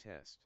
Test.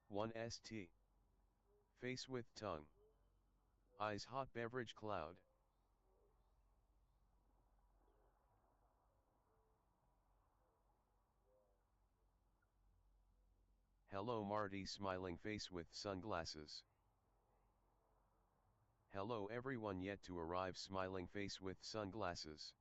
One St. Face with tongue. Eyes hot beverage cloud. Hello Marty smiling face with sunglasses. Hello everyone yet to arrive smiling face with sunglasses.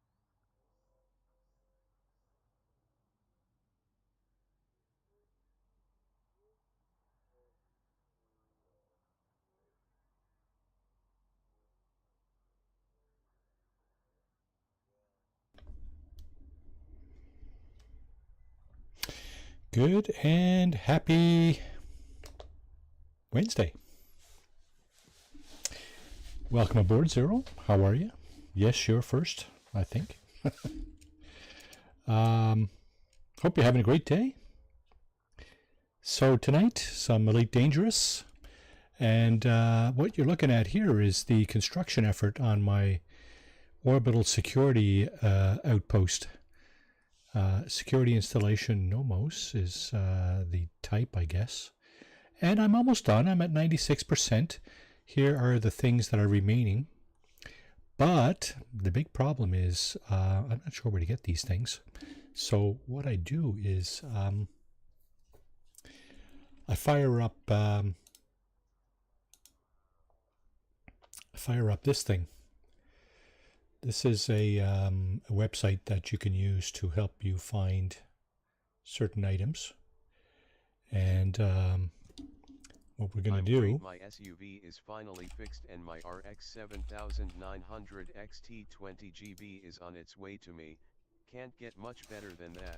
Good and happy Wednesday. Welcome aboard, Zero. How are you? Yes, you're first, I think. Hope you're having a great day. So tonight, some Elite Dangerous. And what you're looking at here is the construction effort on my orbital security outpost. Security installation Nomos is the type, I guess. And I'm almost done. I'm at 96%. Here are the things that are remaining. But the big problem is I'm not sure where to get these things. So what I do is I fire up this thing. This is a website that you can use to help you find certain items. And what we're going to do... My SUV is finally fixed and my RX 7900 XT20 GB is on its way to me. Can't get much better than that.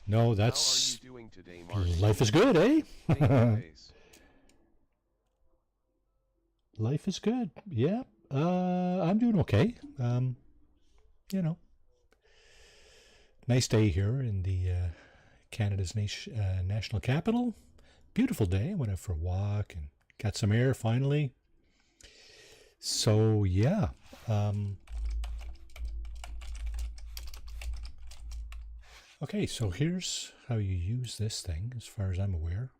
No, that's... How are you doing today, Marty? Life is good, eh? Life is good, yeah. I'm doing okay. You know, nice day here in the Canada's national capital. Beautiful day. Went out for a walk and got some air finally. So yeah. Okay, so here's how you use this thing, as far as I'm aware.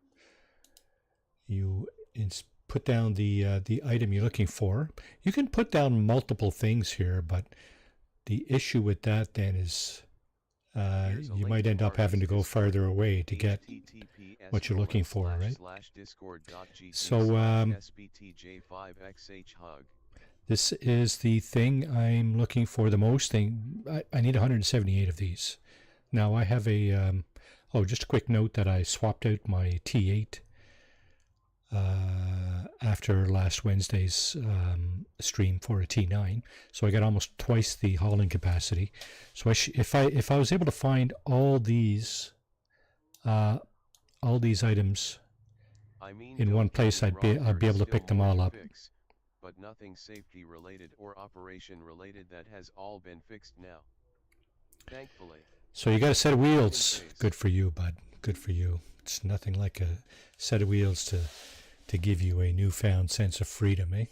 You put down the item you're looking for. You can put down multiple things here, but the issue with that then is you might end up having to go farther away to get what you're looking for, right? So this is the thing I'm looking for the most. I need 178 of these. Now I have a just a quick note that I swapped out my T8 after last Wednesday's stream for a T9, so I got almost twice the hauling capacity. So if I was able to find all these items in one place, I'd be able to pick them all up. But nothing safety related or operation related that has all been fixed now, thankfully. So you got a set of wheels. Good for you, bud. Good for you. It's nothing like a set of wheels to give you a newfound sense of freedom, eh?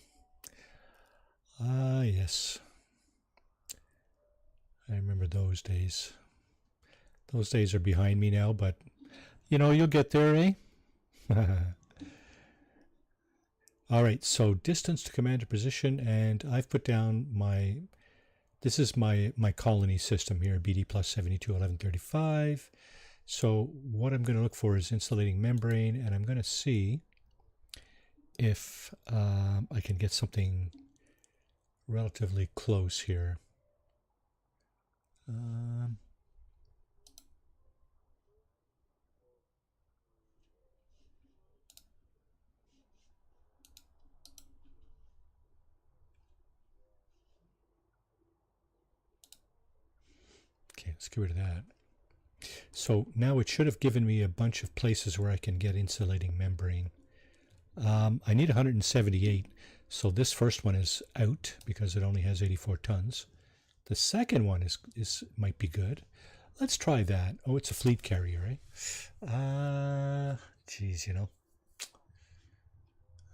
Ah, yes. I remember those days. Those days are behind me now, but, you know, you'll get there, eh? All right, so distance to commander position, and I've put down my... This is my colony system here, BD plus 721135. So what I'm going to look for is insulating membrane, and I'm going to see if I can get something relatively close here. Okay, let's get rid of that. So now it should have given me a bunch of places where I can get insulating membrane. I need 178, so this first one is out because it only has 84 tons. The second one is might be good. Let's try that. Oh, it's a fleet carrier, eh? Geez, you know.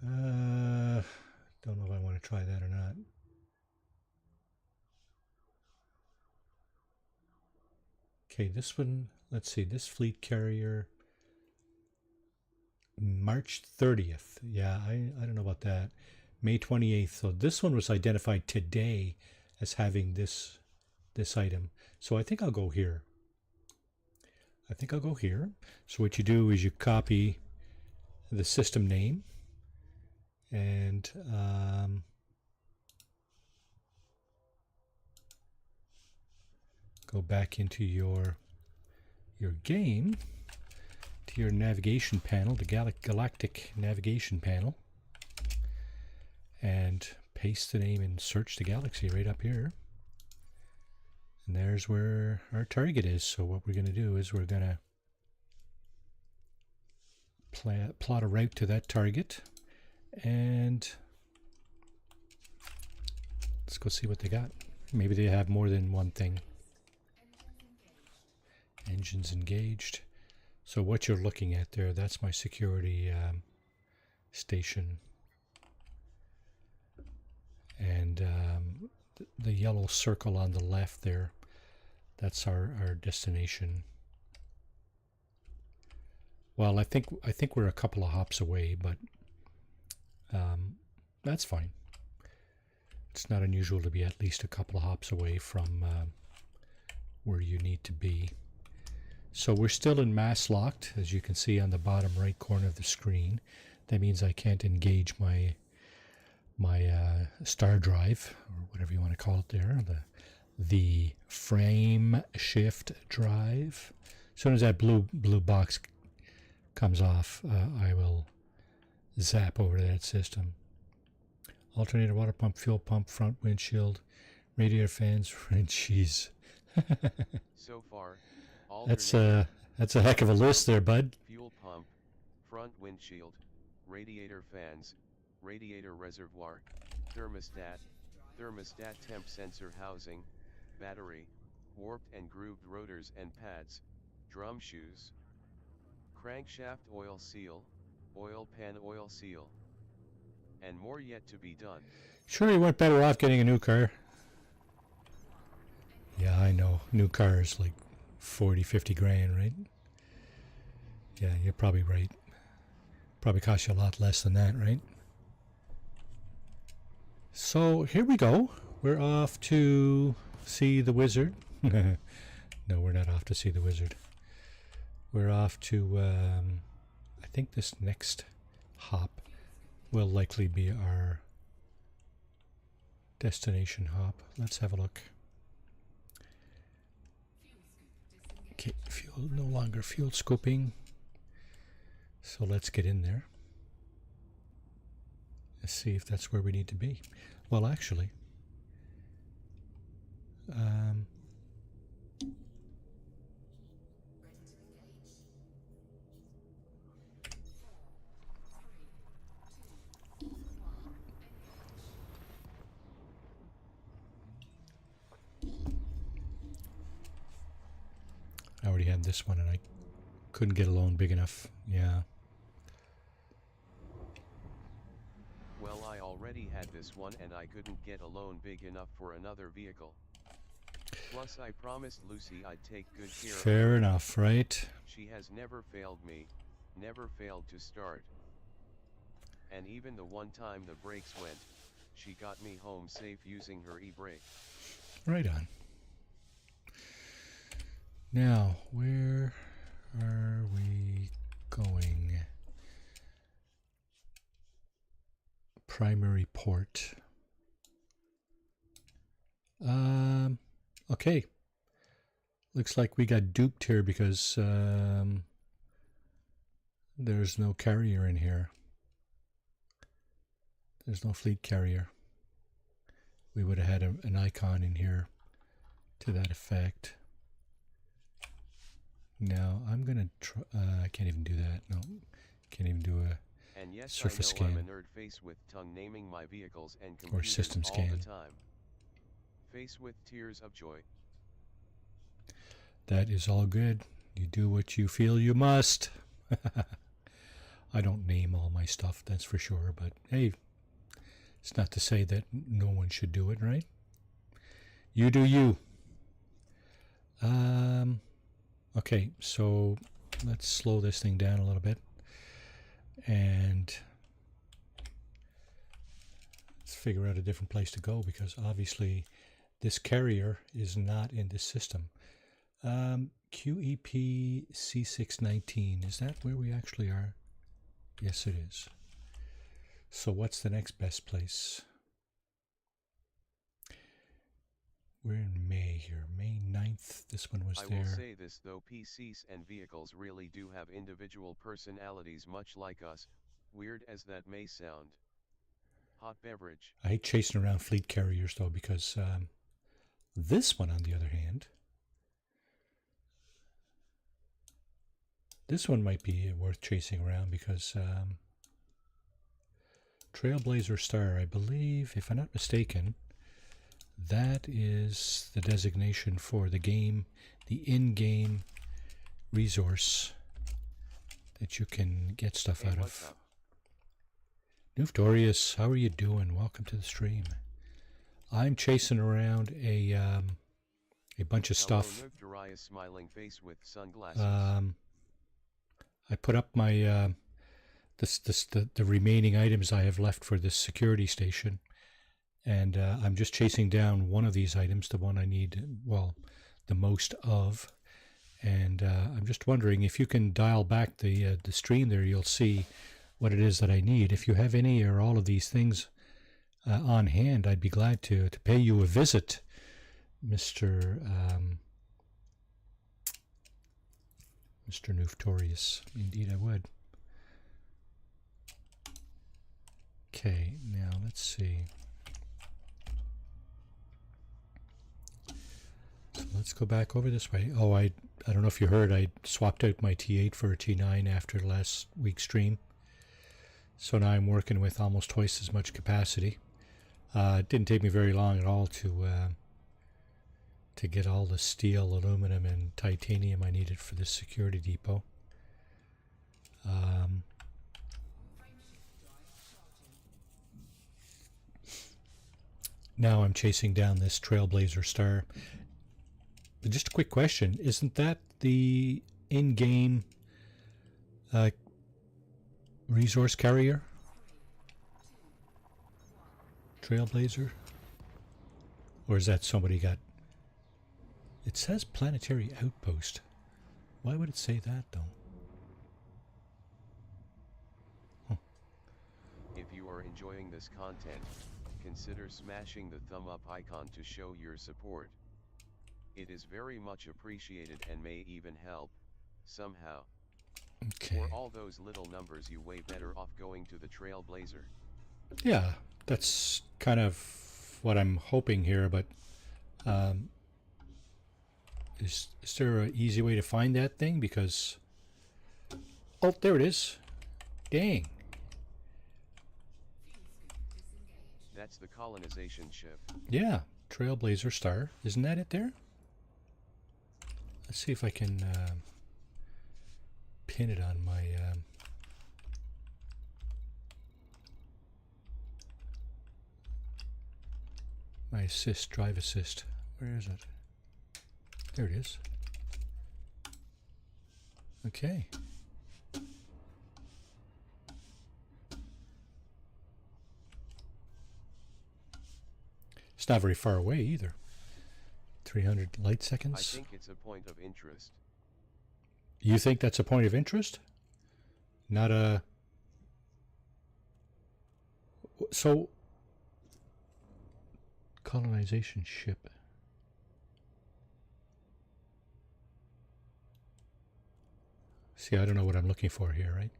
Don't know if I want to try that or not. Okay, this one, let's see, this fleet carrier, March 30th. Yeah, I don't know about that. May 28th. So this one was identified today as having this item. So I think I'll go here. So what you do is you copy the system name and go back into your game, to your navigation panel, the galactic navigation panel, and paste the name and search the galaxy right up here. And there's where our target is. So what we're going to do is we're going to plot a route to that target, and let's go see what they got. Maybe they have more than one thing. Engines engaged. So what you're looking at there, that's my security station. And the yellow circle on the left there, that's our destination. Well, I think we're a couple of hops away, but that's fine. It's not unusual to be at least a couple of hops away from where you need to be. So we're still in mass locked, as you can see on the bottom right corner of the screen. That means I can't engage my star drive, or whatever you want to call it there, the frame shift drive. As soon as that blue box comes off, I will zap over to that system. Alternator, water pump, fuel pump, front windshield, radiator fans, jeez. So far, That's a heck of a list there, bud. Fuel pump, front windshield, radiator fans, radiator reservoir, thermostat temp sensor housing, battery, warped and grooved rotors and pads, drum shoes, crankshaft oil seal, oil pan oil seal, and more yet to be done. Sure, you weren't better off getting a new car. Yeah, I know. New cars like 40, 50 grand, right? Yeah, you're probably right. Probably cost you a lot less than that, right? So here we go. We're off to see the wizard. No, we're not off to see the wizard. We're off to, I think this next hop will likely be our destination hop. Let's have a look. Okay, fuel, no longer fuel scoping. So let's get in there. Let's see if that's where we need to be. Well, actually, I already had this one and I couldn't get a loan big enough. Yeah. Well, I already had this one and I couldn't get a loan big enough for another vehicle. Plus I promised Lucy I'd take good care of her. Fair enough, right? She has never failed me, never failed to start. And even the one time the brakes went, she got me home safe using her e-brake. Right on. Now, where are we going? Primary port. Okay. Looks like we got duped here because there's no carrier in here. There's no fleet carrier. We would have had an icon in here to that effect. Now I'm gonna try. I can't even do that. No, can't even do a and yes, surface I know scan. I'm a nerd face with tongue naming my vehicles and Or computers system all scan. the time. Face with tears of joy. That is all good. You do what you feel you must. I don't name all my stuff, that's for sure. But hey, it's not to say that no one should do it, right? You do you. Okay, so let's slow this thing down a little bit. And let's figure out a different place to go, because obviously this carrier is not in this system. QEP C619, is that where we actually are? Yes, it is. So what's the next best place? We're in May here, May 9th. This one was there. I will say this though, PCs and vehicles really do have individual personalities much like us, weird as that may sound. Hot beverage. I hate chasing around fleet carriers though, because this one, on the other hand, this one might be worth chasing around, because Trailblazer Star, I believe, if I'm not mistaken, that is the designation for the game, the in-game resource that you can get stuff out of. Nuftorius, how are you doing? Welcome to the stream. I'm chasing around a bunch of stuff. Nuftorius smiling face with sunglasses. I put up my the remaining items I have left for this security station. And I'm just chasing down one of these items, the one I need, well, the most of. And I'm just wondering if you can dial back the stream there, you'll see what it is that I need. If you have any or all of these things on hand, I'd be glad to pay you a visit, Mr. Nuftorius. Indeed, I would. Okay, now let's see. So let's go back over this way. Oh, I don't know if you heard, I swapped out my T8 for a T9 after last week's stream. So now I'm working with almost twice as much capacity. It didn't take me very long at all to get all the steel, aluminum, and titanium I needed for this security depot. Now I'm chasing down this Trailblazer Star. But just a quick question, isn't that the in-game resource carrier? Trailblazer? Or is that somebody got... It says planetary outpost. Why would it say that though? Huh. If you are enjoying this content, consider smashing the thumb up icon to show your support. It is very much appreciated and may even help, somehow. Okay. For all those little numbers, you way better off going to the Trailblazer. Yeah, that's kind of what I'm hoping here, but is there an easy way to find that thing? Because, oh, there it is. Dang. That's the colonization ship. Yeah, Trailblazer Star. Isn't that it there? Let's see if I can pin it on my my assist, drive assist. Where is it? There it is. Okay. It's not very far away either. 300 light seconds. I think it's a point of interest. You think that's a point of interest? Not a... So, colonization ship. See, I don't know what I'm looking for here, right?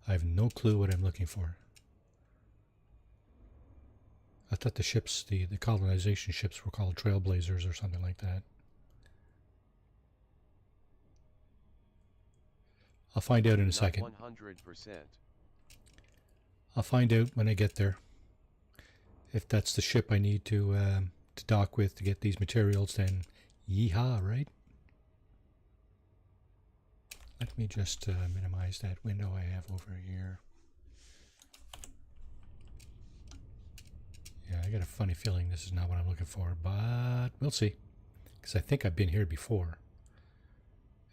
I have no clue what I'm looking for. I thought the ships, the colonization ships were called trailblazers or something like that. I'll find out in a second. 100%. I'll find out when I get there. If that's the ship I need to dock with to get these materials, then yeehaw, right? Let me just minimize that window I have over here. Yeah, I got a funny feeling this is not what I'm looking for, but we'll see. Because I think I've been here before.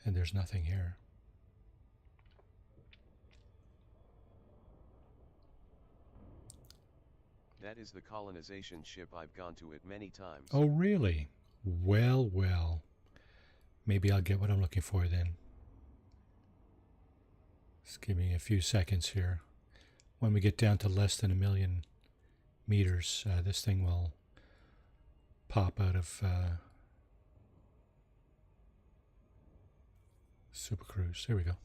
And there's nothing here. That is the colonization ship. I've gone to it many times. Oh, really? Well, well. Maybe I'll get what I'm looking for then. Just give me a few seconds here. When we get down to less than 1,000,000 meters, this thing will pop out of Super Cruise. There we go.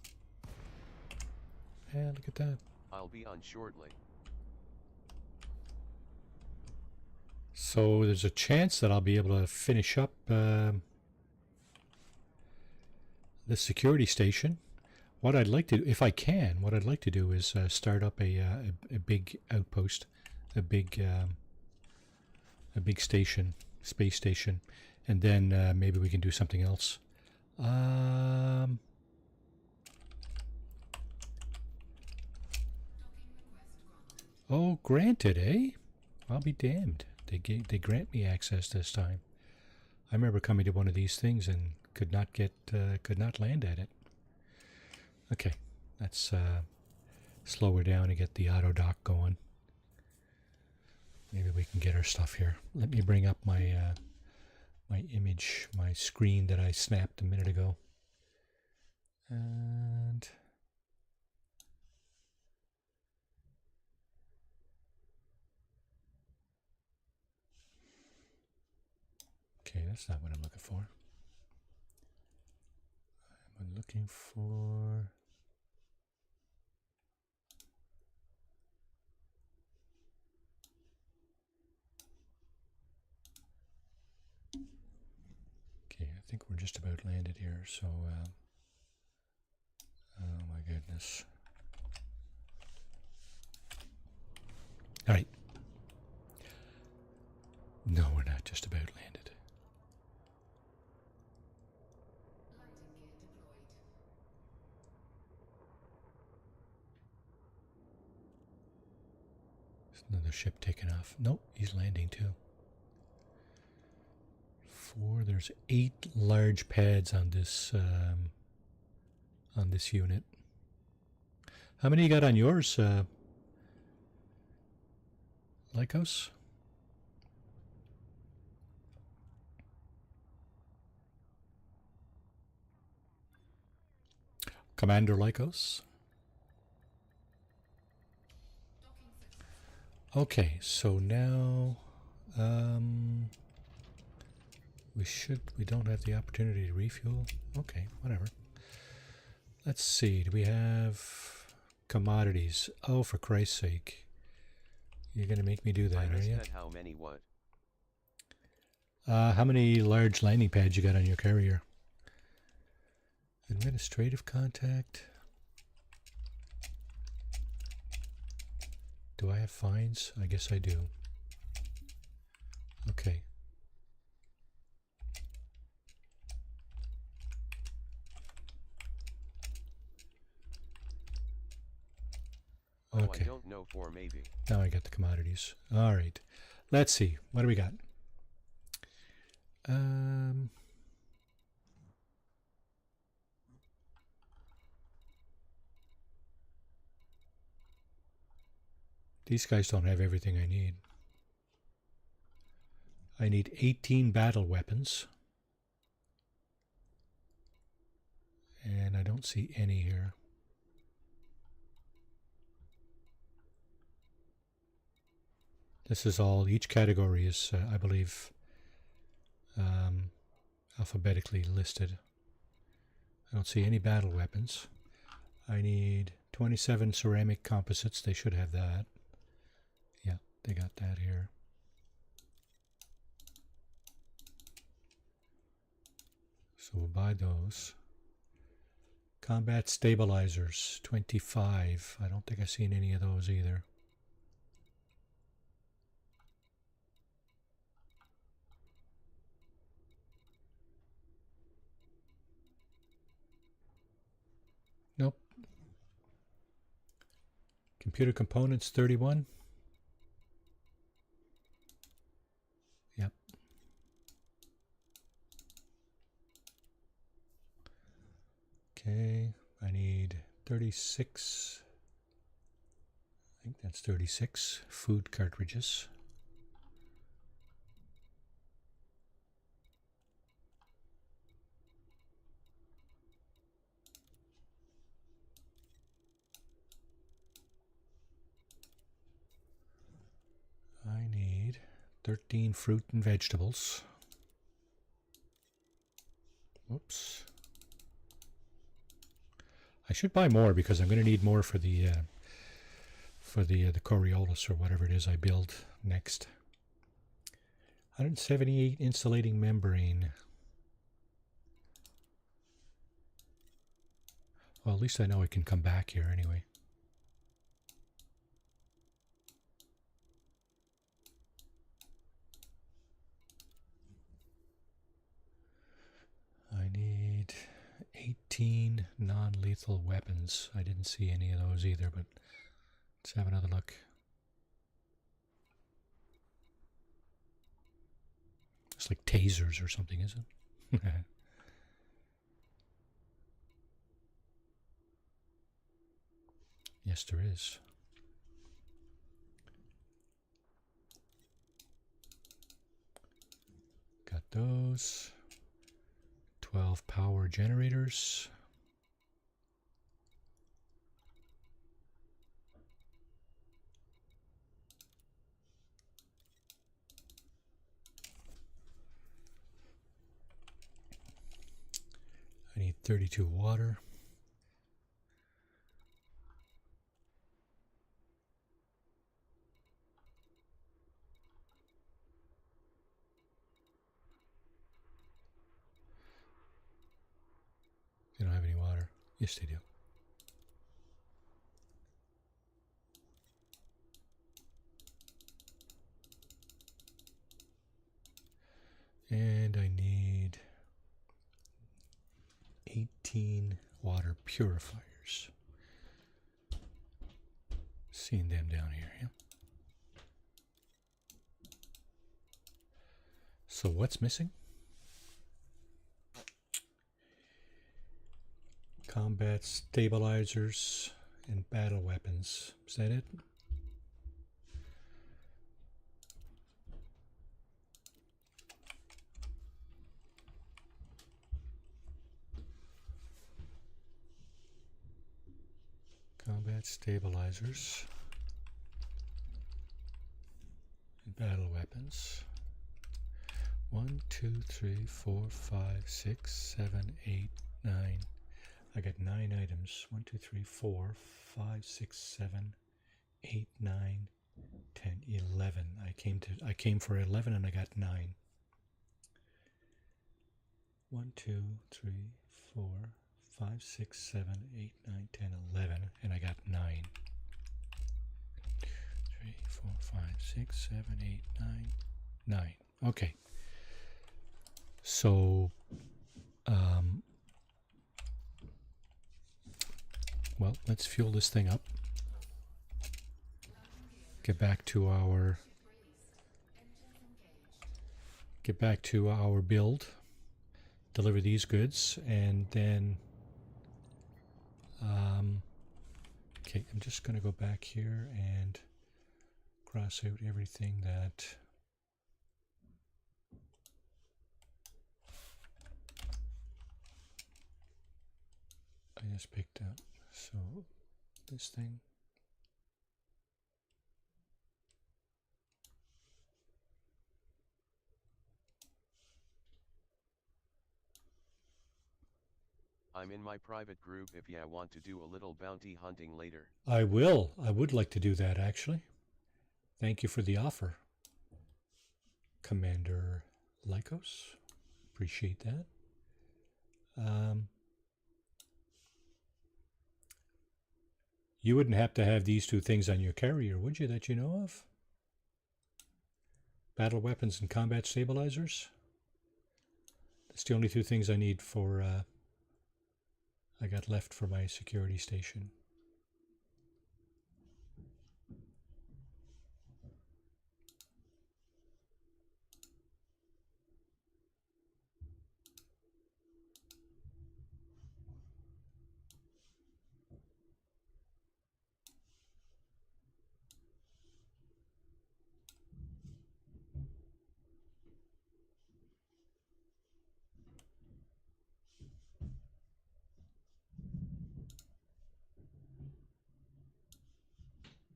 And look at that. I'll be on shortly. So there's a chance that I'll be able to finish up the security station. What I'd like to, if I can, what I'd like to do is start up a big outpost, a big station, space station, and then maybe we can do something else. Oh, granted, eh? I'll be damned. They grant me access this time. I remember coming to one of these things and could not land at it. Okay, let's slow her down and get the auto dock going. Maybe we can get our stuff here. Let me bring up my my image, my screen that I snapped a minute ago. And okay, that's not what I'm looking for. I'm looking for... Okay, I think we're just about landed here, so... oh my goodness. Alright. No, we're not just about landed. There's another ship taking off. Nope, he's landing too. 4, there's 8 large pads on this unit. How many you got on yours, Lycos? Commander Lycos? Okay, so now we don't have the opportunity to refuel. Okay, whatever. Let's see, do we have commodities? Oh, for Christ's sake. You're going to make me do that, are you? How many what? How many large landing pads you got on your carrier? Administrative contact. Do I have fines? I guess I do. Okay. Okay. I don't know, for maybe. Now I got the commodities. All right. Let's see. What do we got? These guys don't have everything I need. I need 18 battle weapons. And I don't see any here. This is all, each category is, I believe, alphabetically listed. I don't see any battle weapons. I need 27 ceramic composites. They should have that. Yeah, they got that here. So we'll buy those. Combat stabilizers, 25. I don't think I've seen any of those either. Nope. Computer components, 31. Yep. Okay, I need 36. I think that's 36 food cartridges. I need 13 fruit and vegetables. Whoops. I should buy more because I'm going to need more for the Coriolis or whatever it is I build next. 178 insulating membrane. Well, at least I know I can come back here anyway. I need 18 non-lethal weapons. I didn't see any of those either, but let's have another look. It's like tasers or something, isn't it? Yes, there is. Got those. 12 power generators. I need 32 water. They don't have any water. Yes, they do. And I need 18 water purifiers. Seeing them down here, yeah. So what's missing? Combat stabilizers and battle weapons. Is that it? Combat stabilizers and battle weapons. 1, 2, 3, 4, 5, 6, 7, 8, 9. I got 9 items. 1, 2, 3, 4, 5, 6, 7, 8, 9, 10, 11. I came for 11 and I got 9. 1, 2, 3, 4, 5, 6, 7, 8, 9, 10, 11, and I got 9. 3, 4, 5, 6, 7, 8, 9, 9. Okay. So, well, let's fuel this thing up. Get back to our build. Deliver these goods, and then okay, I'm just going to go back here and cross out everything that I just picked up. So this thing, I'm in my private group if ya want to do a little bounty hunting later. I will. I would like to do that, actually. Thank you for the offer, Commander Lycos. Appreciate that. You wouldn't have to have these two things on your carrier, would you, that you know of? Battle weapons and combat stabilizers. That's the only two things I need for, I got left for my security station.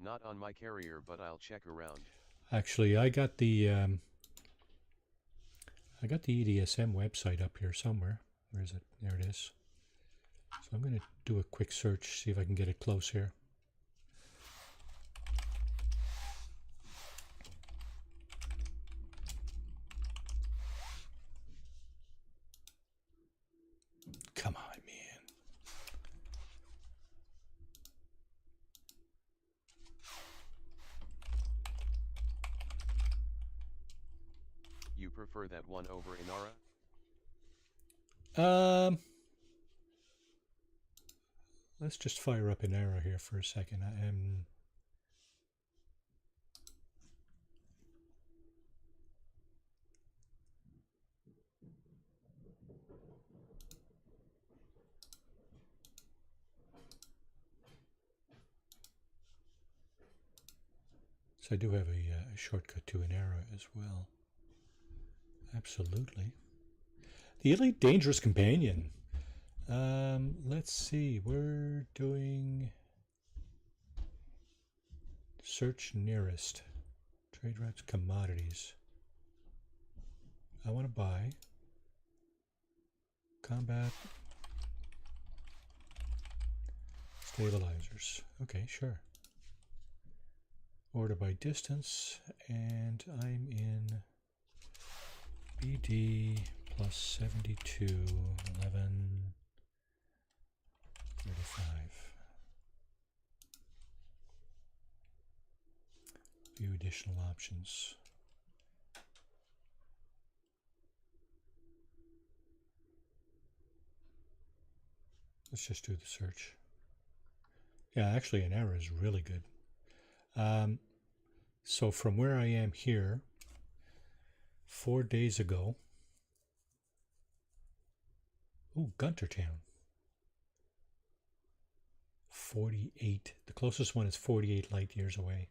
Not on my carrier, but I'll check around. Actually, I got the EDSM website up here somewhere. Where is it? There it is. So I'm going to do a quick search, see if I can get it close here. Come on, man. You prefer that one over Inara? Let's just fire up an arrow here for a second. I am... So I do have a shortcut to an arrow as well. Absolutely. The Elite Dangerous Companion. Let's see. We're doing search nearest. Trade routes, commodities. I want to buy combat stabilizers. Okay, sure. Order by distance, and I'm in BD plus 72, 11, 35. View additional options. Let's just do the search. Yeah, actually an error is really good. So from where I am here, 4 days ago, ooh, Guntertown, 48. The closest one is 48 light years away.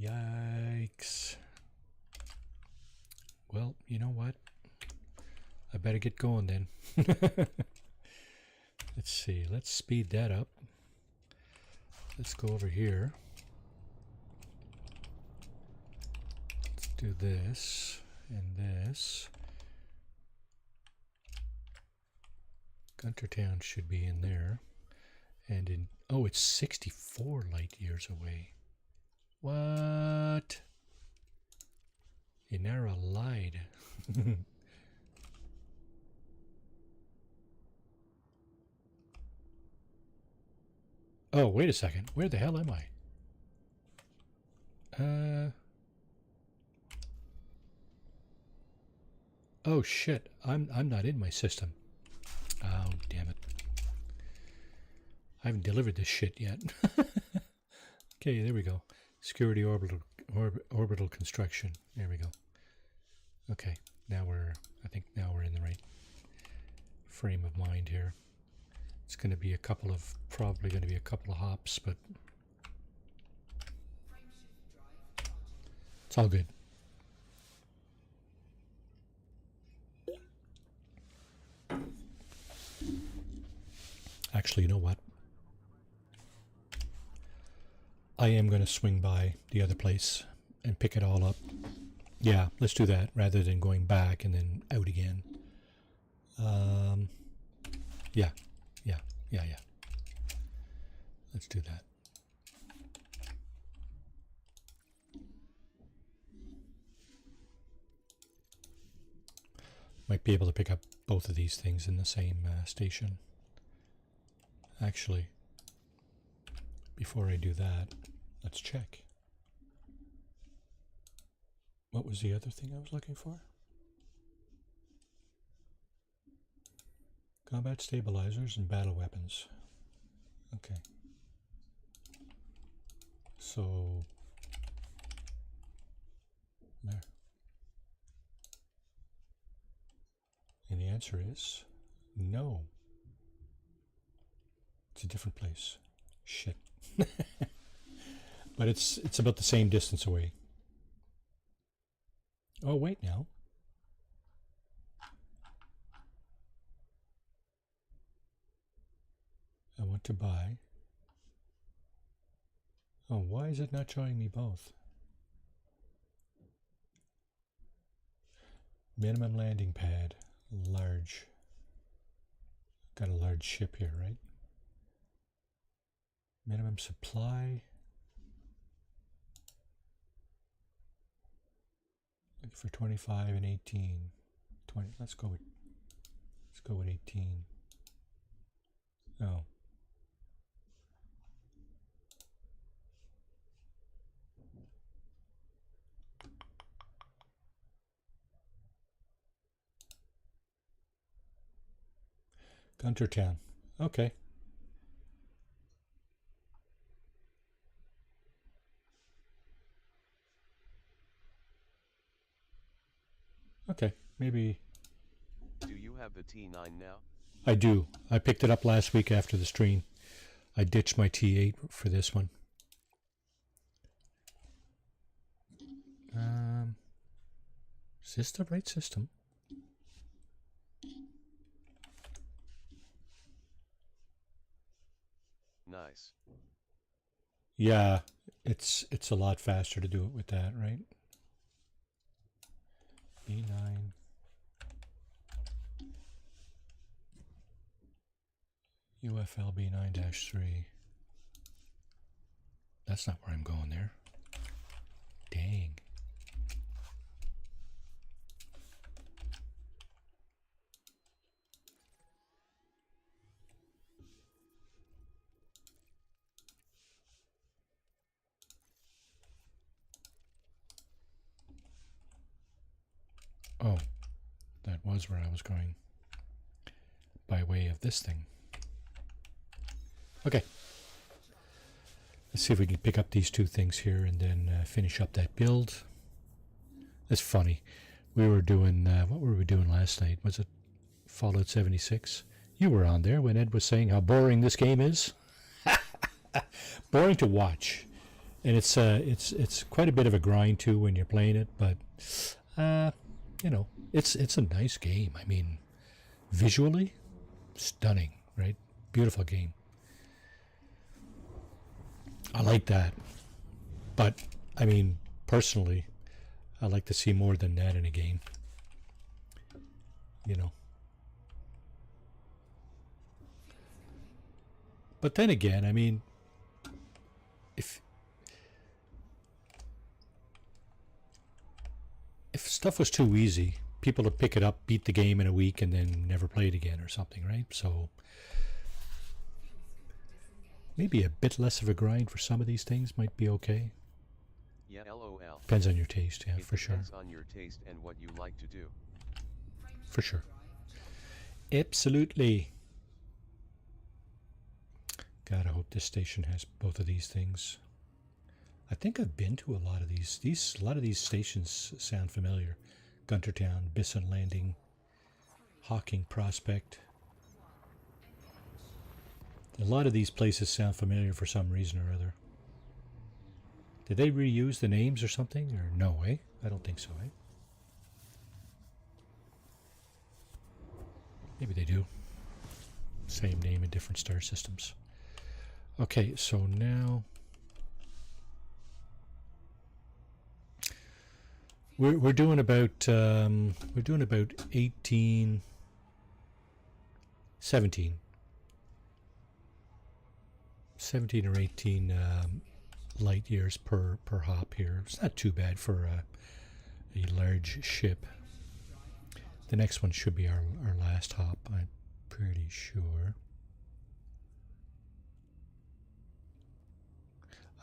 Yikes. Well, you know what? I better get going then. Let's see, let's speed that up. Let's go over here. Let's do this and this. Guntertown should be in there. And in, oh, it's 64 light years away. What? Inara lied. Oh, wait a second. Where the hell am I? Oh shit. I'm not in my system. Oh, damn it. I haven't delivered this shit yet. Okay, there we go. Security orbital construction. There we go. Okay, now I think now we're in the right frame of mind here. It's going to be probably going to be a couple of hops, but it's all good. Actually, you know what? I am going to swing by the other place and pick it all up. Yeah, let's do that rather than going back and then out again. Yeah. Let's do that. Might be able to pick up both of these things in the same station. Actually, before I do that, let's check. What was the other thing I was looking for? Combat stabilizers and battle weapons. Okay. So, there. And the answer is no. It's a different place. Shit. But it's about the same distance away. Oh, wait now. I want to buy. Oh, why is it not showing me both? Minimum landing pad. Large. Got a large ship here, right? Minimum supply. Looking for 25 and 18. 20. Let's go with 18. Oh. Gunter Town. Okay. Okay, maybe. Do you have the T9 now? I do. I picked it up last week after the stream. I ditched my T8 for this one. Is this the right system? Nice. Yeah, it's a lot faster to do it with that, right? B9. UFL B9-3. That's not where I'm going there. Dang. Oh, that was where I was going by way of this thing. Okay. Let's see if we can pick up these two things here and then finish up that build. That's funny. We were doing, what were we doing last night? Was it Fallout 76? You were on there when Ed was saying how boring this game is. Boring to watch. And it's quite a bit of a grind too when you're playing it, but you know, it's a nice game. I mean, visually stunning, right? Beautiful game. I like that. But I mean, personally, I like to see more than that in a game. You know. But then again, I mean, if stuff was too easy, people would pick it up, beat the game in a week, and then never play it again or something, right? So maybe a bit less of a grind for some of these things might be okay. Yeah, LOL. Depends on your taste, yeah, It for sure. depends on your taste and what you like to do. For sure. Absolutely. God, I hope this station has both of these things. I think I've been to a lot of these. A lot of these stations sound familiar. Guntertown, Bisson Landing, Hawking Prospect. A lot of these places sound familiar for some reason or other. Did they reuse the names or something? Or no, eh? I don't think so, eh? Maybe they do. Same name in different star systems. Okay, so now we're doing about 18, 17 17 or 18 light years per hop here. It's not too bad for a large ship. The next one should be our last hop, I'm pretty sure.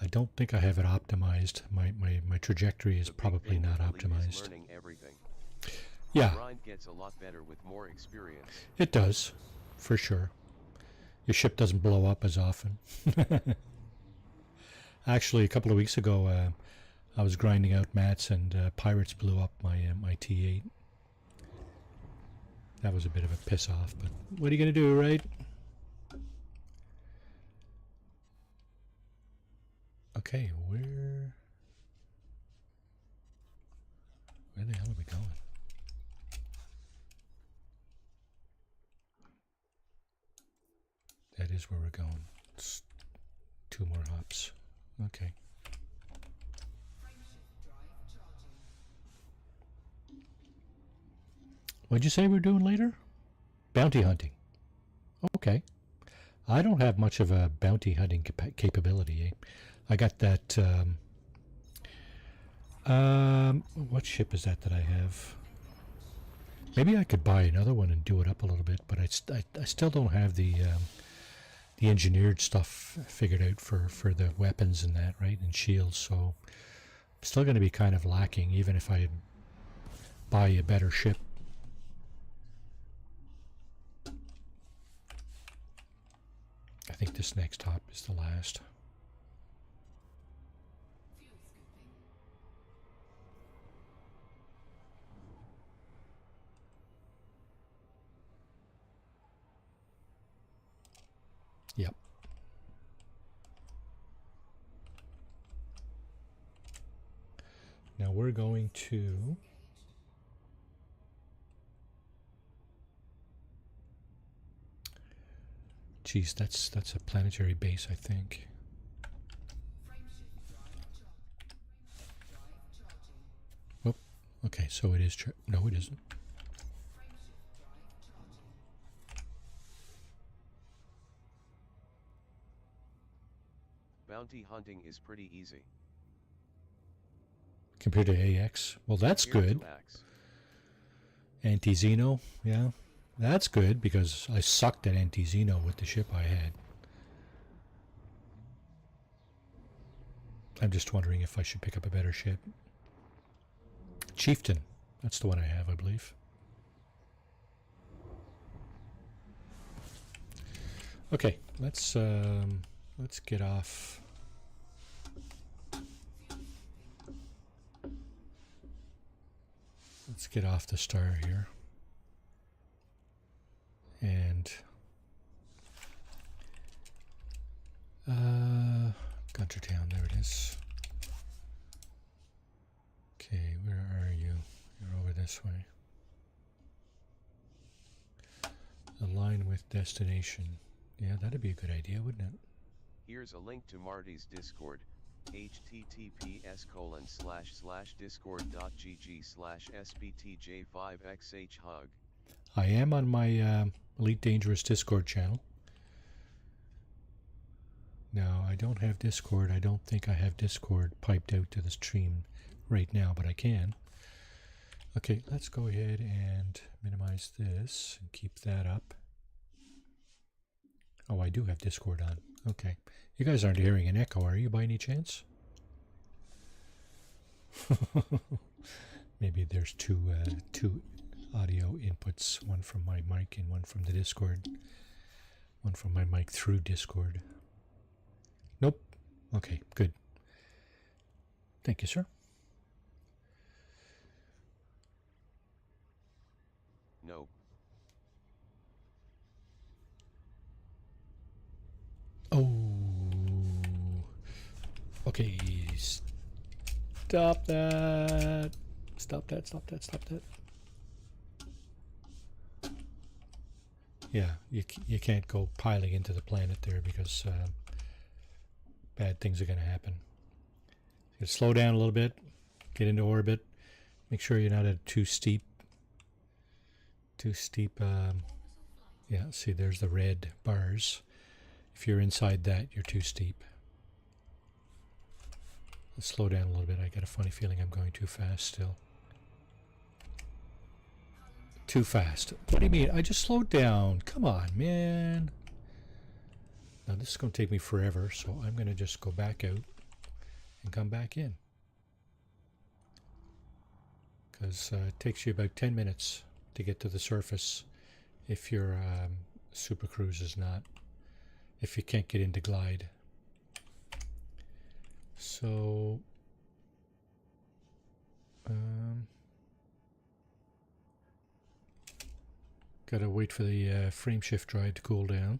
I don't think I have it optimized. My trajectory is probably not optimized. Yeah. Grind gets a lot better with more experience. It does, for sure. Your ship doesn't blow up as often. Actually, a couple of weeks ago, I was grinding out mats and pirates blew up my T8. That was a bit of a piss off, but what are you going to do, right? Okay, where the hell are we going? That is where we're going. It's 2 more hops. Okay. What'd you say we're doing later? Bounty hunting. Okay. I don't have much of a bounty hunting capability, eh? I got that, what ship is that I have? Maybe I could buy another one and do it up a little bit, but I still don't have the engineered stuff figured out for the weapons and that, right, and shields, so I'm still going to be kind of lacking, even if I buy a better ship. I think this next hop is the last. Yep. Now we're going to geez, that's a planetary base, I think. Oh, okay, so it is no, it isn't. Bounty hunting is pretty easy. Compared to AX? Well, that's good. Anti-Xeno, yeah. That's good, because I sucked at Anti-Xeno with the ship I had. I'm just wondering if I should pick up a better ship. Chieftain, that's the one I have, I believe. Okay, let's get off. Let's get off the star here. And Guntertown, there it is. Okay, where are you? You're over this way. Align with destination. Yeah, that'd be a good idea, wouldn't it? Here's a link to Marty's Discord. https://discord.gg/sbtj5xhhug. I am on my Elite Dangerous Discord channel. Now, I don't have Discord. I don't think I have Discord piped out to the stream right now, but I can. Okay, let's go ahead and minimize this and keep that up. Oh, I do have Discord on. Okay. You guys aren't hearing an echo, are you, by any chance? Maybe there's two audio inputs, one from my mic and one from the Discord. One from my mic through Discord. Nope. Okay, good. Thank you, sir. Nope. Oh. Okay. Stop that. Stop that, stop that, stop that. Yeah, you can't go piling into the planet there because bad things are going to happen. You slow down a little bit, get into orbit, make sure you're not at too steep. Yeah, see, there's the red bars. If you're inside that, you're too steep. Let's slow down a little bit. I got a funny feeling I'm going too fast still. Too fast. What do you mean? I just slowed down. Come on, man. Now this is going to take me forever, so I'm going to just go back out and come back in. Because it takes you about 10 minutes to get to the surface if your Super Cruise is not, if you can't get into glide. So gotta wait for the frame shift drive to cool down,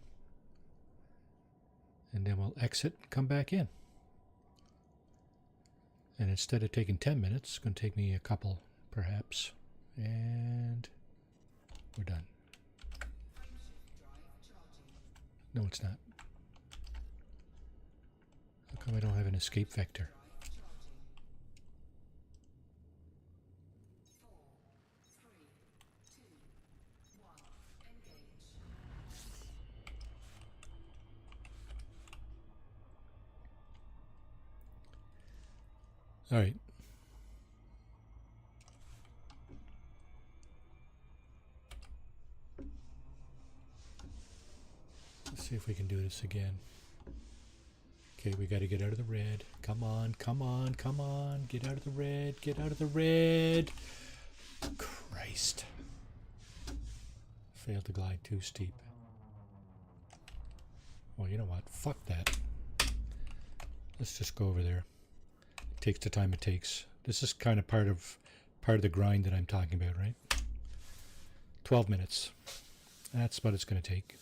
and then we'll exit and come back in. And instead of taking 10 minutes, it's going to take me a couple perhaps, and we're done. No, it's not. How come I don't have an escape vector? All right. Let's see if we can do this again. Okay, we got to get out of the red. Come on, come on, come on. Get out of the red. Get out of the red. Christ. Failed to glide too steep. Well, you know what? Fuck that. Let's just go over there. It takes the time it takes. This is kind of part of the grind that I'm talking about, right? 12 minutes. That's what it's going to take.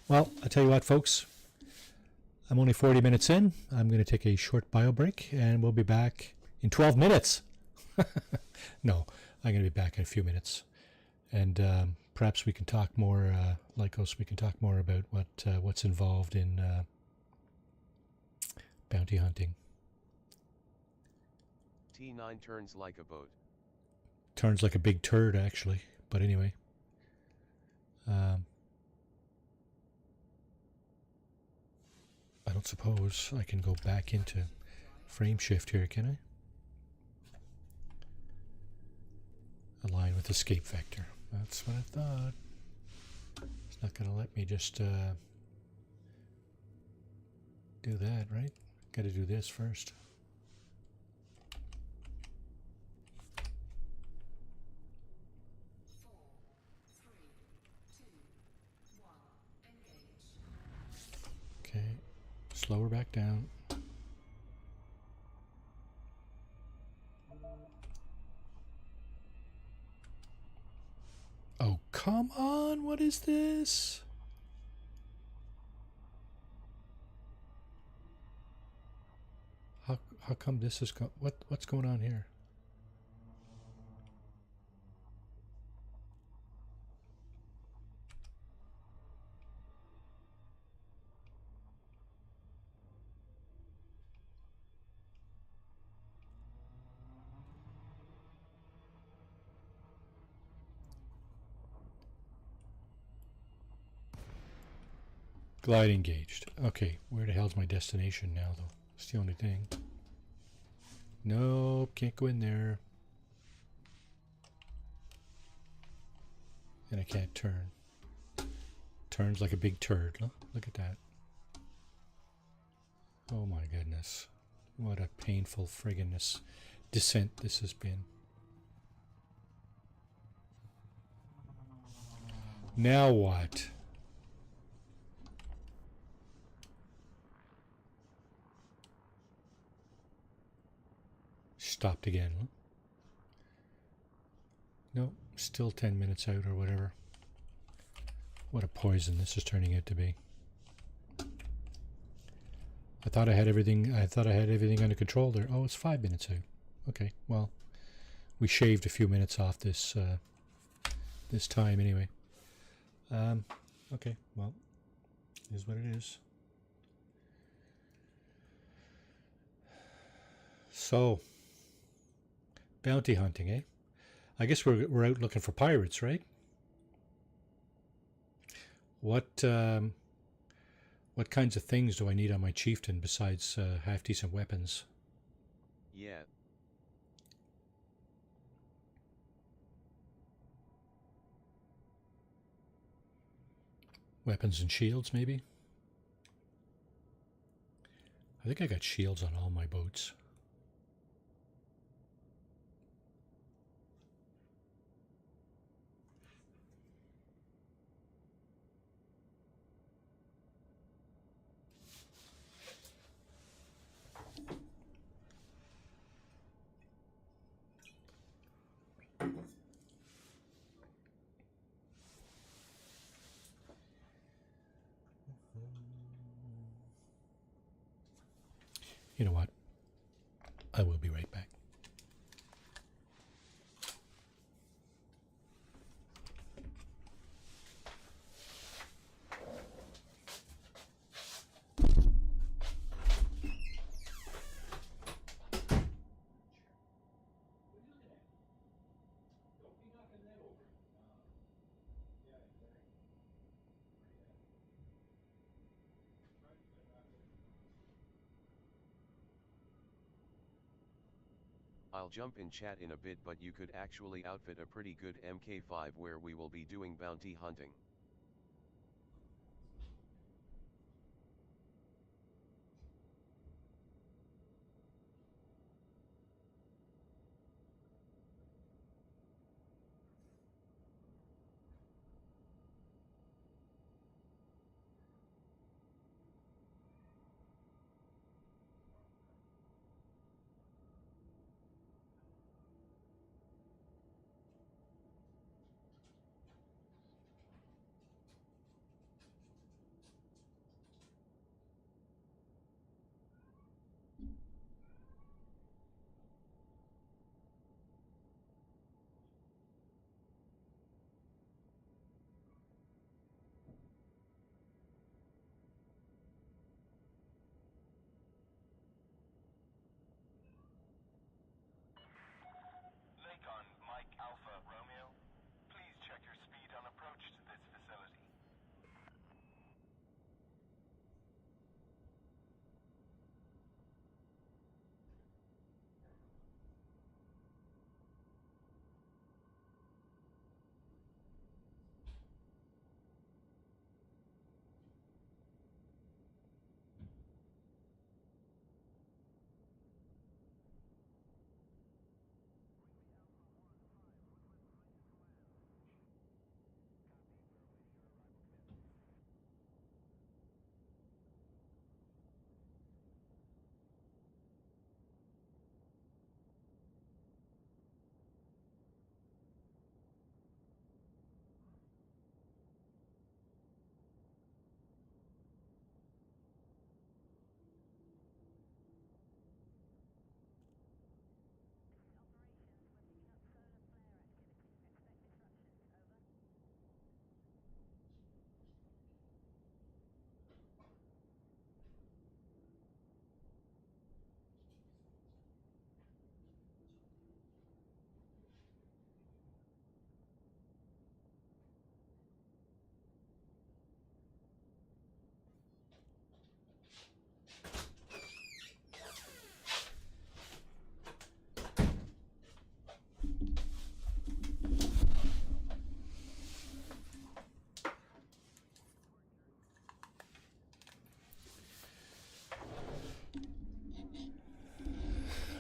Well, I'll tell you what, folks. I'm only 40 minutes in. I'm going to take a short bio break, and we'll be back in 12 minutes. No, I'm going to be back in a few minutes. And perhaps we can talk more, Lycos, we can talk more about what's involved in bounty hunting. T9 turns like a boat. Turns like a big turd, actually. But anyway. I don't suppose I can go back into frame shift here, can I? Align with escape vector. That's what I thought. It's not going to let me just do that, right? Got to do this first. Okay, slow her back down. Oh, come on, what is this? How come this is what's going on here? Glide engaged. Okay, where the hell's my destination now, though? It's the only thing. Nope, can't go in there. And I can't turn. Turns like a big turd. Look at that. Oh my goodness. What a painful friggin' descent this has been. Now what? Stopped again. Huh? No, still 10 minutes out or whatever. What a poison this is turning out to be. I thought I had everything under control there. Oh, it's 5 minutes out. Okay, well, we shaved a few minutes off this this time anyway. Okay, well, it is what it is. So, bounty hunting, eh? I guess we're out looking for pirates, right? What What kinds of things do I need on my chieftain besides half-decent weapons? Yeah. Weapons and shields, maybe? I think I got shields on all my boats. You know what? I will be right back. I'll jump in chat in a bit, but you could actually outfit a pretty good MK5 where we will be doing bounty hunting.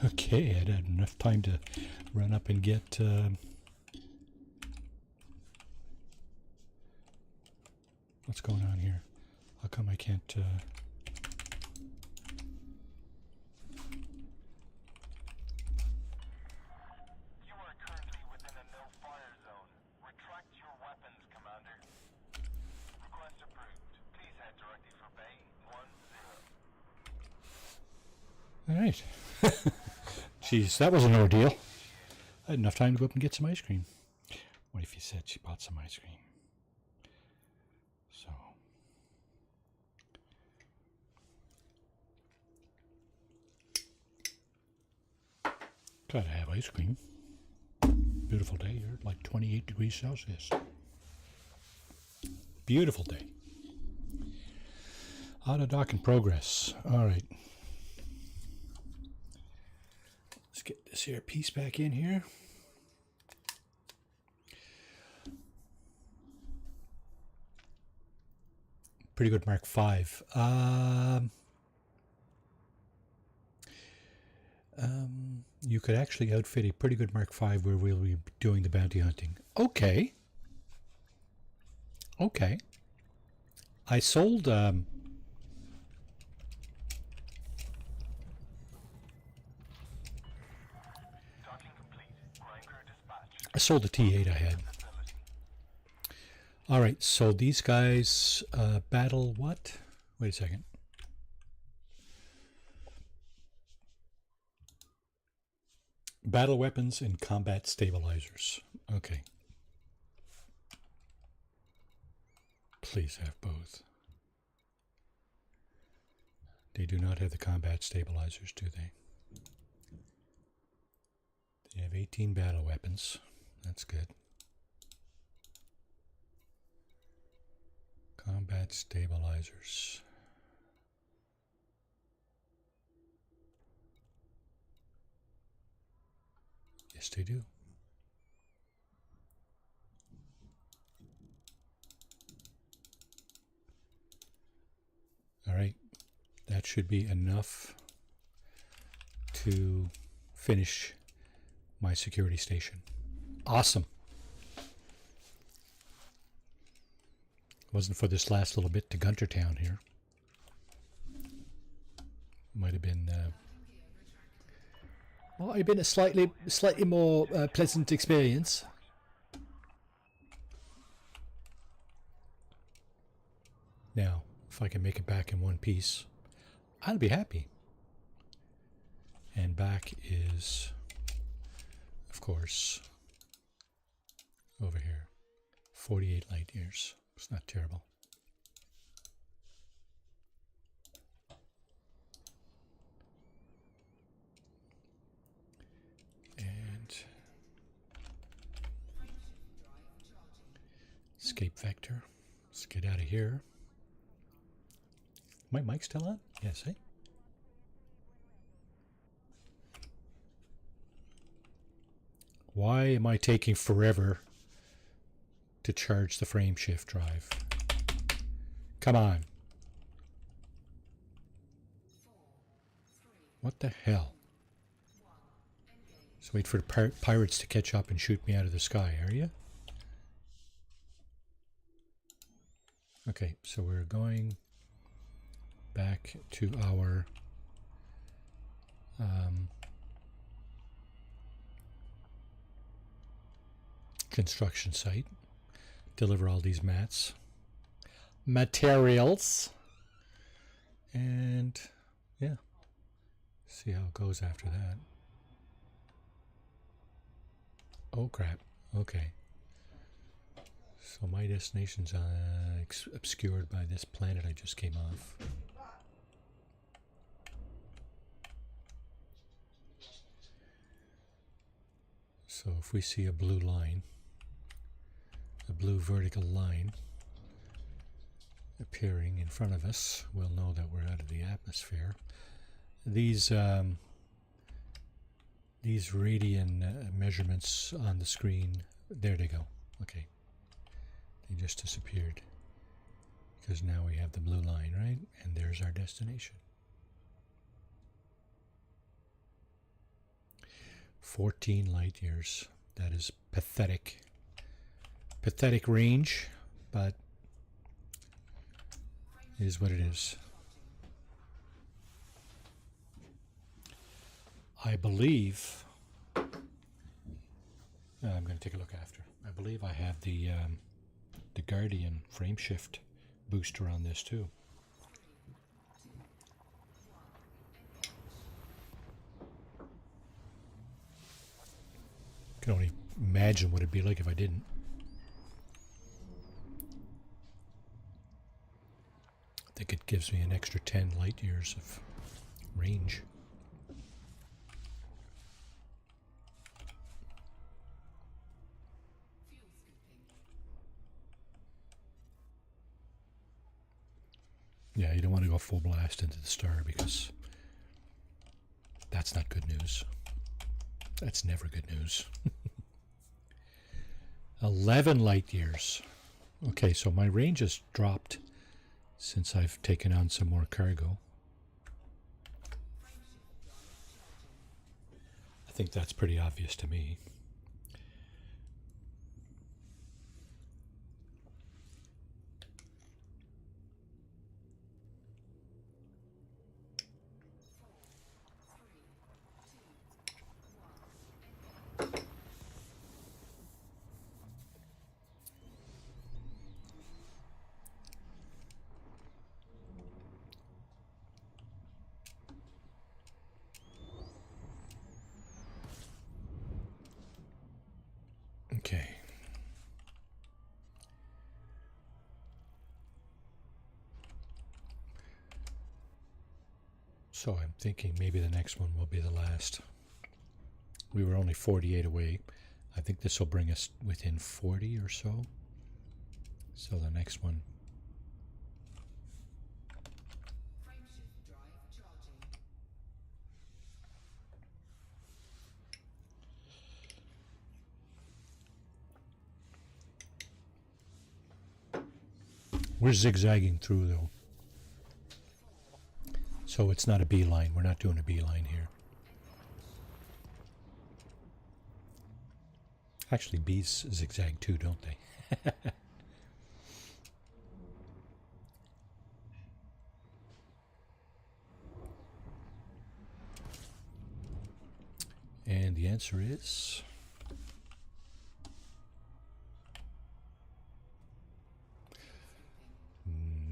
Okay, I'd had enough time to run up and get what's going on here? How come I can't You are currently within a no-fire zone. Retract your weapons, Commander. Request approved. Please head directly for Bay 10. All right. Jeez, that was an ordeal. I had enough time to go up and get some ice cream. What if you said she bought some ice cream? So, gotta have ice cream. Beautiful day here, like 28 degrees Celsius. Beautiful day. Auto dock in progress. All right. Let's get this here piece back in here. Pretty good Mark V. You could actually outfit a pretty good Mark V where we'll be doing the bounty hunting. Okay. Okay. I sold... Docking complete. Grinder dispatched. I sold the T8 I had. Facility. All right, so these guys battle what? Wait a second. Battle weapons and combat stabilizers. Okay. Please have both. They do not have the combat stabilizers, do they? They have 18 battle weapons. That's good. Combat stabilizers. Yes, they do. All right. That should be enough to finish my security station. Awesome. Wasn't for this last little bit to Gunter Town here. Might have been... might have been a slightly more pleasant experience. Now, if I can make it back in one piece, I'll be happy. And back is, of course, over here. 48 light years. It's not terrible. And escape vector. Let's get out of here. My mic still on? Yes, eh? Why am I taking forever to charge the frame shift drive? Come on. What the hell? So wait for the pirates to catch up and shoot me out of the sky, are you? Okay, so we're going back to our construction site. Deliver all these materials, and yeah, see how it goes after that. Oh crap. Okay. So my destination's obscured by this planet I just came off. So if we see a blue line, a blue vertical line appearing in front of us, we'll know that we're out of the atmosphere. These radian measurements on the screen, there they go. Okay. They just disappeared. Because now we have the blue line, right? And there's our destination. 14 light years. That is pathetic. Pathetic range, but it is what it is. I believe... I'm going to take a look after. I believe I have the Guardian frame shift booster on this too. Can only imagine what it'd be like if I didn't. I think it gives me an extra 10 light years of range. Yeah, you don't want to go full blast into the star because that's not good news. That's never good news. 11 light years. Okay, so my range has dropped since I've taken on some more cargo. I think that's pretty obvious to me. Okay. So I'm thinking maybe the next one will be the last. We were only 48 away. I think this will bring us within 40 or so. So the next one. We're zigzagging through though. So it's not a beeline. We're not doing a beeline here. Actually, bees zigzag too, don't they? And the answer is...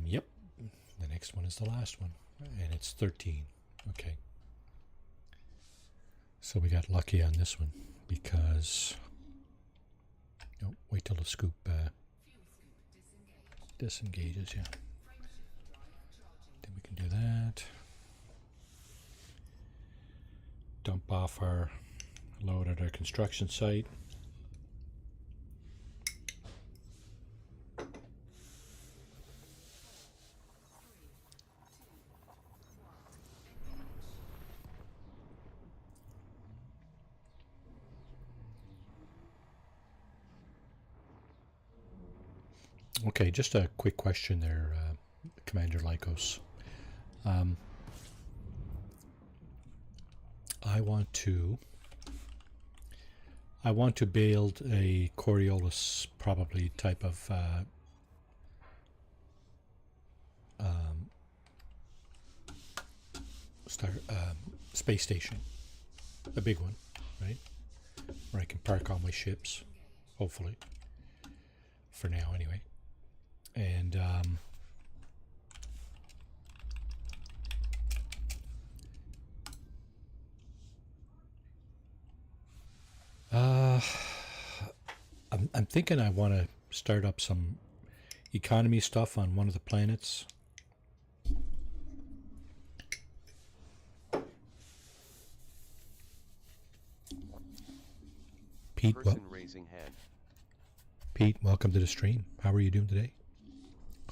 yep. The next one is the last one. And it's 13. Okay. So we got lucky on this one because... oh, wait till the scoop disengages, yeah. Then we can do that. Dump off our load at our construction site. Okay, just a quick question there, Commander Lycos. I want to build a Coriolis probably type of space station, a big one, right? Where I can park all my ships, hopefully, for now anyway. And I'm thinking I want to start up some economy stuff on one of the planets. Pete, Raising hand. Pete, welcome to the stream. How are you doing today?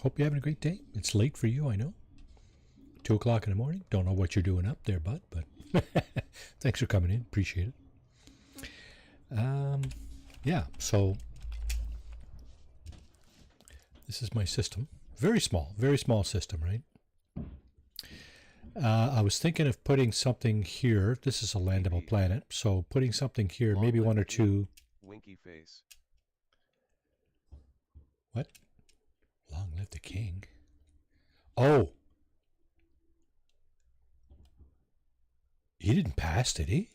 Hope you're having a great day. It's late for you, I know. 2 o'clock in the morning. Don't know what you're doing up there, bud, but thanks for coming in. Appreciate it. Yeah, so this is my system. Very small system, right? I was thinking of putting something here. This is a landable planet, so putting something here, maybe one or two. Winky face. What? Long live the king. Oh. He didn't pass, did he?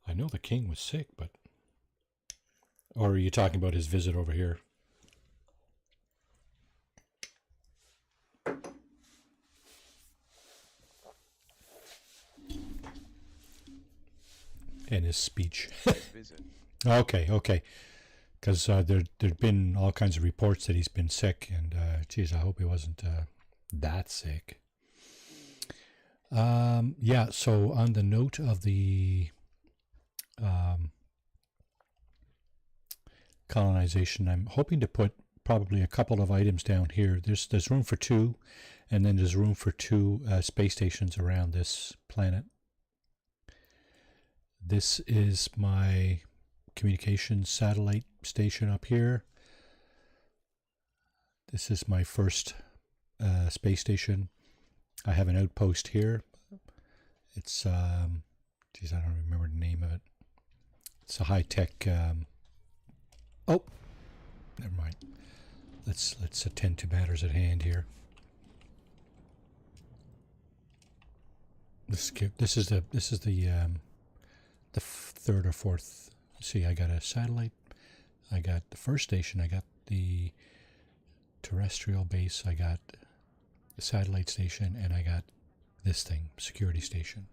I know the king was sick, but... or are you talking about his visit over here? And his speech. Okay. Because there'd been all kinds of reports that he's been sick, and geez, I hope he wasn't that sick. Yeah, so on the note of the colonization. I'm hoping to put probably a couple of items down here. There's room for 2, and then there's room for 2 space stations around this planet. This is my communications satellite station up here. This is my first space station. I have an outpost here. It's geez, I don't remember the name of it. It's a high-tech. Oh, never mind. Let's attend to matters at hand here. This is the third or fourth. See, I got a satellite. I got the first station. I got the terrestrial base. I got the satellite station, and I got this thing, security station.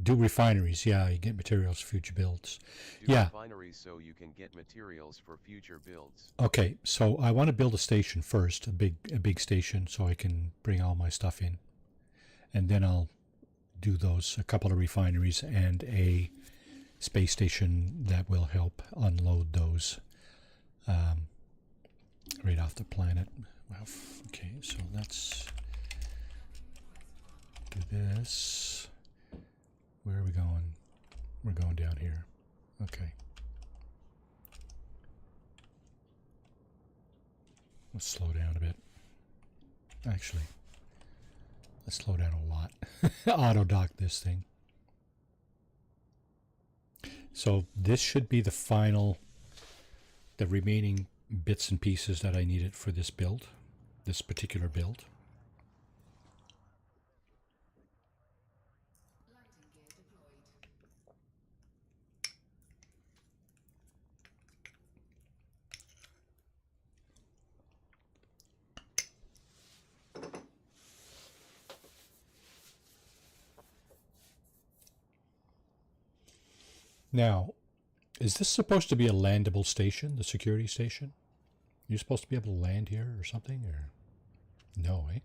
Do refineries, yeah, you get materials for future builds. Do yeah. Refineries so you can get materials for future builds. Okay, so I want to build a station first, a big station, so I can bring all my stuff in, and then I'll do a couple of refineries and a space station that will help unload those right off the planet. Well, okay, so let's do this. Where are we going? We're going down here. Okay. Let's slow down a bit. Actually, let's slow down a lot. Auto dock this thing. So this should be the remaining bits and pieces that I needed for this build, this particular build. Now, is this supposed to be a landable station, the security station? You're supposed to be able to land here or something, or no, eh?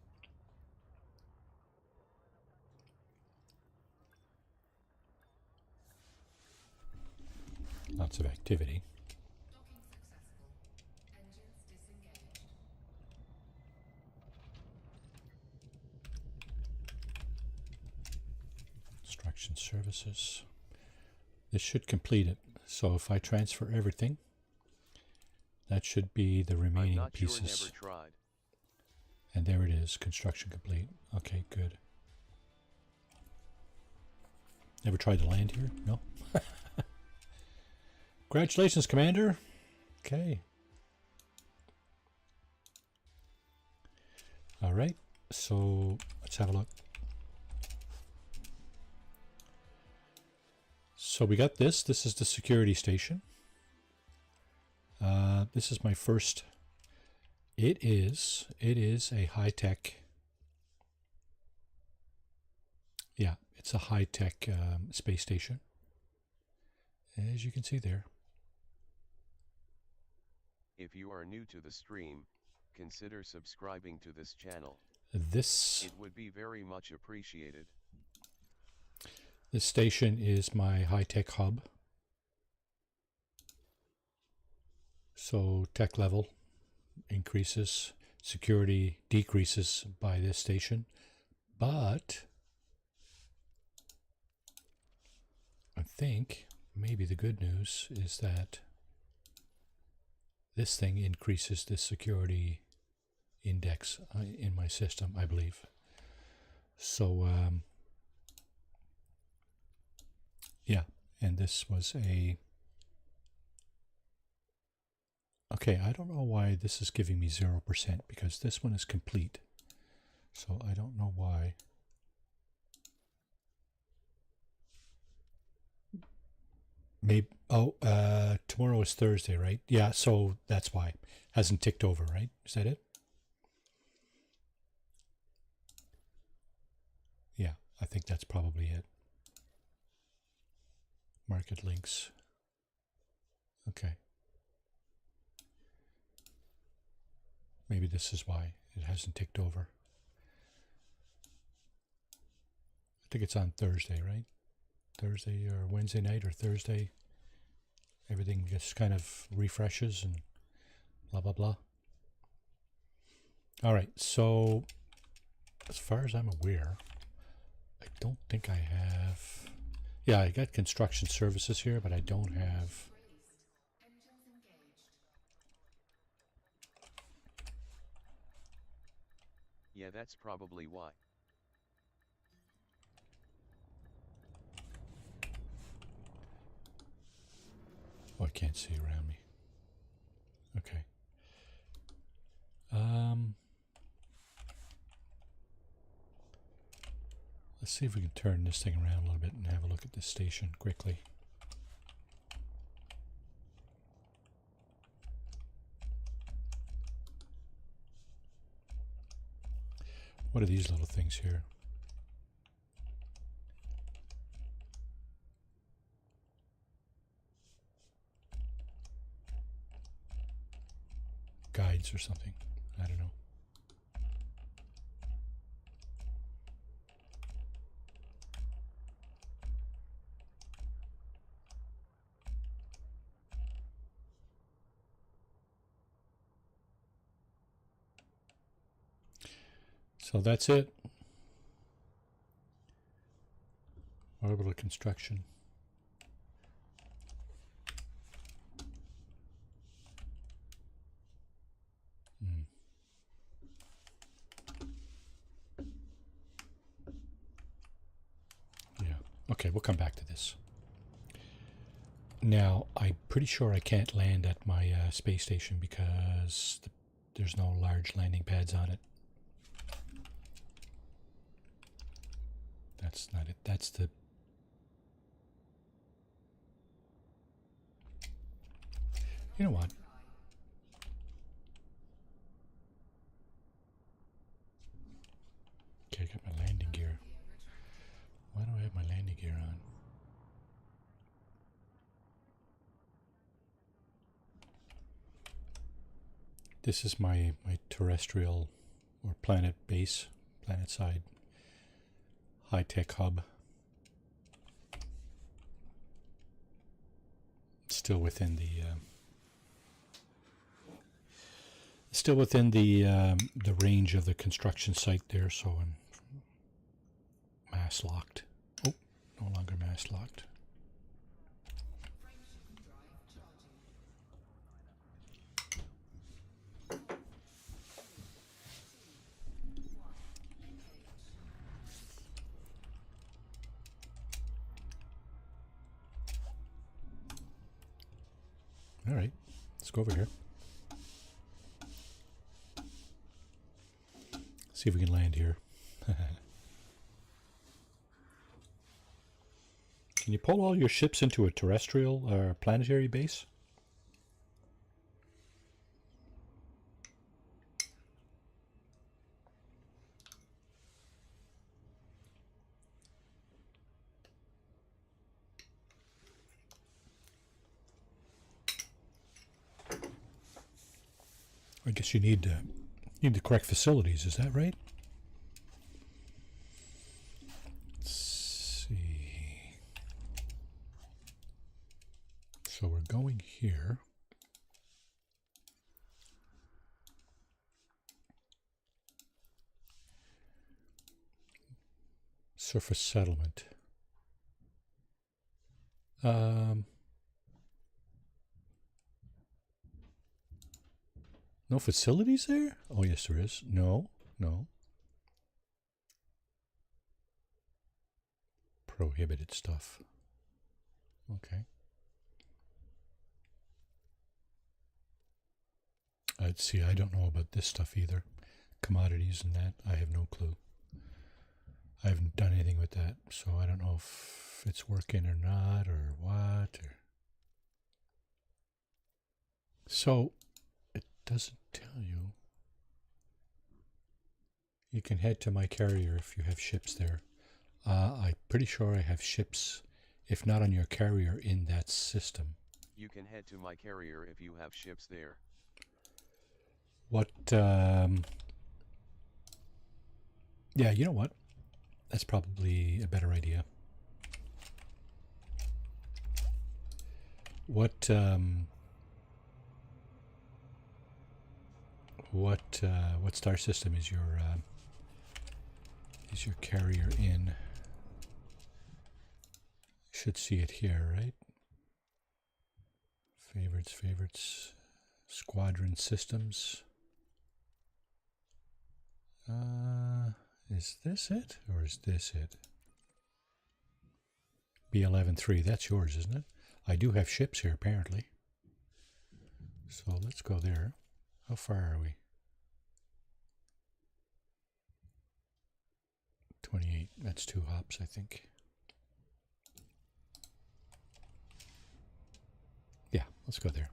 Lots of activity. Construction services. This should complete it. So if I transfer everything, that should be the remaining pieces. Sure, never tried. And there it is, construction complete. Okay, good. Never tried to land here? No? Congratulations, Commander. Okay. All right, so let's have a look. So we got this. This is the security station. This is my first. It is a high-tech. Yeah, it's a high-tech space station, as you can see there. If you are new to the stream, consider subscribing to this channel. It would be very much appreciated. This station is my high-tech hub. So tech level increases, security decreases by this station, but I think maybe the good news is that this thing increases the security index in my system, I believe. So yeah, and this was a... Okay, I don't know why this is giving me 0%, because this one is complete. So I don't know why. Maybe, tomorrow is Thursday, right? Yeah, so that's why. Hasn't ticked over, right? Is that it? Yeah, I think that's probably it. Market links. Okay. Maybe this is why it hasn't ticked over. I think it's on Thursday, right? Thursday or Wednesday night or Thursday everything just kind of refreshes and blah, blah, blah. All right, so as far as I'm aware, I don't think I have... Yeah, I got construction services here, but I don't have... Yeah, that's probably why. Oh, I can't see around me. Okay. Let's see if we can turn this thing around a little bit and have a look at this station quickly. What are these little things here? Guides or something. I don't know. So that's it. Orbital construction. Yeah. Okay, we'll come back to this. Now, I'm pretty sure I can't land at my space station because there's no large landing pads on it. That's not it. That's the... You know what? Okay, I got my landing gear. Why do I have my landing gear on? This is my terrestrial or planet base, planet side high-tech hub. Still within the range of the construction site there, so I'm mass locked. Oh, no longer mass locked. All right, let's go over here. See if we can land here. Can you pull all your ships into a terrestrial or planetary base? I guess you need the correct facilities. Is that right? Let's see. So we're going here. Surface settlement. No facilities there? Oh, yes, there is. No. Prohibited stuff. Okay. I'd see. I don't know about this stuff either. Commodities and that. I have no clue. I haven't done anything with that, so I don't know if it's working or not or what. So it doesn't tell you. You can head to my carrier if you have ships there. I'm pretty sure I have ships, if not on your carrier, in that system. You can head to my carrier if you have ships there. What, yeah, you know what? That's probably a better idea. what star system is your carrier in? Should see it here, right? Favorites, squadron systems. Is this it, or is this it? B11-3, that's yours, isn't it? I do have ships here, apparently. So let's go there. How far are we? 28, that's 2 hops, I think. Yeah, let's go there.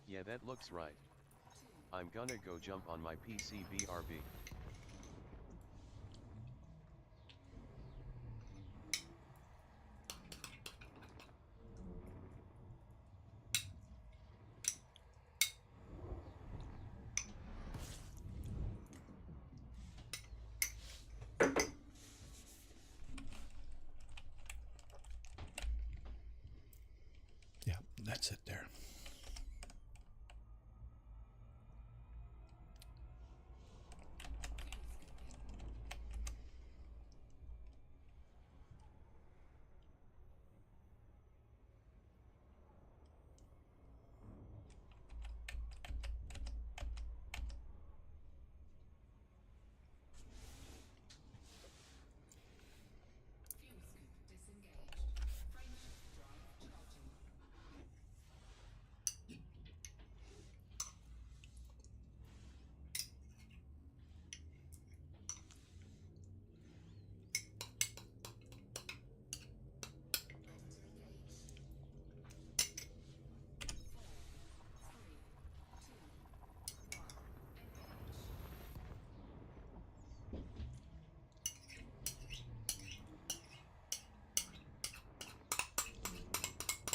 Yeah, that looks right. I'm gonna go jump on my PC BRB. Yeah, that's it there.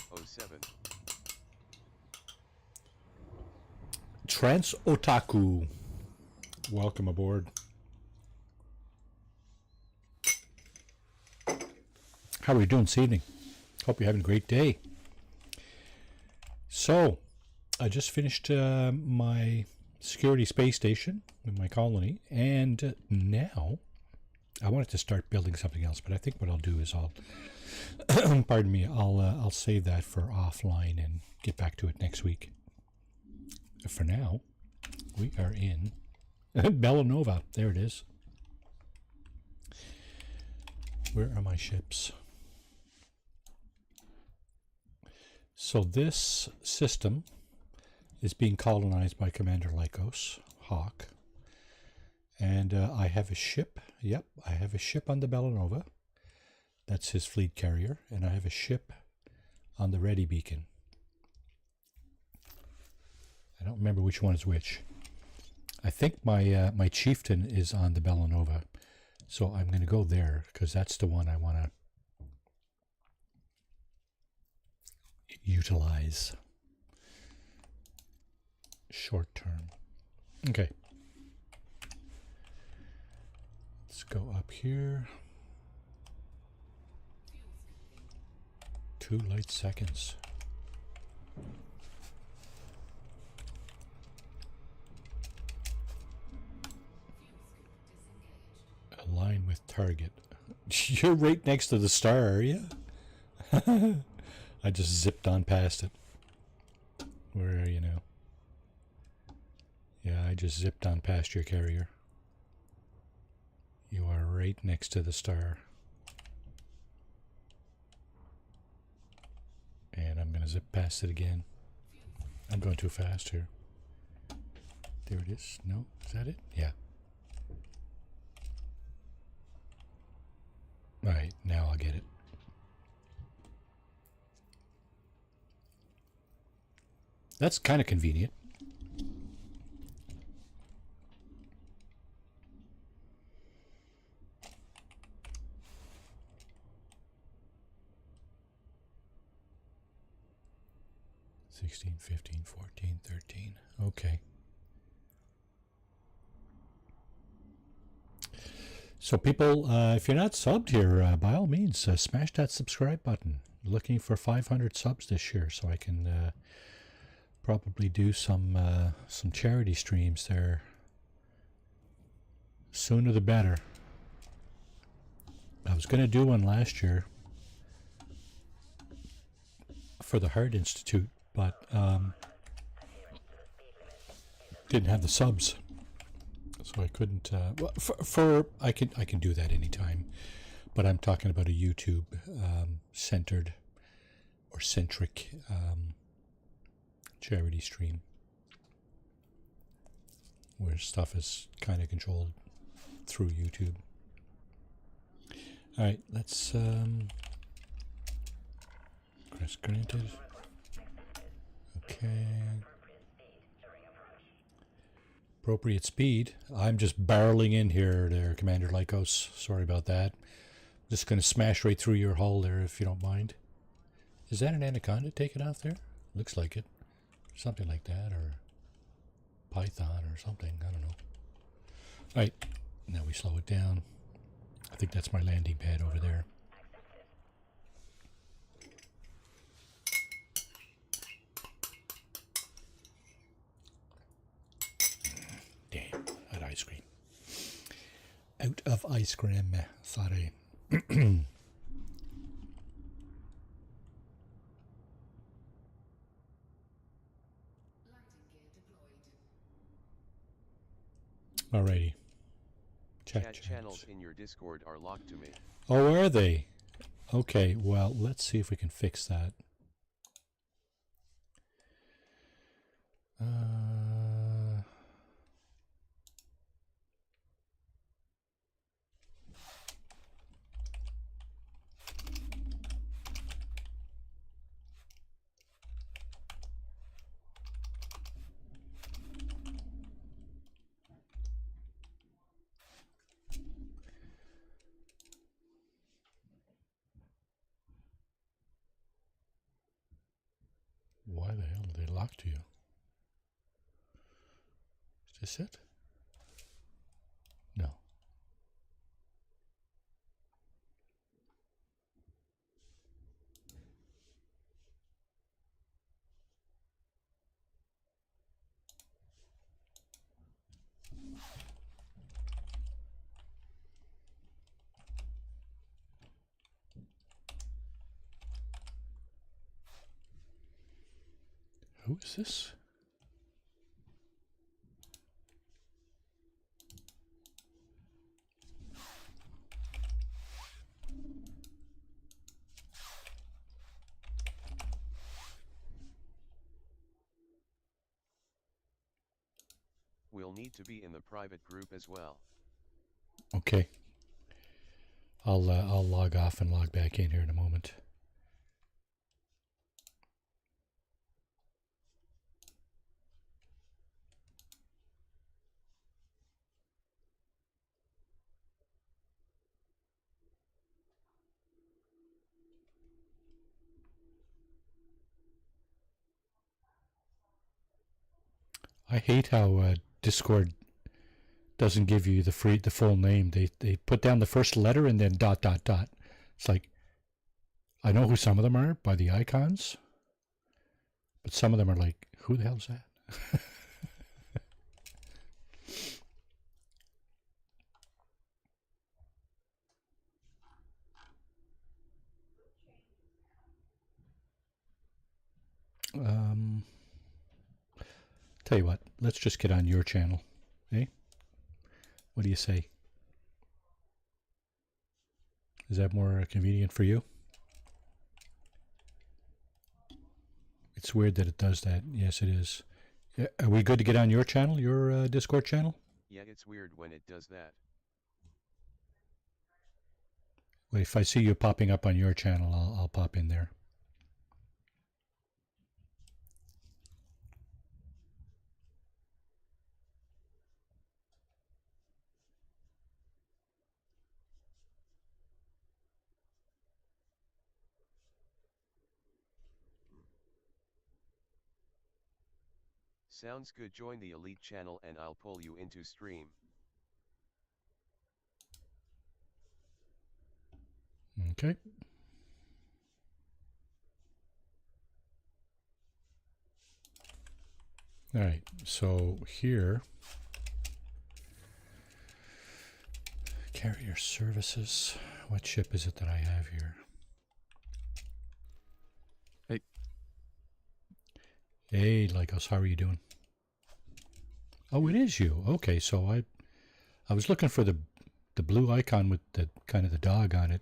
Oh 07. Trans Otaku, welcome aboard. How are you doing this evening? Hope you're having a great day. So, I just finished my security space station in my colony, and now I wanted to start building something else, but I think what I'll do is I'll pardon me, I'll save that for offline and get back to it next week. For now, we are in Bellanova. There it is. Where are my ships? So this system is being colonized by Commander Lycos, Hawk. And I have a ship. Yep, I have a ship on the Bellanova. That's his fleet carrier. And I have a ship on the Ready Beacon. I don't remember which one is which. I think my my chieftain is on the Bellanova. So I'm going to go there because that's the one I want to utilize short term. Okay. Let's go up here. 2 light seconds. Align with target. You're right next to the star, are you? I just zipped on past it. Where are you now? Yeah, I just zipped on past your carrier. You are right next to the star. And I'm going to zip past it again. I'm going too fast here. There it is. No? Is that it? Yeah. Alright, now I'll get it. That's kind of convenient. 16, 15, 14, 13. Okay. So people, if you're not subbed here, by all means, smash that subscribe button. Looking for 500 subs this year, so I can probably do some charity streams there. Sooner the better. I was going to do one last year for the Heart Institute, but didn't have the subs, so I couldn't. Well, I can do that anytime, but I'm talking about a YouTube centered or centric charity stream where stuff is kind of controlled through YouTube. All right, let's press granted. Okay. Appropriate speed. I'm just barreling in here there, Commander Lycos. Sorry about that. Just going to smash right through your hull there, if you don't mind. Is that an anaconda taken off there? Looks like it. Something like that, or python or something. I don't know. All right, now we slow it down. I think that's my landing pad over there. Damn, that ice cream. Out of ice cream, sorry. Alrighty. Chat channels in your Discord are locked to me. Oh, are they? Okay, well, let's see if we can fix that. Why the hell are they locked to you? Is this it? No. Who is this? We'll need to be in the private group as well. Okay. I'll log off and log back in here in a moment. I hate how Discord doesn't give you the full name. They put down the first letter and then ... It's like, I know who some of them are by the icons, but some of them are like, who the hell's that? Tell you what, let's just get on your channel, eh? What do you say? Is that more convenient for you? It's weird that it does that. Yes, it is. Are we good to get on your channel, your Discord channel? Yeah, it's weird when it does that. Well, if I see you popping up on your channel, I'll pop in there. Sounds good. Join the elite channel and I'll pull you into stream. Okay. All right, so here, carrier services. What ship is it that I have here? Hey. Hey, Lycos, how are you doing? Oh, it is you. Okay, so I was looking for the blue icon with the kind of the dog on it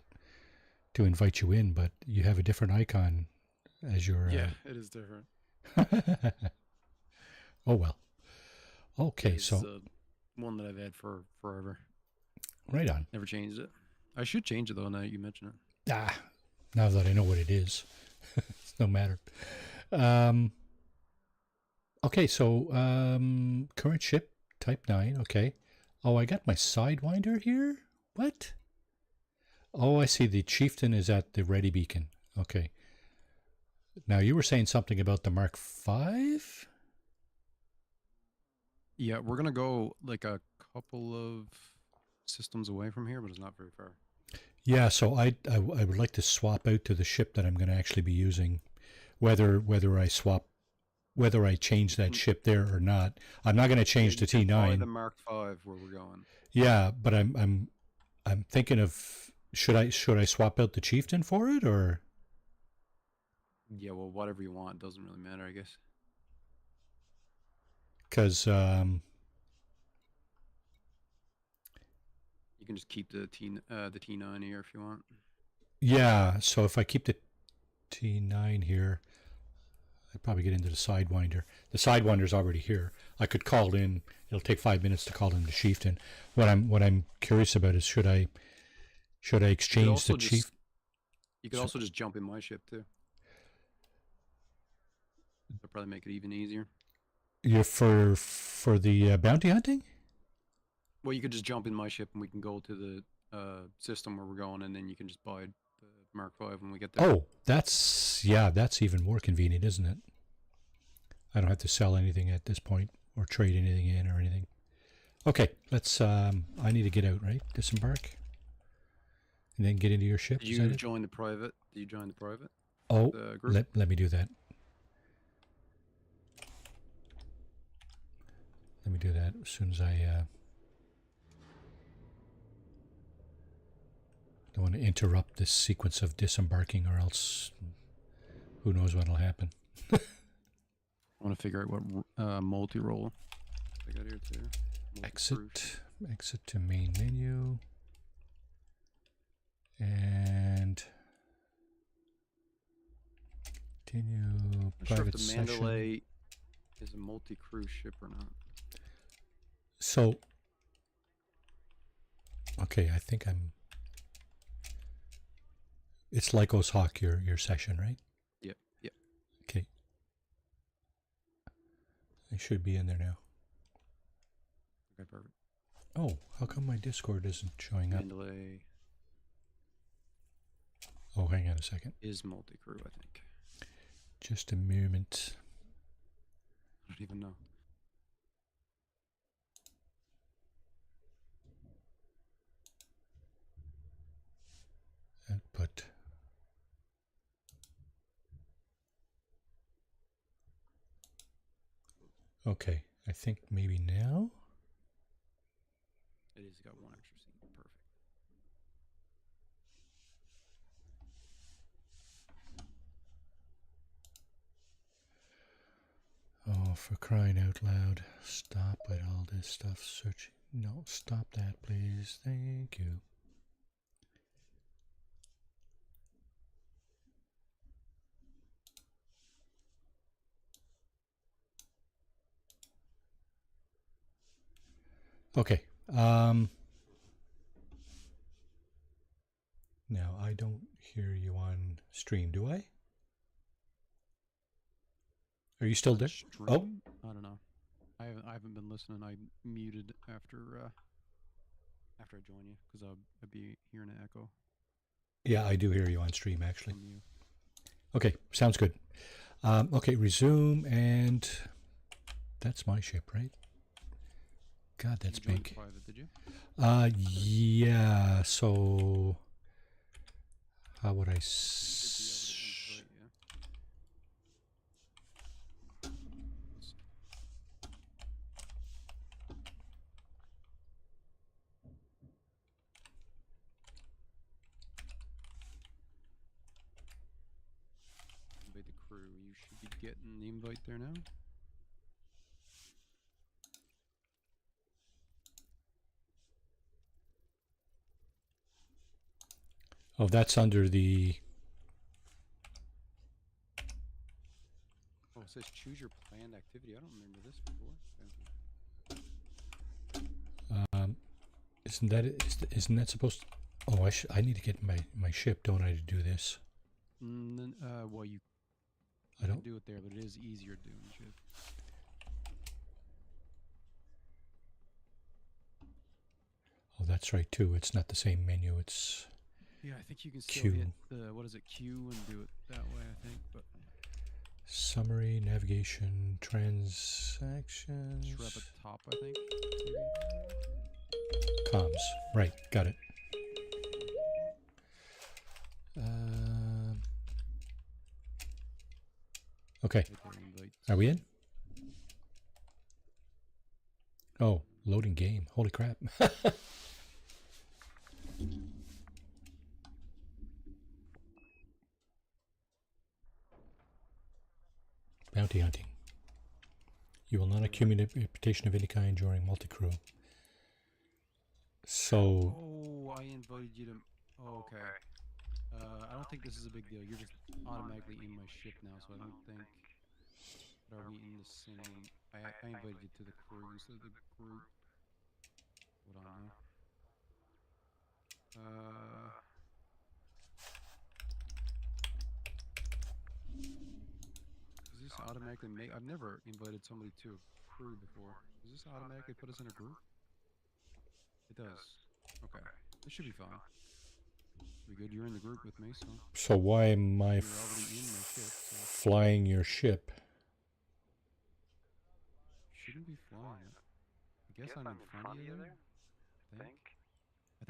to invite you in, but you have a different icon as your... Yeah, it is different. Oh, well. Okay, It's so... one that I've had for forever. Right on. Never changed it. I should change it, though, now that you mention it. Ah, now that I know what it is. It's no matter. Okay, so current ship, type 9, okay. Oh, I got my Sidewinder here? What? Oh, I see. The Chieftain is at the ready beacon. Okay. Now, you were saying something about the Mark V? Yeah, we're going to go like a couple of systems away from here, but it's not very far. Yeah, so I would like to swap out to the ship that I'm going to actually be using, whether I change that ship there or not. I'm not going to change to T9. The Mark V where we're going. Yeah, but I'm thinking of should I swap out the Chieftain for it, or? Yeah, well, whatever you want doesn't really matter, I guess. Because you can just keep the T9 here if you want. Yeah, so if I keep the T9 here, I'd probably get into the Sidewinder. The Sidewinder's already here. I could call in. It'll take 5 minutes to call in the Chieftain. What I'm curious about is should I exchange the Chief? You could also just jump in my ship too. That'll probably make it even easier. You're for the bounty hunting? Well, you could just jump in my ship and we can go to the system where we're going, and then you can just buy the Mark V when we get there. Oh, that's even more convenient, isn't it? I don't have to sell anything at this point or trade anything in or anything. Okay, let's. I need to get out, right? Disembark, and then get into your ship. Did you join the private? Did you join the private? Oh, The group? let me do that. Let me do that as soon as I don't want to interrupt this sequence of disembarking, or else who knows what'll happen. I want to figure out what multi-role I got here too. Exit to main menu, and continue I'm not sure if private the session. Mandalay is a multi-crew ship or not. So, okay, I think it's Lycos Hawk, your session, right? Yep. Okay. I should be in there now. Okay, perfect. Oh, how come my Discord isn't showing up? Mandalay Oh, hang on a second. is multi-crew, I think. Just a moment. I don't even know. Output. Okay, I think maybe now. It is got one extra seat. Perfect. Oh, for crying out loud. Stop with all this stuff searching. No, stop that, please. Thank you. Okay. Now, I don't hear you on stream, do I? Are you still there? Stream? Oh, I don't know. I haven't been listening. I muted after I join you because I'd be hearing an echo yeah, I do hear you on stream, actually. from you. Okay, sounds good. Okay, resume, and That's my ship, right? God, that's You joined big. private, did you? Yeah. So, how would I? Should be able to invite you. Invite the crew. You should be getting the invite there now. Oh, that's under the. Oh, it says choose your planned activity. I don't remember this before. Isn't that it? Isn't that supposed to? Oh, I need to get my ship, don't I, to do this? Well, you I can don't. do it there, but it is easier doing the ship. Oh, that's right too. It's not the same menu. It's Yeah, I think you can still Q. hit the, what is it, Q, and do it that way, I think, but summary, navigation, transactions, just right at the top, I think. comms. Right, got it. Okay, Right there, invites. are we in? Oh, loading game. Holy crap. Bounty hunting. You will not accumulate reputation of any kind during multi-crew. So, Oh, I invited you to... Oh, okay. I don't think this is a big deal. You're just automatically in my ship now, so I don't think... But are we in the same... I invited you to the crew instead of the group. Hold on now. Does this automatically make... I've never invited somebody to a crew before. Does this automatically put us in a group? It does. Okay. This should be fine. Should be good. You're in the group with me, so... so why am I You're already in my ship, so... flying your ship? Shouldn't be flying it. I guess I'm in front of you there? I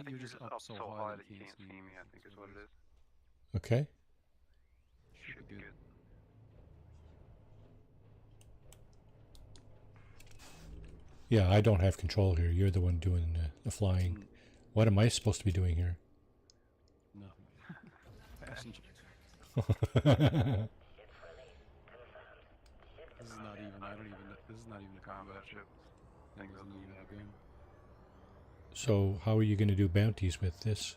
think you're just up so high that you can't see me, I think is what it is. Okay. Should be good. Yeah, I don't have control here. You're the one doing the flying. What am I supposed to be doing here? Nothing. Passenger. This is not even, I don't even, this is not even a combat ship. Thing doesn't even have a gun. So, how are you going to do bounties with this?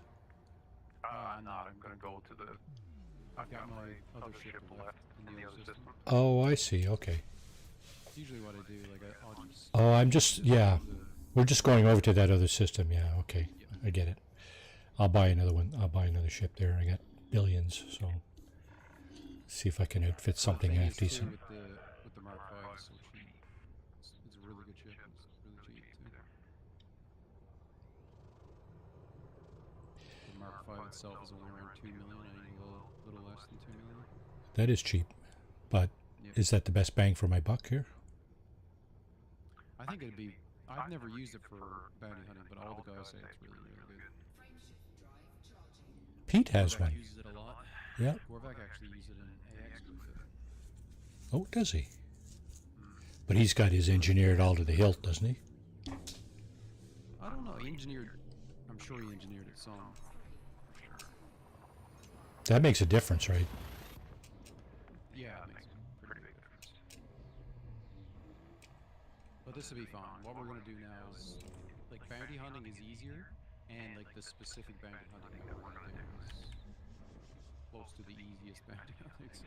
I'm gonna go to the... I've got my other ship left in the other system. Oh, I see. Okay. Usually what I do, like I'll just... Oh, I'm just, yeah. the- We're just going over to that other system. Yeah, okay. Yeah. I get it. I'll buy another one. I'll buy another ship there. I got billions, so see if I can outfit something thing half is, too, decent. with the Mark V, it's so cheap. It's a really good ship. It's really cheap too. The Mark V itself is only around 2 million. I think a little less than 2 million. That is cheap, but Yep. is that the best bang for my buck here? I think it'd be. I've never used it for bounty hunting, but all the guys say it's really, really good. Pete has Gorvac one. uses it a lot. Yeah. Gorvac actually uses it in AX with it. Oh, does he? But he's got his engineered all to the hilt, doesn't he? I don't know. He engineered. I'm sure he engineered it some. For sure. That makes a difference, right? Yeah, it makes a pretty big difference. But this will be fun. What we're gonna do now is, like, bounty hunting is easier, and like the specific bounty hunting that we're gonna do is close to the easiest bounty hunting. So.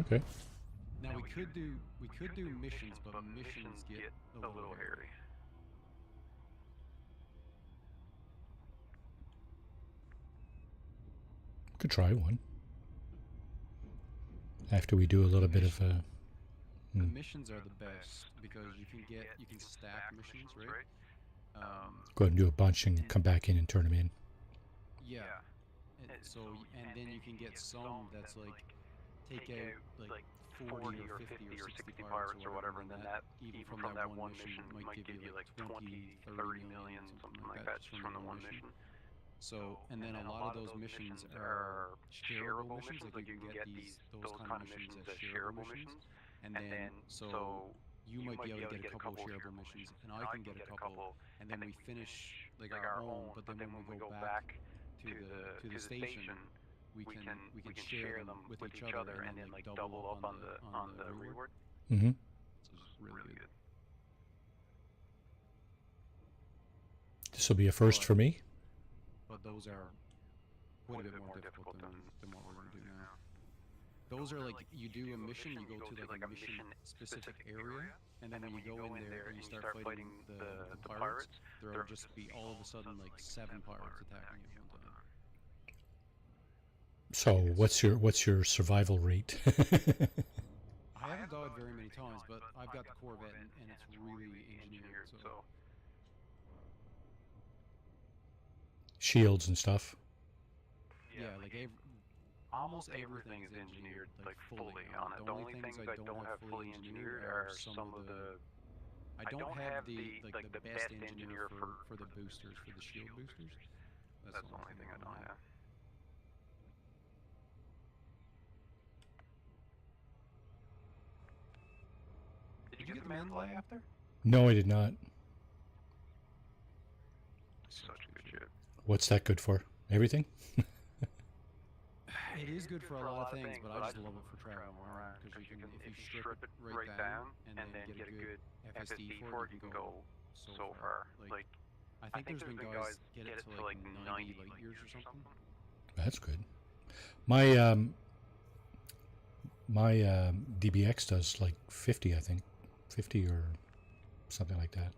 Okay. Now we could do missions, but missions get a little hairy. Could try one. After we do a little bit of a... The missions are the best because you can stack missions, right? Go ahead and do a bunch and come back in and turn them in. Yeah. And so and then you can get some that's like take out like 40 or 50 or 60 pirates or whatever, and then that, even from that one mission, might give you like 20, 30 million, something like that, just from the one mission. So, and then a lot of those missions are shareable missions, like you can get those kind of missions as shareable missions, and then so you might be able to get a couple of shareable missions, and I can get a couple, and then we finish like our own. But then when we go back to the station, we can share them with each other, and then like double up on the reward. Mm-hmm. So it's really good. This will be a first for me. But those are quite a bit more difficult than what we're going to do now. Those are like, you do a mission, you go to like a mission specific area, and then when you go in there and you start fighting the pirates, there will just be all of a sudden like 7 pirates attacking you at one time. So what's your survival rate? I haven't died very many times, but I've got the Corvette and it's really engineered, so Shields and stuff. yeah, like almost everything is engineered like fully on it. The only things I don't have fully engineered are some of the. I don't have the best engineer for the boosters, for the shield boosters. That's the only thing I don't have. Did you get the Mandalay after? No, I did not. Such good shit. What's that good for? Everything? It is good for a lot of things, but I just love it for traveling around, because you can, if you strip it right down and then get a good FSD for it, you can go so far. Like, I think there's been guys get it to like 90 light years or something. That's good. My DBX does like 50, I think, 50 or something like that.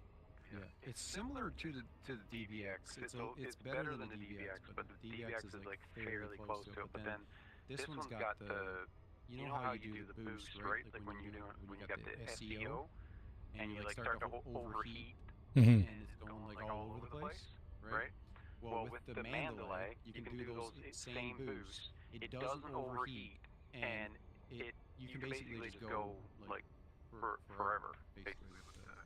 Yeah, it's similar to the DBX. It's better than the DBX, but the DBX is like fairly close to it. But then this one's got the, you know how you do the boost, right? Like when you got the SEO and you like start to overheat Mm-hmm. and it's going like all over the place, right? Well, with the Mandalay, you can do those same boosts. It doesn't overheat, and you can basically just go like forever, basically.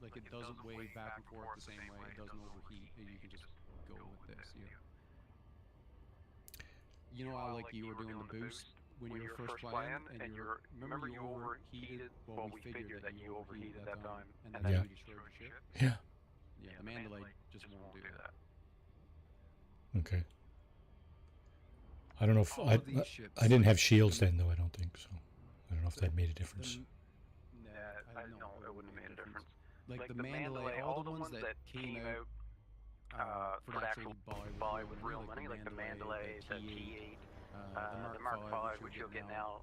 Like it doesn't wave back and forth the same way. It doesn't overheat. You can just go with this. You know how like you were doing the boost when you were first playing, and remember you overheated. Well, we figured that you overheated that time, and then you destroyed your ship. Yeah. Yeah, the Mandalay just won't do that. Okay. I don't know if All of these ships, I didn't have shields then, though. I don't think so. I don't know if that made a difference. Nah, no, it wouldn't have made a difference. Like the Mandalay, all the ones that came out for actually buy with real money, like the Mandalay, the T8, the Mark V, which you'll get now,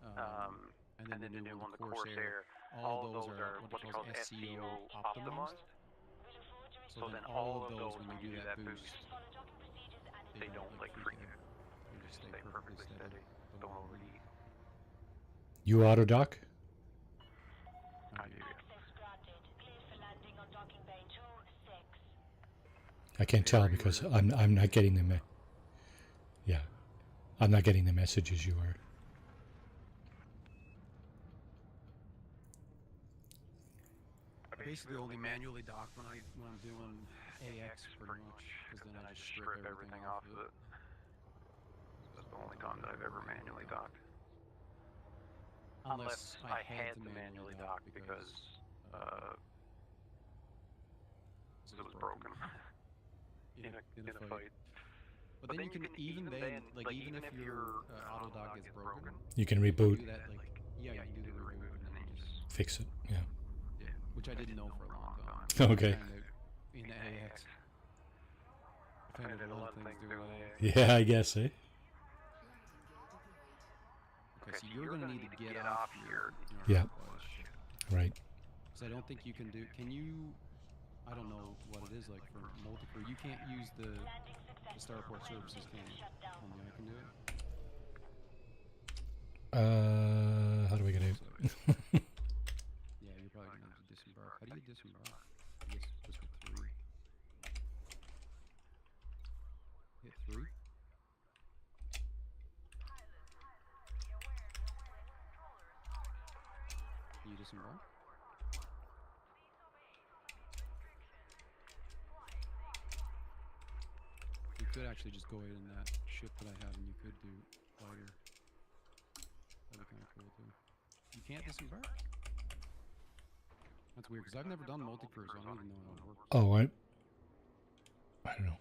and then the new one, the Corsair. All of those are what's called SEO optimized. So then all of those, when you do that boost, they don't like freak out. They just stay perfectly steady. Don't overheat. You auto dock? I do. I can't tell because I'm not getting the yeah, I'm not getting the messages you are. I basically only manually dock when I'm doing AX pretty much, because then I just strip everything off of it. That's the only time that I've ever manually docked. Unless I had to manually dock because it was broken in a fight. But then you can even if your auto dock is broken, You can you reboot, do that you can do the reboot and then you just fix it. Yeah. which I didn't know for a long time. Okay. In the AX, I found out a lot of things doing AX. Yeah, I guess, eh? Okay, so you're gonna need to get off here. Yeah. Right. Because I don't think you can do. Can you? I don't know what it is like for multi-crew. You can't use the starport services, can you? Only I can do it. How do we get out? Yeah, you're probably gonna have to disembark. How do you disembark? I guess just with 3. Hit 3. disembark? You could actually just go ahead in that ship that I have, and you could do fighter. That'd be kind of cool too. You can't disembark? That's weird, because I've never done multi-crew, so I don't even know how it works. Oh, I don't know.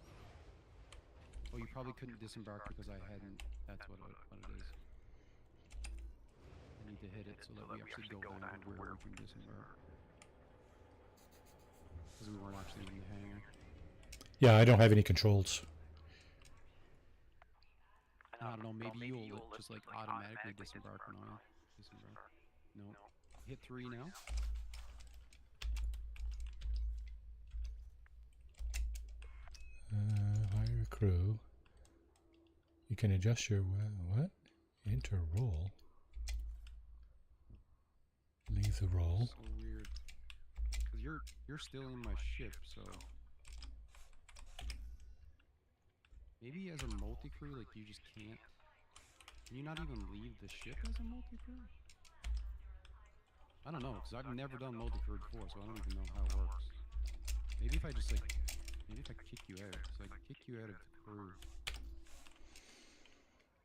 Oh, you probably couldn't disembark because I hadn't. That's what it is. I need to hit it so that we actually go down to where we can disembark. Because we weren't actually in the hangar. Yeah, I don't have any controls. I don't know, maybe you'll just like automatically disembark when I disembark. No. Hit 3 now. Hire crew. You can adjust your what? Enter role. Leave the role. So weird. Because you're still in my ship, so maybe as a multi-crew, like you just can't. Can you not even leave the ship as a multi-crew? I don't know, because I've never done multi-crew before, so I don't even know how it works. Maybe if I just like, maybe if I kick you out, so I can kick you out of the crew.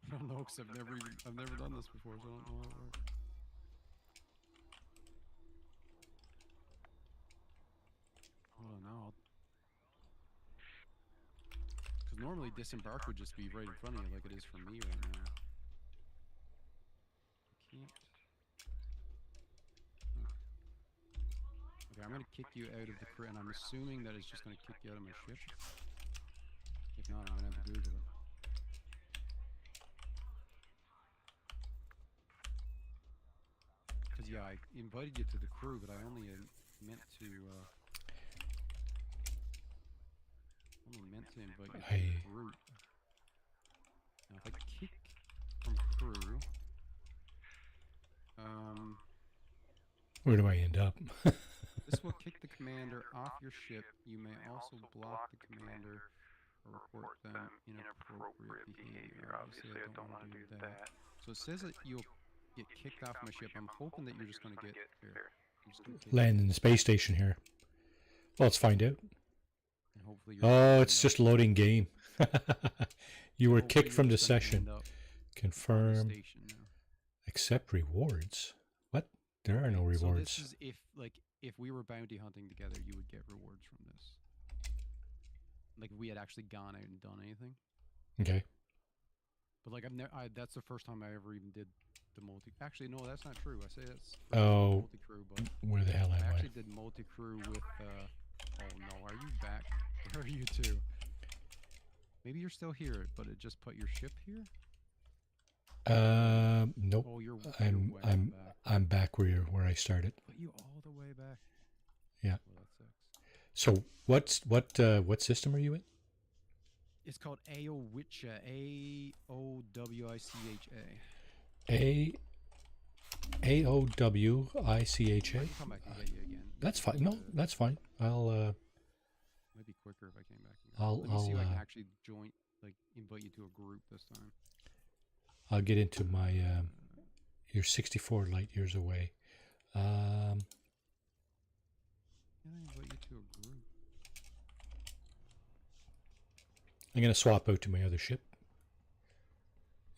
I don't know, because I've never done this before, so I don't know how it works. I don't know. Because normally disembark would just be right in front of you, like it is for me right now. I can't. Okay, I'm gonna kick you out of the crew, and I'm assuming that it's just gonna kick you out of my ship. If not, I'm gonna have to Google it. Because yeah, I invited you to the crew, but I only meant to invite you to the group. Now if I kick from crew, where do I end up? this will kick the commander off your ship. You may also block the commander or report them inappropriate behavior. Obviously, I don't want to do that. So it says that you'll get kicked off my ship. I'm hoping that you're just going to get here. Land in the space station here. Well, let's find out. And hopefully oh, it's just loading game. You were kicked from the session. Confirm. Accept rewards. What? There are no rewards. So this is if we were bounty hunting together, you would get rewards from this. Like if we had actually gone out and done anything. Okay. But like that's the first time I ever even did the multi. Actually, no, that's not true. I say that's multi-crew, but where the hell am I? I actually did multi-crew with. Oh no, are you back? Where are you two? Maybe you're still here, but it just put your ship here. Nope. Oh, you're I'm back where I started. Put you all the way back. Yeah. Well, that sucks. So what system are you in? It's called Aowicha. AOWICHA. AOWICHA. Come back and get you again. That's fine. No, that's fine. I'll might be quicker if I came back. Let me see if I can actually invite you to a group this time. I'll get into my. You're 64 light years away. Can I invite you to a group? I'm gonna swap out to my other ship.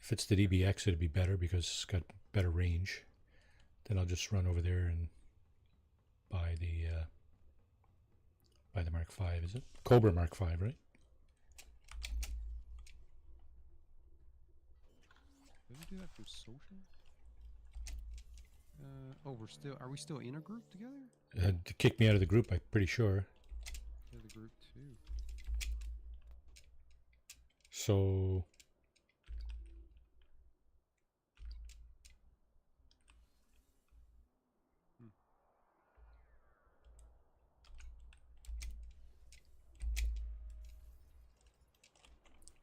If it's the DBX, it'd be better because it's got better range. Then I'll just run over there and buy the Mark V. Is it Cobra Mark V, right? Did we do that for social? Are we still in a group together? To kick me out of the group, I'm pretty sure. Yeah, the group too. So.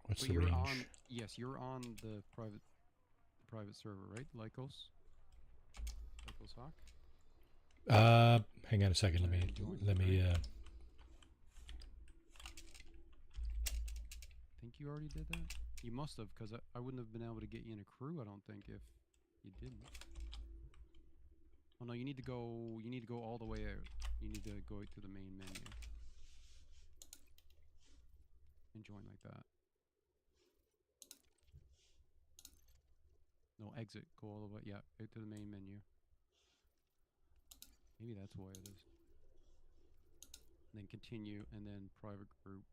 What's the range? Yes, you're on the private server, right? Lycos Hawk? Hang on a second. Let me I think you already did that. You must have, because I wouldn't have been able to get you in a crew, I don't think, if you didn't. Oh no, you need to go. You need to go all the way out. You need to go to the main menu. And join like that. No, exit. Go all the way. Yeah, out to the main menu. Maybe that's why it is. And then continue, and then private group,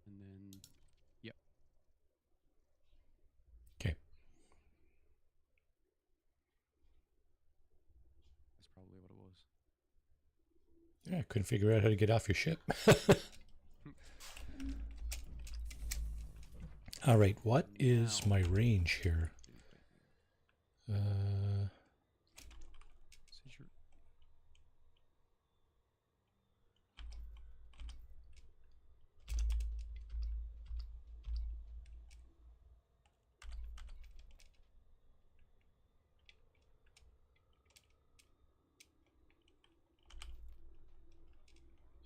and then yep. Okay. That's probably what it was. Yeah, I couldn't figure out how to get off your ship. All right, what is my range here?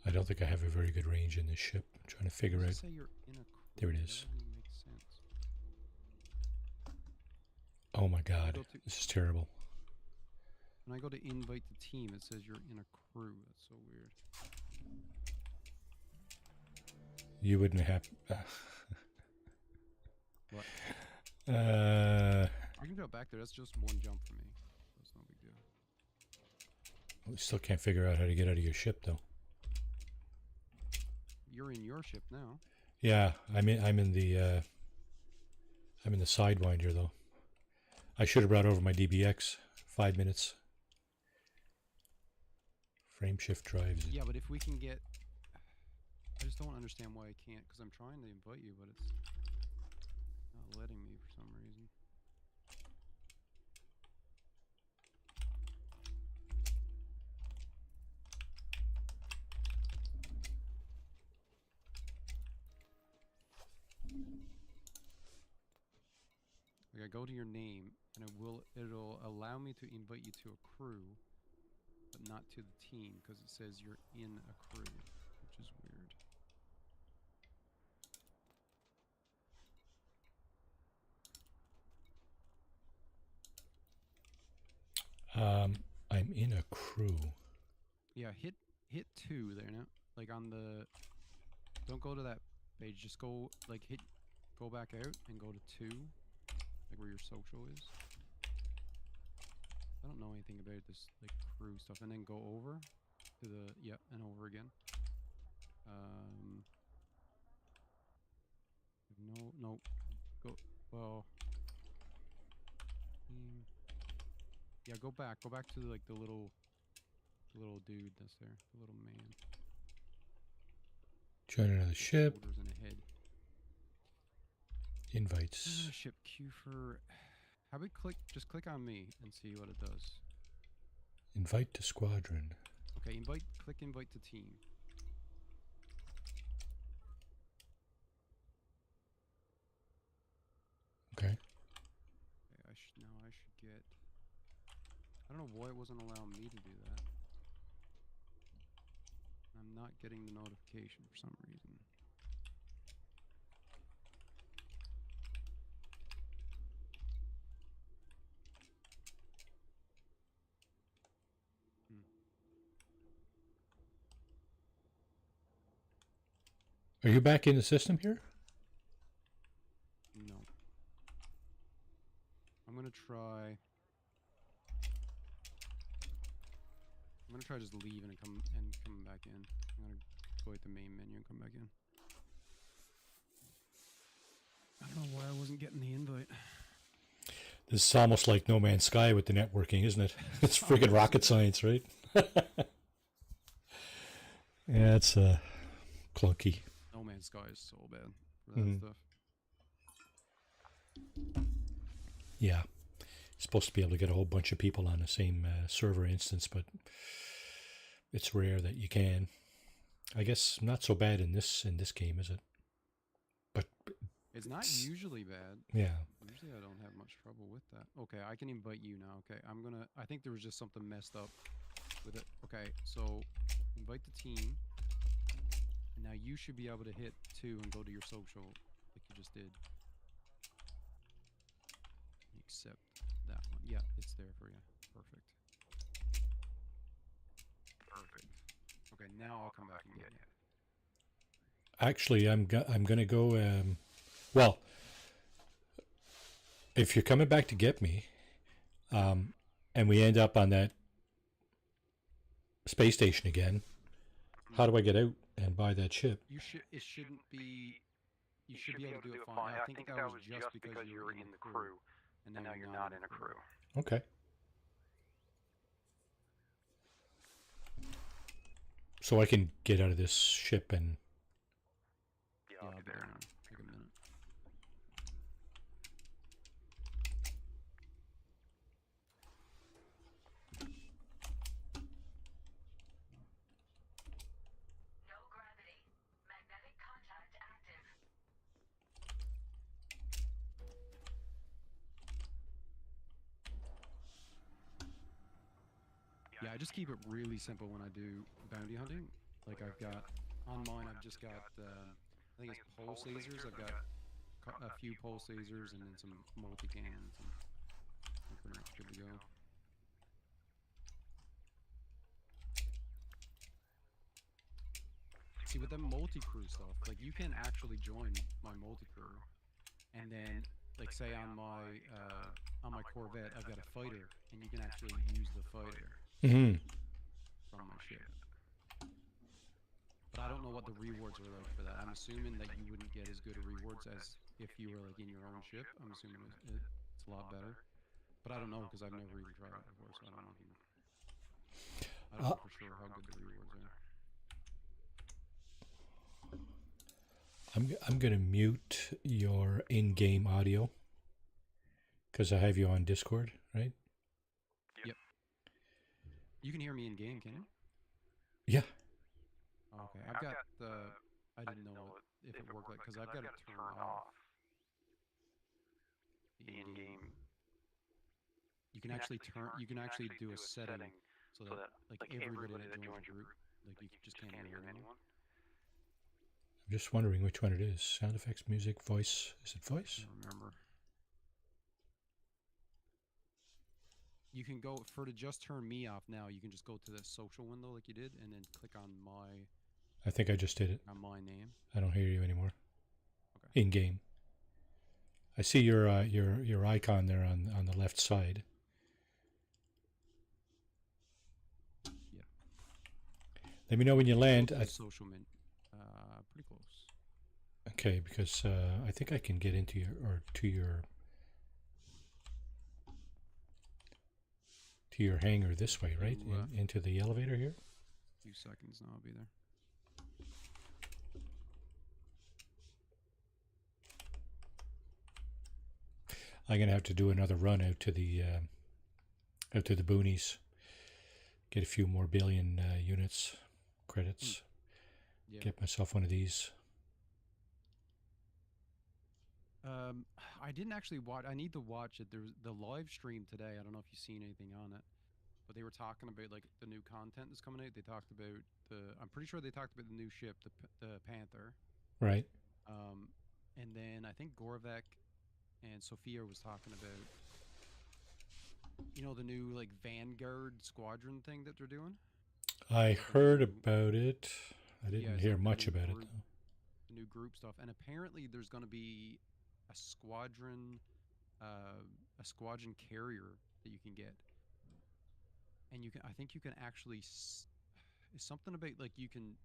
I don't think I have a very good range in this ship. I'm trying to figure out. Say you're in a There it crew? is. That doesn't even make sense. Oh my god, this is terrible. When I go to invite the team, it says you're in a crew. That's so weird. You wouldn't have. What? I I can go back there. That's just one jump for me. That's no big deal. We still can't figure out how to get out of your ship, though. You're in your ship now. Yeah, I'm in the Sidewinder though. I should have brought over my DBX. 5 minutes. Frame shift drives. Yeah, but if we can get, I just don't understand why I can't. Because I'm trying to invite you, but it's not letting me for some reason. Like I go to your name, and it'll allow me to invite you to a crew, but not to the team, because it says you're in a crew, which is weird. I'm in a crew. Yeah, hit 2 there now. Like on the, don't go to that page. Just go go back out and go to 2, like where your social is. I don't know anything about this like crew stuff, and then go over to the and over again. No, go well. Yeah, go back to like the little dude that's there, the little man. Join another ship. Shoulders and a head. Invites. Ship queue for. How about just click on me and see what it does. Invite to squadron. Okay, click invite to team. Okay. I should get. I don't know why it wasn't allowing me to do that. I'm not getting the notification for some reason. Are you back in the system here? No. I'm gonna try just leaving and come back in. I'm gonna go at the main menu and come back in. I don't know why I wasn't getting the invite. This is almost like No Man's Sky with the networking, isn't it? It's friggin' rocket science, right? Yeah, it's clunky. No Man's Sky is so bad for that stuff. Yeah. Supposed to be able to get a whole bunch of people on the same server instance, but it's rare that you can. I guess not so bad in this game, is it? But it's not usually bad. Yeah. Usually I don't have much trouble with that. Okay, I can invite you now. Okay, I think there was just something messed up with it. Okay, so invite the team. And now you should be able to hit 2 and go to your social like you just did. Accept that one. Yeah, it's there for you. Perfect. now, I'll come back and get you. Actually, I'm gonna go. Well, if you're coming back to get me, and we end up on that space station again, how do I get out and buy that ship? It shouldn't be. You should be able to do it fine. I think that was just because you were in the crew, and now you're not in a crew. Okay. So I can get out of this ship and. Yeah, I'll be there now. Take a minute. No gravity. Magnetic contact active. Yeah, I just keep it really simple when I do bounty hunting. Like I've got on mine, I've just got I think it's pulse lasers. I've got a few pulse lasers and then some multi-cannons, and I'm pretty much good to go. See, with the multi-crew stuff, like you can actually join my multi-crew, and then like say on my Corvette, I've got a fighter, and you can actually use the fighter from my ship. But I don't know what the rewards are like for that. I'm assuming that you wouldn't get as good a rewards as if you were like in your own ship. I'm assuming it's a lot better. But I don't know because I've never even tried it before, so I don't know if you know. I don't know for sure how good the rewards are. I'm gonna mute your in-game audio because I have you on Discord, right? Yep. You can hear me in game, can you? Yeah. Okay, I've got the. I didn't know if it worked like because I've got it turned off. The in-game. You can actually turn. You can actually do a setting so that like everybody that joins your group, like you just can't hear anyone. I'm just wondering which one it is. Sound effects, music, voice. Is it voice? I don't remember. You can go to just turn me off now. You can just go to the social window like you did, and then click on my. I think I just did it. On my name. I don't hear you anymore. Okay. In game. I see your icon there on the left side. Yeah. Let me know when you land. Social mint. Pretty close. Okay, because I think I can get into your hangar this way, right? Into the elevator here. A few seconds, and I'll be there. I'm gonna have to do another run out to the boonies. Get a few more billion units credits. Yeah. Get myself one of these. I didn't actually watch. I need to watch it. There's the live stream today. I don't know if you've seen anything on it, but they were talking about like the new content that's coming out. They talked about I'm pretty sure they talked about the new ship, the Panther. Right. And then I think Gorvek and Sophia was talking about, the new like Vanguard squadron thing that they're doing. I heard about it. I didn't hear like much about it though. The new group stuff, and apparently there's going to be a squadron carrier that you can get, and I think you can actually. It's something about like you can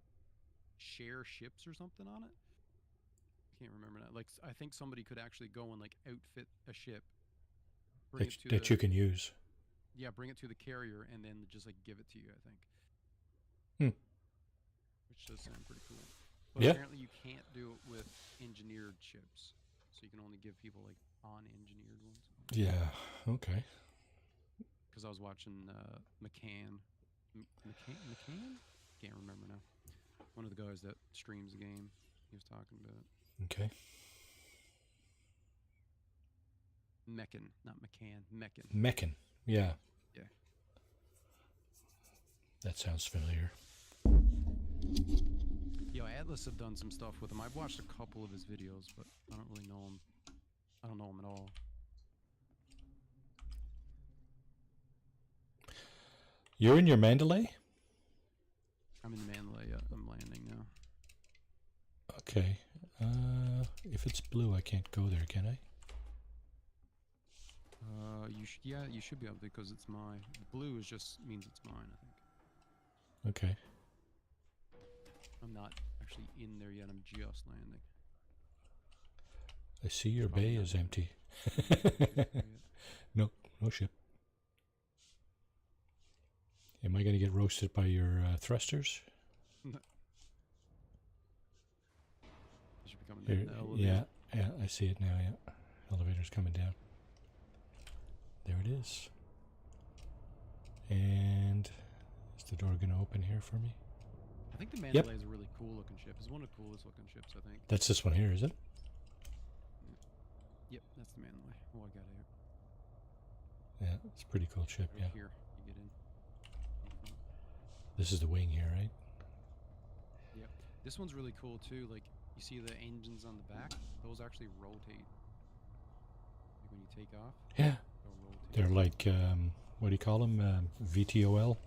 share ships or something on it. I can't remember now. Like I think somebody could actually go and like outfit a ship that you can use. Yeah, bring it to the carrier and then just like give it to you. I think. Which does sound pretty cool. But apparently you can't do it with engineered ships, so you can only give people like unengineered ones. Yeah. Okay. Because I was watching McCann. Can't remember now. One of the guys that streams the game. He was talking about it. Okay. Meccan, not McCann. Meccan. Meccan. Yeah. Yeah. That sounds familiar. Yo, Atlas have done some stuff with him. I've watched a couple of his videos, but I don't really know him. I don't know him at all. You're in your Mandalay? I'm in the Mandalay, yeah. Okay. If it's blue, I can't go there, can I? Yeah, you should be able to because it's mine. The blue is just means it's mine, I think. Okay. I'm not actually in there yet. I'm just landing. I see your Probably bay not is yet. empty. Yeah. Nope, no ship. Am I going to get roasted by your thrusters? You should be coming Here, down the elevator. yeah, I see it now, yeah. Elevator's coming down. There it is. And is the door going to open here for me? I think the Mandalay is a really cool looking ship. It's one of the coolest looking ships, I think. That's this one here, is it? Yep, that's the Mandalay. Oh, I got it. Yeah, it's a pretty cool ship, Right yeah. here, you get in. This is the wing here, right? Yep. This one's really cool too. Like you see the engines on the back; those actually rotate. Like when you take off, Yeah. they'll rotate. They're like, what do you call them? VTOL?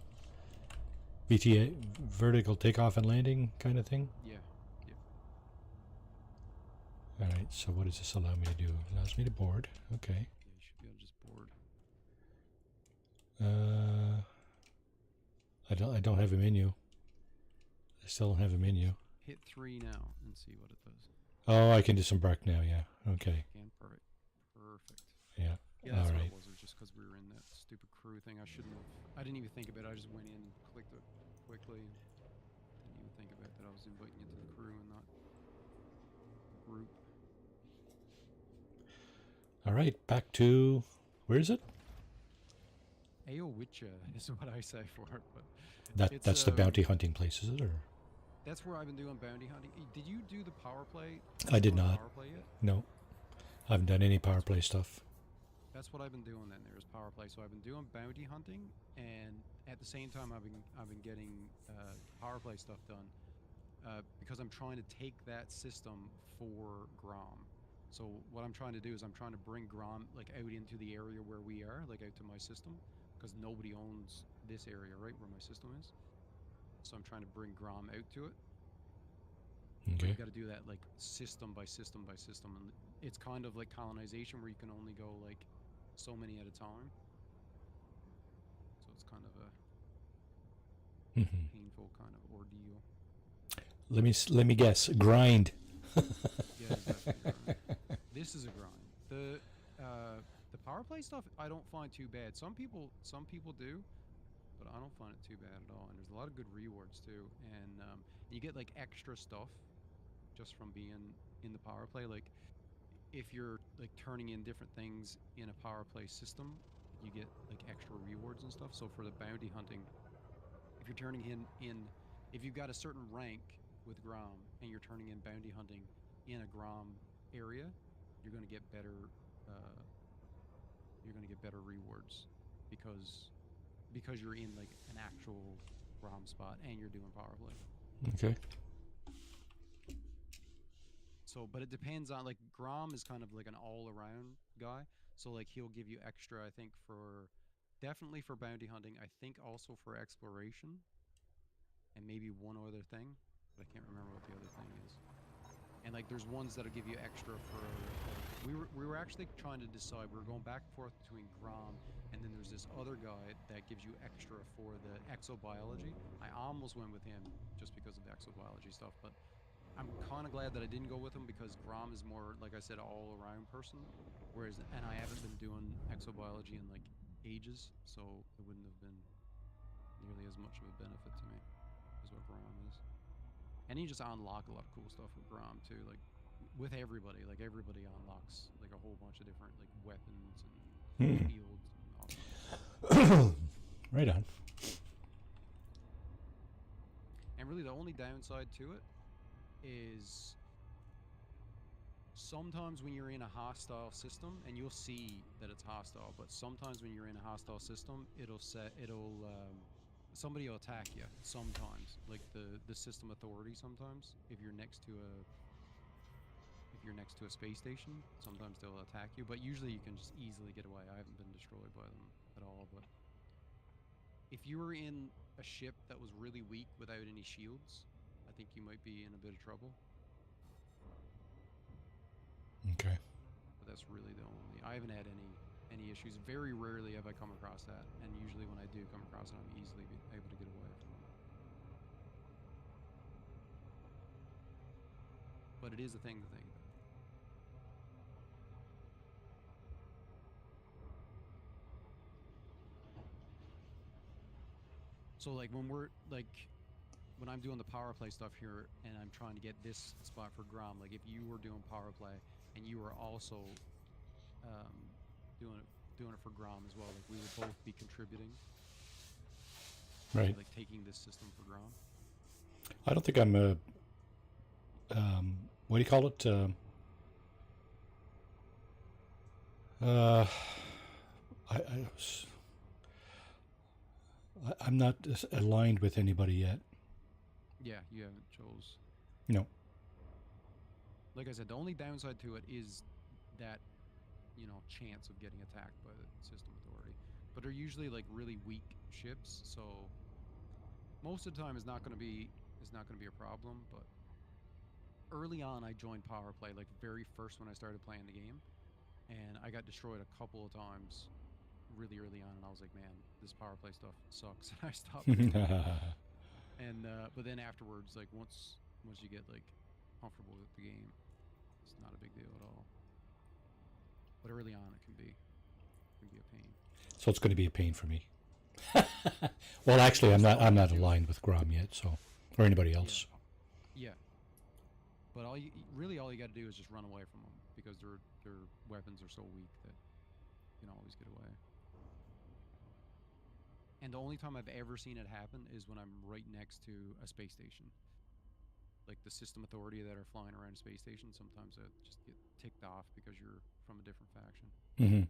VTA, vertical takeoff and landing kind of thing? Yeah. Yep. Alright, so what does this allow me to do? It allows me to board. Okay. Yeah, you should be able to just board. I don't have a menu. I still don't have a menu. Hit 3 now and see what it does. Oh, I can disembark now, yeah. Okay. Again, perfect. Perfect. Yeah. Yeah, that's All what right. it was. It was just because we were in that stupid crew thing. I shouldn't have. I didn't even think of it. I just went in, clicked it quickly. Didn't even think about that I was inviting you to the crew and not the group. Alright, back to... Where is it? Aowicha is what I say for it, but That's the bounty hunting place, is it? Or that's where I've been doing bounty hunting. Did you do the power play? I did not. Power play yet? No. I haven't done any power play stuff. That's what I've been doing. Then there's power play. So I've been doing bounty hunting, and at the same time I've been getting power play stuff done because I'm trying to take that system for Grom. So what I'm trying to do is I'm trying to bring Grom like out into the area where we are, like out to my system, because nobody owns this area, right, where my system is. So I'm trying to bring Grom out to it. But Okay. you got to do that like system by system by system, and it's kind of like colonization where you can only go like so many at a time. So it's kind of a Mhm. painful kind of ordeal. Let me guess. Grind. Yeah, exactly. This is a grind. The power play stuff I don't find too bad. Some people do, but I don't find it too bad at all. And there's a lot of good rewards too. And you get like extra stuff just from being in the power play. Like if you're like turning in different things in a power play system, you get like extra rewards and stuff. So for the bounty hunting, if you're turning if you've got a certain rank with Grom and you're turning in bounty hunting in a Grom area, you're going to get better. You're going to get better rewards because you're in like an actual Grom spot and you're doing power play. Okay. So, but it depends on like Grom is kind of like an all-around guy. So like he'll give you extra, I think, for definitely for bounty hunting. I think also for exploration, and maybe one other thing, but I can't remember what the other thing is. And like there's ones that'll give you extra for. We were actually trying to decide. We were going back and forth between Grom and then there's this other guy that gives you extra for the exobiology. I almost went with him just because of the exobiology stuff, but I'm kind of glad that I didn't go with him because Grom is more, like I said, all-around person, and I haven't been doing exobiology in like ages, so it wouldn't have been nearly as much of a benefit to me as what Grom is. And you just unlock a lot of cool stuff with Grom too, like with everybody. Like everybody unlocks like a whole bunch of different like weapons and shields and all that. Right on. And really, the only downside to it is sometimes when you're in a hostile system, and you'll see that it's hostile, but sometimes when you're in a hostile system, somebody will attack you sometimes, like the system authority. Sometimes if you're next to a space station, sometimes they'll attack you, but usually you can just easily get away. I haven't been destroyed by them at all. But if you were in a ship that was really weak without any shields, I think you might be in a bit of trouble. That's really the only. I haven't had any issues. Very rarely have I come across that, and usually when I do come across it, I'm easily able to get away from it. But it is a thing to think about. So like when we're like when I'm doing the power play stuff here and I'm trying to get this spot for Grom, like if you were doing power play and you were also um, doing it for Grom as well, like we would both be contributing, Right. like taking this system for Grom. I don't think I'm a. What do you call it? I, I, I'm not aligned with anybody yet. Yeah, you haven't chose. No. Like I said, the only downside to it is that chance of getting attacked by the system authority. But they're usually like really weak ships, so most of the time it's not going to be a problem. But early on, I joined power play like very first when I started playing the game, and I got destroyed a couple of times really early on, and I was like, man, this power play stuff sucks. And I stopped doing it. And but then afterwards, like once you get like comfortable with the game, it's not a big deal at all. But early on, it can be a pain. So it's going to be a pain for me. Well, actually, I'm not aligned with Grom yet, so or anybody else. Yeah. But all you got to do is just run away from them because their weapons are so weak that you can always get away. And the only time I've ever seen it happen is when I'm right next to a space station. Like the system authority that are flying around a space station, sometimes I just get ticked off because you're from a different faction. Mm-hmm.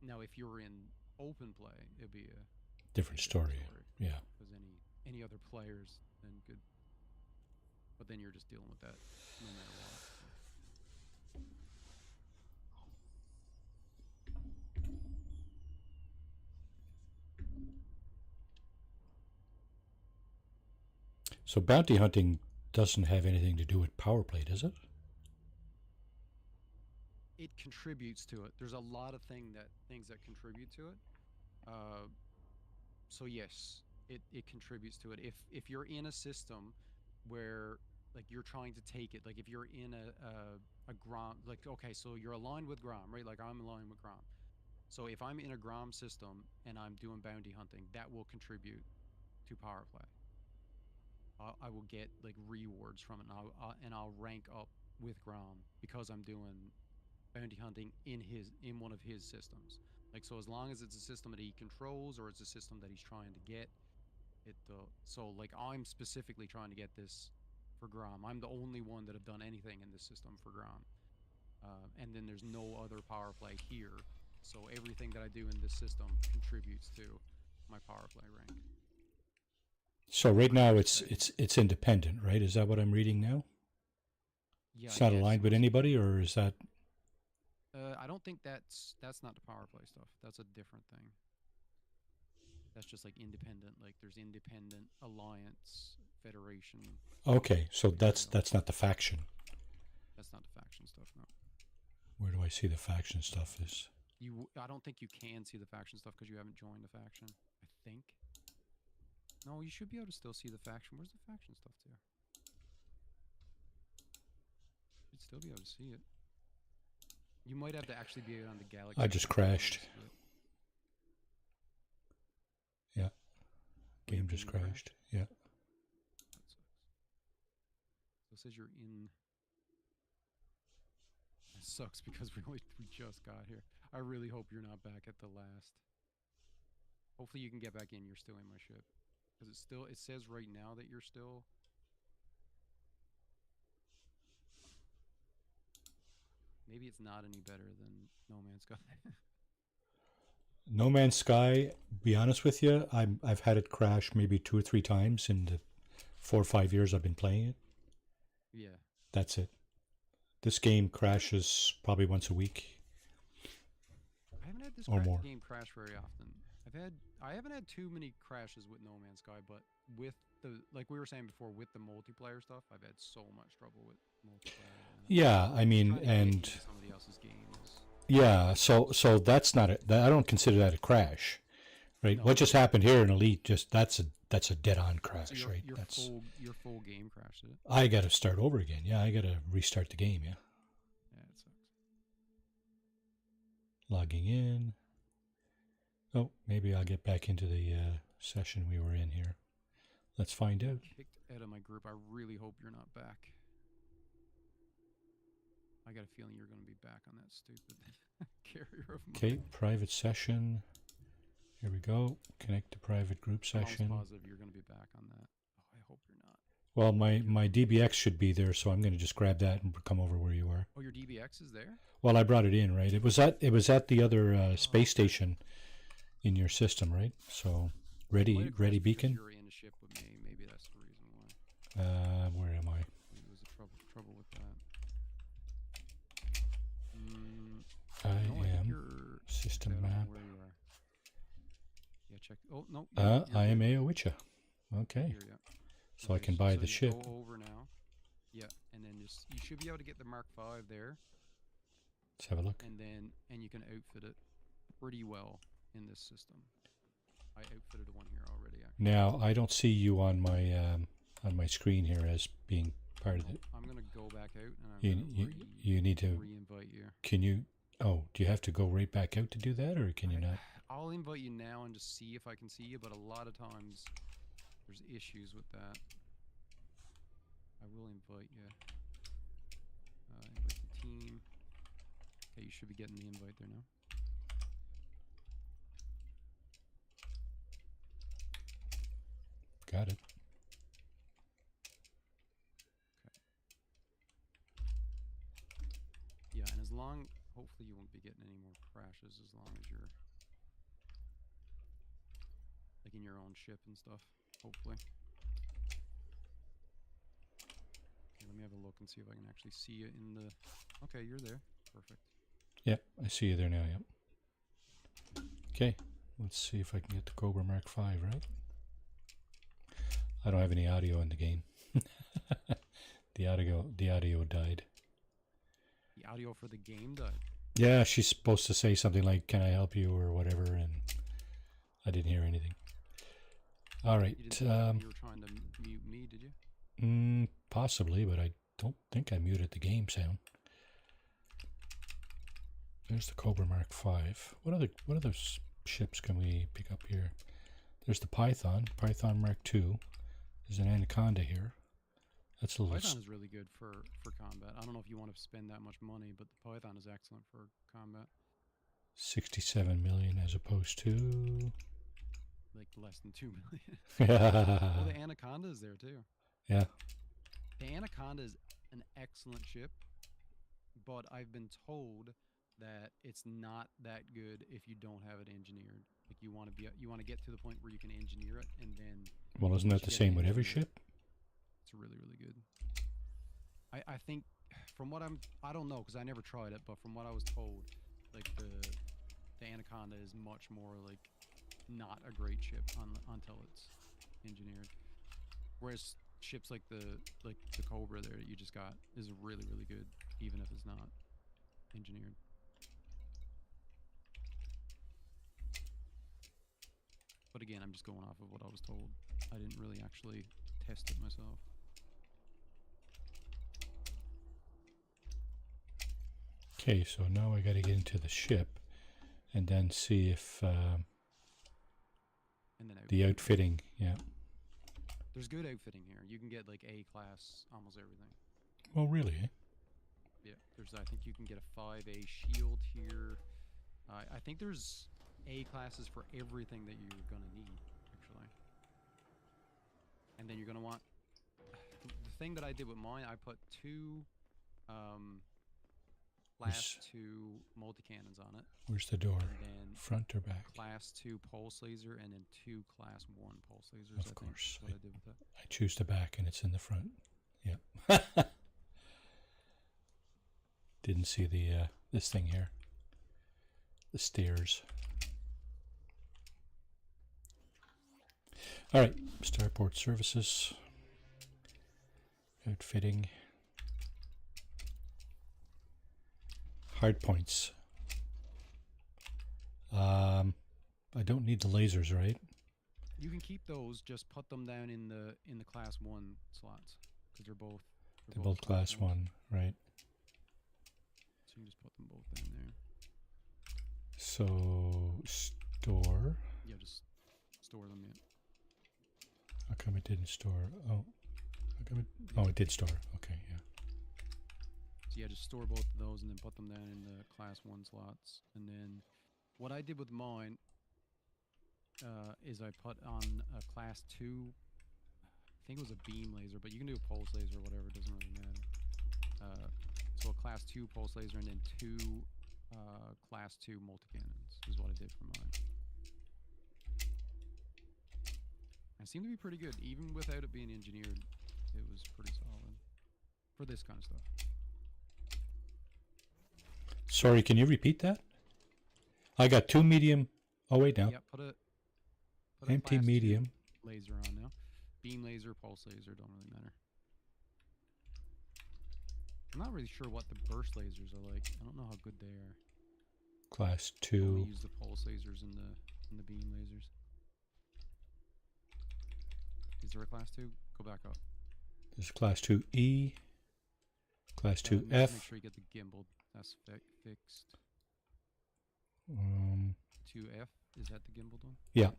Now, if you're in open play, it'd be a Different story. Yeah. Because any other players then could, but then you're just dealing with that no matter what. So bounty hunting doesn't have anything to do with power play, does it? It contributes to it. There's a lot of things that contribute to it. So yes, it contributes to it. If you're in a system where like you're trying to take it, like if you're in a Grom, like okay, so you're aligned with Grom, right? Like I'm aligned with Grom. So if I'm in a Grom system and I'm doing bounty hunting, that will contribute to power play. I will get like rewards from it, and I'll rank up with Grom because I'm doing bounty hunting in one of his systems. Like so, as long as it's a system that he controls or it's a system that he's trying to get it. So like I'm specifically trying to get this for Grom. I'm the only one that have done anything in this system for Grom. And then there's no other power play here. So everything that I do in this system contributes to my power play rank. So right now it's independent, right? Is that what I'm reading now? Yeah, it's not aligned with anybody, or is that? I don't think that's not the power play stuff. That's a different thing. That's just like independent. Like there's independent, alliance, federation. Okay, so that's not the faction. That's not the faction stuff, no. Where do I see the faction stuff? I don't think you can see the faction stuff because you haven't joined the faction. I think. No, you should be able to still see the faction. Where's the faction stuff too? You'd still be able to see it. You might have to actually be on the galaxy. I just crashed. Yeah. Game just crashed. Yeah. That sucks. So it says you're in. It sucks because we just got here. I really hope you're not back at the last. Hopefully you can get back in. You're still in my ship. Because it says right now that you're still. Maybe it's not any better than No Man's Sky. No Man's Sky, be honest with you, I've had it crash maybe 2 or 3 times in the 4 or 5 years I've been playing it. Yeah. That's it. This game crashes probably once a week. I haven't had this game crash very often. I haven't had too many crashes with No Man's Sky, but with the, like we were saying before, with the multiplayer stuff, I've had so much trouble with multiplayer. Yeah, I mean, Trying to get and into somebody else's game is yeah, so that's not a. I don't consider that a crash, right? No, What just no. happened here in Elite? Just that's a dead-on crash, so right? your That's full game crashed it. I got to start over again. Yeah, I got to restart the game. Yeah, Yeah, it sucks. logging in. Oh, maybe I'll get back into the session we were in here. Let's find out. Kicked out of my group. I really hope you're not back. I got a feeling you're going to be back on that stupid carrier of mine. Okay, private session. Here we go. Connect to private group I'm almost session. positive you're going to be back on that. Oh, I hope you're not. Well, my DBX should be there, so I'm going to just grab that and come over where you are. Oh, your DBX is there? Well, I brought it in, right? It was at the other space station in your system, right? So ready Might have crashed because beacon. You're in a ship with me. Maybe that's the reason why. Where am I? Maybe it was a trouble with that. I No, think am you're system I don't know map. where you are. Yeah, check. Oh no. I am Aowicha. Okay, Here, yeah. so I Okay, can buy so the you ship. Go over now. Yeah, and then just you should be able to get the Mark V there, Let's have a look. and you can outfit it pretty well in this system. I outfitted one here already. Actually. Now I don't see you on my screen here as being part of it. I'm gonna go back out and I'm You gonna you need to. re-invite you. Can you? Oh, do you have to go right back out to do that, or can you not? I'll invite you now and just see if I can see you, but a lot of times there's issues with that. I will invite you. Invite the team. Okay, you should be getting the invite there now. Got it. Yeah, and as long, hopefully you won't be getting any more crashes as long as you're like in your own ship and stuff, hopefully. Okay, let me have a look and see if I can actually see you in the... Okay, you're there. Perfect. Yep, I see you there now, yep. Okay, let's see if I can get the Cobra Mark V, right? I don't have any audio in the game. The audio died. The audio for the game died. Yeah, she's supposed to say something like, "Can I help you?" or whatever, and I didn't hear anything. All right. You didn't you were trying to mute me, did you? Possibly, but I don't think I muted the game sound. There's the Cobra Mark V. What other ships can we pick up here? There's the Python Mark II. There's an Anaconda here. That's a little. Python is really good for combat. I don't know if you want to spend that much money, but the Python is excellent for combat. 67 million as opposed to Like less than 2 million. yeah. Well, the Anaconda is there too. Yeah. The Anaconda is an excellent ship, but I've been told that it's not that good if you don't have it engineered. Like you want to get to the point where you can engineer it, and then. Well, isn't that the same with every ship? It's really, really good. I think from what I don't know because I never tried it, but from what I was told, like the Anaconda is much more like not a great ship until it's engineered. Whereas ships like the Cobra there that you just got is really, really good even if it's not engineered. But again, I'm just going off of what I was told. I didn't really actually test it myself. Okay, so now I got to get into the ship and then see if And then the outfitting, yeah. There's good outfitting here. You can get like A class, almost everything. Oh, really? Eh? Yeah, I think you can get a 5A shield here. I think there's A classes for everything that you're gonna need, actually. And then you're gonna want the thing that I did with mine. I put two class 2 multi-cannons on it. Where's the door? And then Front or back? class 2 pulse laser, and then 2 class 1 pulse lasers. Of I think course. is what I did with it. I choose the back and it's in the front. Yeah. Didn't see the this thing here. The stairs. All right, starport services. Outfitting. hard points. I don't need the lasers, right? You can keep those. Just put them down in the class 1 slots because they're both class 1, right? So you can just put them both down there. So store. Yeah, just store them. Yeah. How come it didn't store? Oh, how come it? Oh, it did store. Okay, yeah. So yeah, just store both of those and then put them down in the class 1 slots. And then what I did with mine is I put on a class 2. I think it was a beam laser, but you can do a pulse laser or whatever. It doesn't really matter. So a class 2 pulse laser and then 2 class 2 multi-cannons is what I did for mine. It seemed to be pretty good. Even without it being engineered, it was pretty solid for this kind of stuff. Sorry, can you repeat that? I got 2 medium. Oh, wait now. Yeah, put a Empty class 2 medium. laser on now. Beam laser, pulse laser, don't really matter. I'm not really sure what the burst lasers are like. I don't know how good they are. Class I only 2. use the pulse lasers and the beam lasers. Is there a class 2? Go back up. There's class 2E. Class Make 2F. sure you get the gimbal. That's fixed. 2F, is that the gimbaled one? Yeah.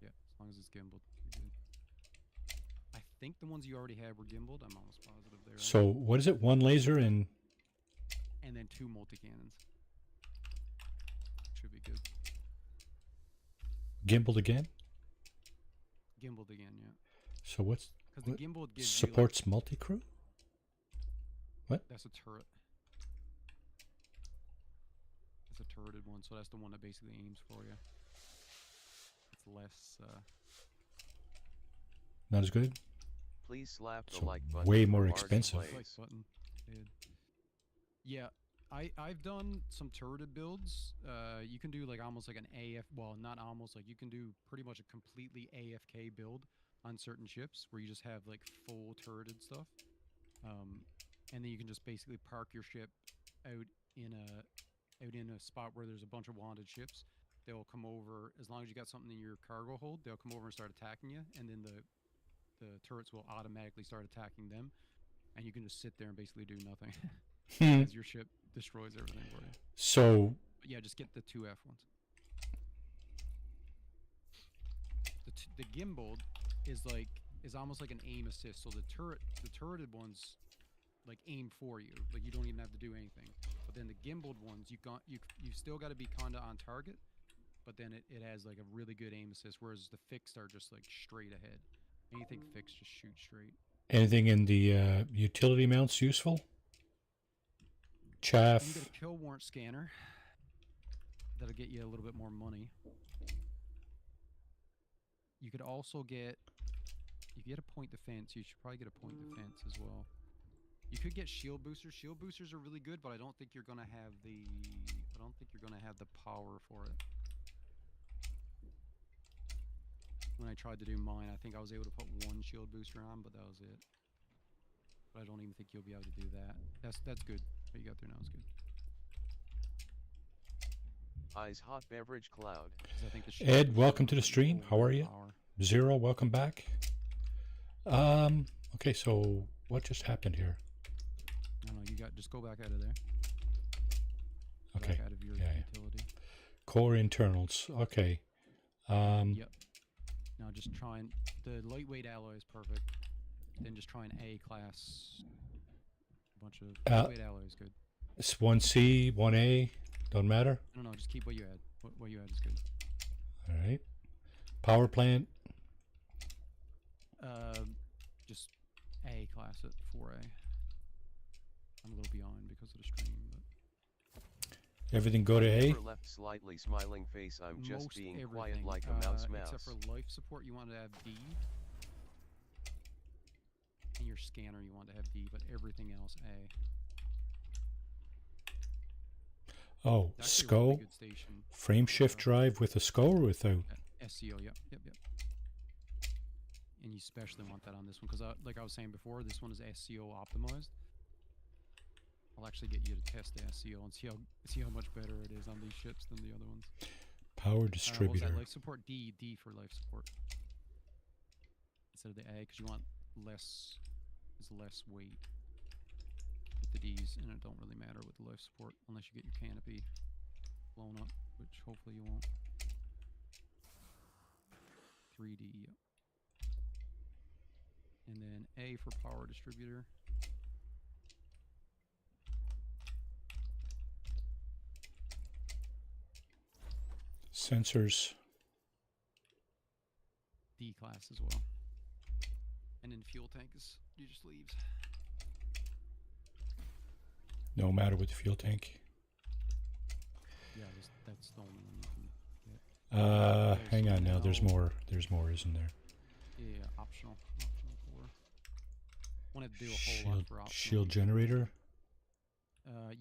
Yeah, as long as it's gimbaled, you're good. I think the ones you already had were gimbaled. I'm almost positive they're So what is it? 1 laser and then 2 multi-cannons. Should be good. gimbaled again? Gimbaled again, yeah. So what's Because the what gimbal gives supports multi-crew? you that's a turret. It's a turreted one, so that's the one that basically aims for you. It's less. Not as good? Please slap the So like button. way for more Martin expensive. Plays. Like button. Yeah, I've done some turreted builds. You can do like almost like an AF. Well, not almost, like you can do pretty much a completely AFK build on certain ships where you just have like full turreted stuff. And then you can just basically park your ship out in a spot where there's a bunch of wanted ships. They'll come over, as long as you got something in your cargo hold, they'll come over and start attacking you, and then the turrets will automatically start attacking them, and you can just sit there and basically do nothing as your ship destroys everything for you. So But yeah, just get the 2F ones. The gimbal is almost like an aim assist. So the turreted ones like aim for you, like you don't even have to do anything. But then the gimbaled ones, you still got to be kinda on target, but then it has like a really good aim assist. Whereas the fixed are just like straight ahead. Anything fixed, just shoot straight. anything in the utility mounts useful? You Chaff. get a kill warrant scanner. That'll get you a little bit more money. You could also get, if you get a point defense, you should probably get a point defense as well. You could get shield boosters. Shield boosters are really good, but I don't think you're gonna have the power for it. When I tried to do mine, I think I was able to put 1 shield booster on, but that was it. But I don't even think you'll be able to do that. That's good. What you got there now is good. Eyes hot beverage cloud. 'Cause I think the shield Ed, boosters welcome are to the like stream. How are you? overpower. Zero, welcome back. Okay, so what just happened here? No, you got, just go back out of there. Go Okay, back out of your yeah. utility. Core internals. Okay. Yep. Now just try and, the lightweight alloy is perfect. Then just try an A class. A bunch of lightweight alloy is good. It's 1C, 1A, don't matter. No, just keep what you had. What you had is good. All right. Power plant. Just A class at 4A. I'm a little behind because of the stream, but Everything go to A. Upper left slightly smiling face. I'm just most being everything, quiet like a mouse. except for life support, you want to have D. And your scanner, you want to have D, but everything else A. Oh, It's actually a really SCO. good station. Frame shift drive with a SCO or without? SCO, yep. And you especially want that on this one because, like I was saying before, this one is SCO optimized. I'll actually get you to test the SEO and see how much better it is on these ships than the other ones. Power What was distributor. that? Life support D for life support instead of the A, because you want less weight with the D's, and it don't really matter with the life support unless you get your canopy blown up, which hopefully you won't. 3D, yep. And then A for power distributor. Sensors. D class as well. And then fuel tank is you just leaves. No matter with the fuel tank. Yeah, that's the only one you can get. Hang on now. There's more, isn't there? Yeah, optional core. Want to do a whole lot for optional. Shield generator.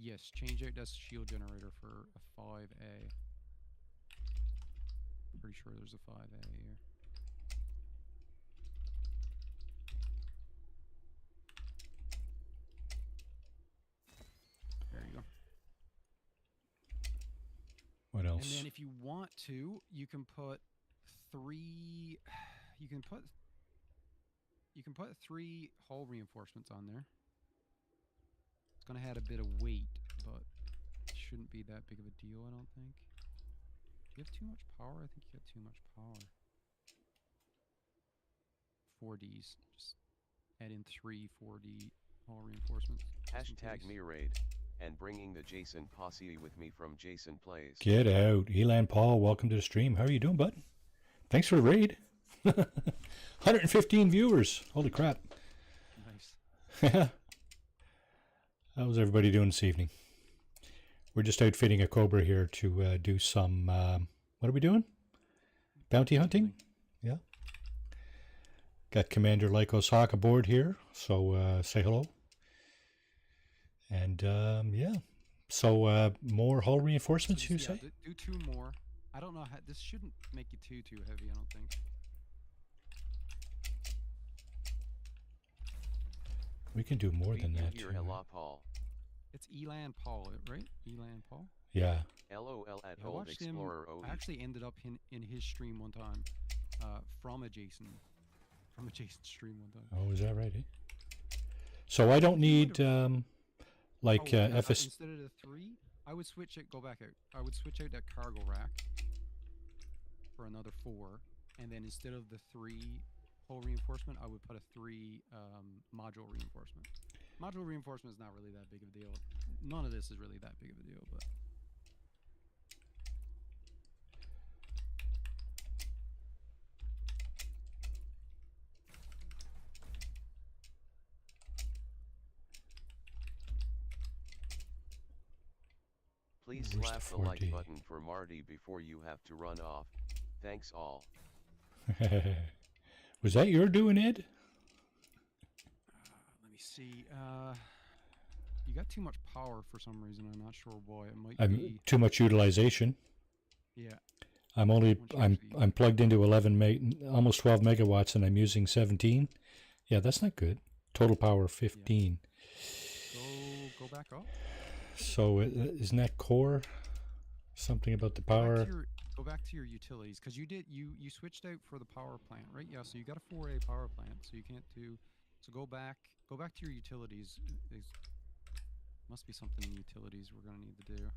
Yes, change out that's shield generator for a 5A. Pretty sure there's a 5A here. There you go. What else? And then if you want to, you can put three. You can put 3 hull reinforcements on there. It's gonna add a bit of weight, but it shouldn't be that big of a deal, I don't think. You have too much power? I think you got too much power. 4Ds. Just add in 3 4D hull reinforcements. Hashtag me raid, and bringing the Jason posse with me from Jason Plays. Get out. Elan Paul, welcome to the stream. How are you doing, bud? Thanks for the raid. 115 viewers. Holy crap. Nice. How's everybody doing this evening? We're just outfitting a Cobra here to do some, what are we doing? Bounty hunting? Yeah. Got Commander Lycos Hawk aboard here, so say hello. And yeah, so more hull reinforcements, you say? Do 2 more. I don't know how, this shouldn't make you too heavy, I don't think. We can do more than that. Here, Ella Paul. It's Elan Paul, right? Elan Paul? Yeah. LOL at I Old watched him. Explorer Odie. I actually ended up in his stream one time, from a Jason stream one time. Oh, is that right? Eh? So I don't need like FS. Instead of the 3, I would switch it. Go back out. I would switch out that cargo rack for another 4, and then instead of the 3 hull reinforcement, I would put a 3 module reinforcement. Module reinforcement is not really that big of a deal. None of this is really that big of a deal, but. Please Where's slap the the like 4D? button for Marty before you have to run off. Thanks all. Was that your doing, Ed? Let me see. You got too much power for some reason. I'm not sure why. It might I'm be. too much utilization. Yeah. I'm plugged into 11 almost 12 megawatts, and I'm using 17. Yeah, that's not good. Total power 15. Yeah. Go back up. So isn't that core? Something about the power. Go back to your utilities, because you switched out for the power plant, right? Yeah. So you got a 4A power plant, so you can't do. So go back to your utilities. There's must be something in utilities we're gonna need to do.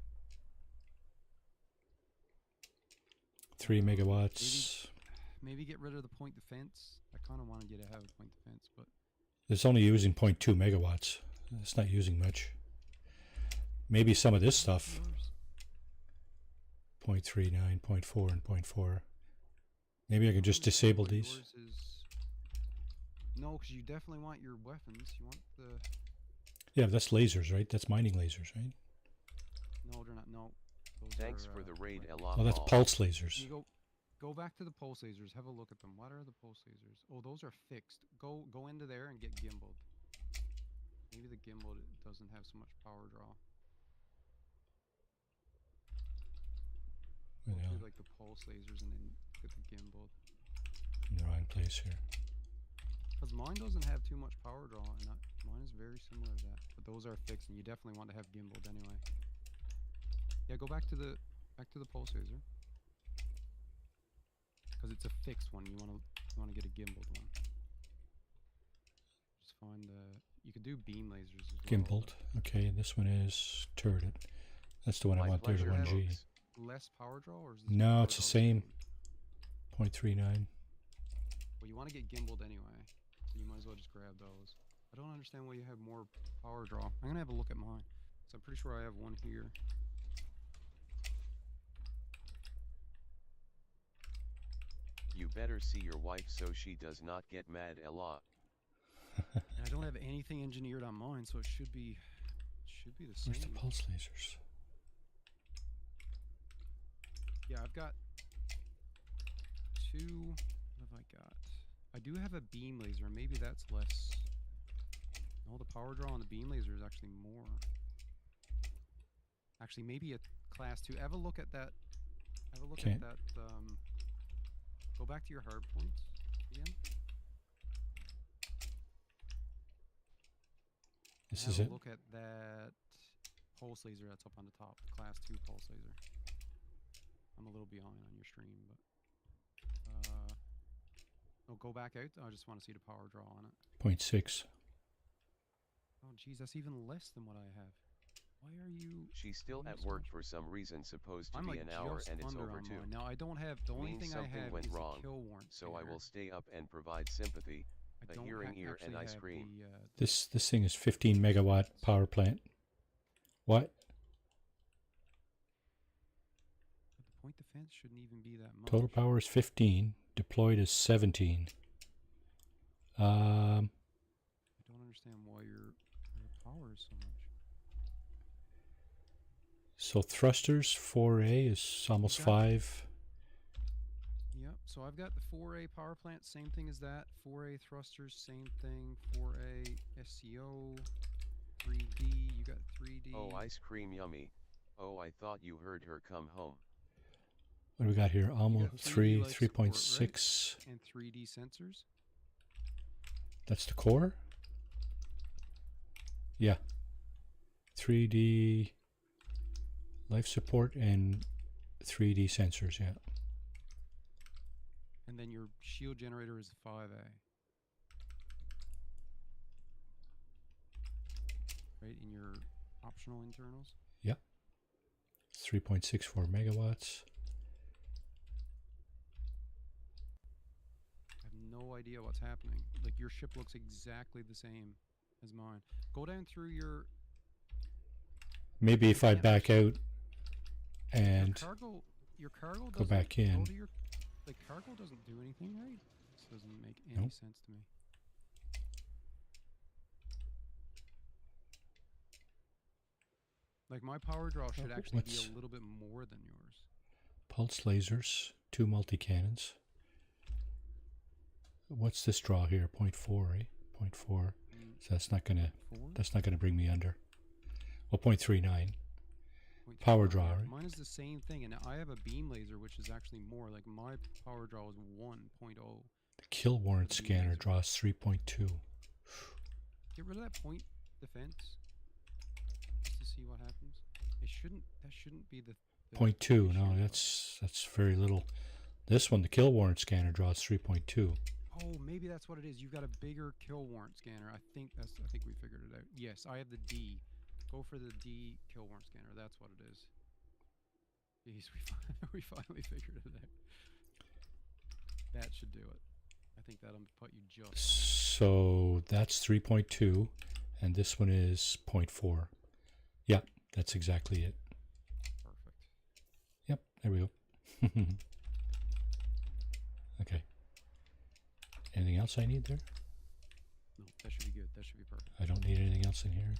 3 megawatts. Maybe get rid of the point defense. I kind of wanted you to have a point defense, but It's only using 0.2 megawatts. It's not using much. Maybe some of this stuff. 0.39, 0.4, and 0.4. Maybe I could just disable these. No, because you definitely want your weapons. You want the. Yeah, that's lasers, right? That's mining lasers, right? No, they're not. No. Those Thanks are, for the raid, like- Ella Oh, that's Paul. pulse lasers. You go back to the pulse lasers. Have a look at them. What are the pulse lasers? Oh, those are fixed. Go into there and get gimbaled. Maybe the gimbal doesn't have so much power draw. Go Yeah, through like the pulse lasers and then get the gimbal. in the wrong place here. Because mine doesn't have too much power draw, and mine is very similar to that. But those are fixed, and you definitely want to have gimbaled anyway. Yeah, go back to the pulse laser. Because it's a fixed one. You want to get a gimbaled one. Just find the. You could do beam lasers as well. Gimbaled. Okay, and this one is turreted. That's the one I My want there to pleasure, 1G. folks. Less power draw, or is this No, power it's the draw same. 0.39. Well, you want to get gimbaled anyway, so you might as well just grab those. I don't understand why you have more power draw. I'm gonna have a look at mine, so I'm pretty sure I have one here. You better see your wife so she does not get mad a lot. And I don't have anything engineered on mine, so it should be the same. Where's the pulse lasers? Yeah, I've got two. What have I got? I do have a beam laser. Maybe that's less. No, the power draw on the beam laser is actually more. Actually, maybe a class 2. Have a look at that. Have a look Okay. at that. Go back to your hard points again. This Have is a it. look at that pulse laser that's up on the top. The class 2 pulse laser. I'm a little behind on your stream, but no, go back out. I just want to see the power draw on it. 0.6. Oh, geez, that's even less than what I have. Why are you? She's still why are at you so work much- for some reason, supposed to I'm be like an hour just and it's under over on too. mine. Now I don't have. The only Means thing I something have went is wrong, the kill warrant. So I scanner. will stay up and provide sympathy, I a don't hearing ear actually and ice have cream. This thing is 15 megawatt power plant. What? But the point defense shouldn't even be that much. Total power is 15. Deployed is 17. I don't understand why your power is so much. So thrusters 4A is almost got- 5. Yep. So I've got the 4A power plant, same thing as that. 4A thrusters, same thing. 4A SCO, 3D. You got 3D. Oh, ice cream yummy. Oh, I thought you heard her come home. What do we got here? Almost 3, 3D life support, right? 3.6. And 3D sensors. That's the core? Yeah. 3D life support and 3D sensors, yeah. And then your shield generator is 5A. Right, in your optional internals. Yep. 3.64 megawatts. I have no idea what's happening. Like your ship looks exactly the same as mine. Go down through your Maybe if I can't back out and your cargo go doesn't back in. go to your, like cargo doesn't do anything, right? This doesn't make any Nope. sense to me. Like my power draw should actually be what's- a little bit more than yours. pulse lasers, 2 multi-cannons. What's this draw here? 0.4, eh? 0.4. So that's not gonna 4? bring me under. Well, 0.39. 0.3. Power draw, Yeah, right? mine is the same thing, and I have a beam laser, which is actually more. Like my power draw is 1.0. The kill warrant For the beam scanner laser. draws 3.2. Get rid of that point defense, just to see what happens. It shouldn't. That shouldn't be the 0.2. issue, No, but- that's very little. This one, the kill warrant scanner draws 3.2. Oh, maybe that's what it is. You've got a bigger kill warrant scanner. I think we figured it out. Yes, I have the D. Go for the D kill warrant scanner. That's what it is. Jeez, we finally figured it out. That should do it. I think that'll put you just. So that's 3.2, and this one is 0.4. Yeah, that's exactly it. Perfect. Yep, there we go. Okay. Anything else I need there? No, that should be good. That should be perfect. I don't need anything else in here.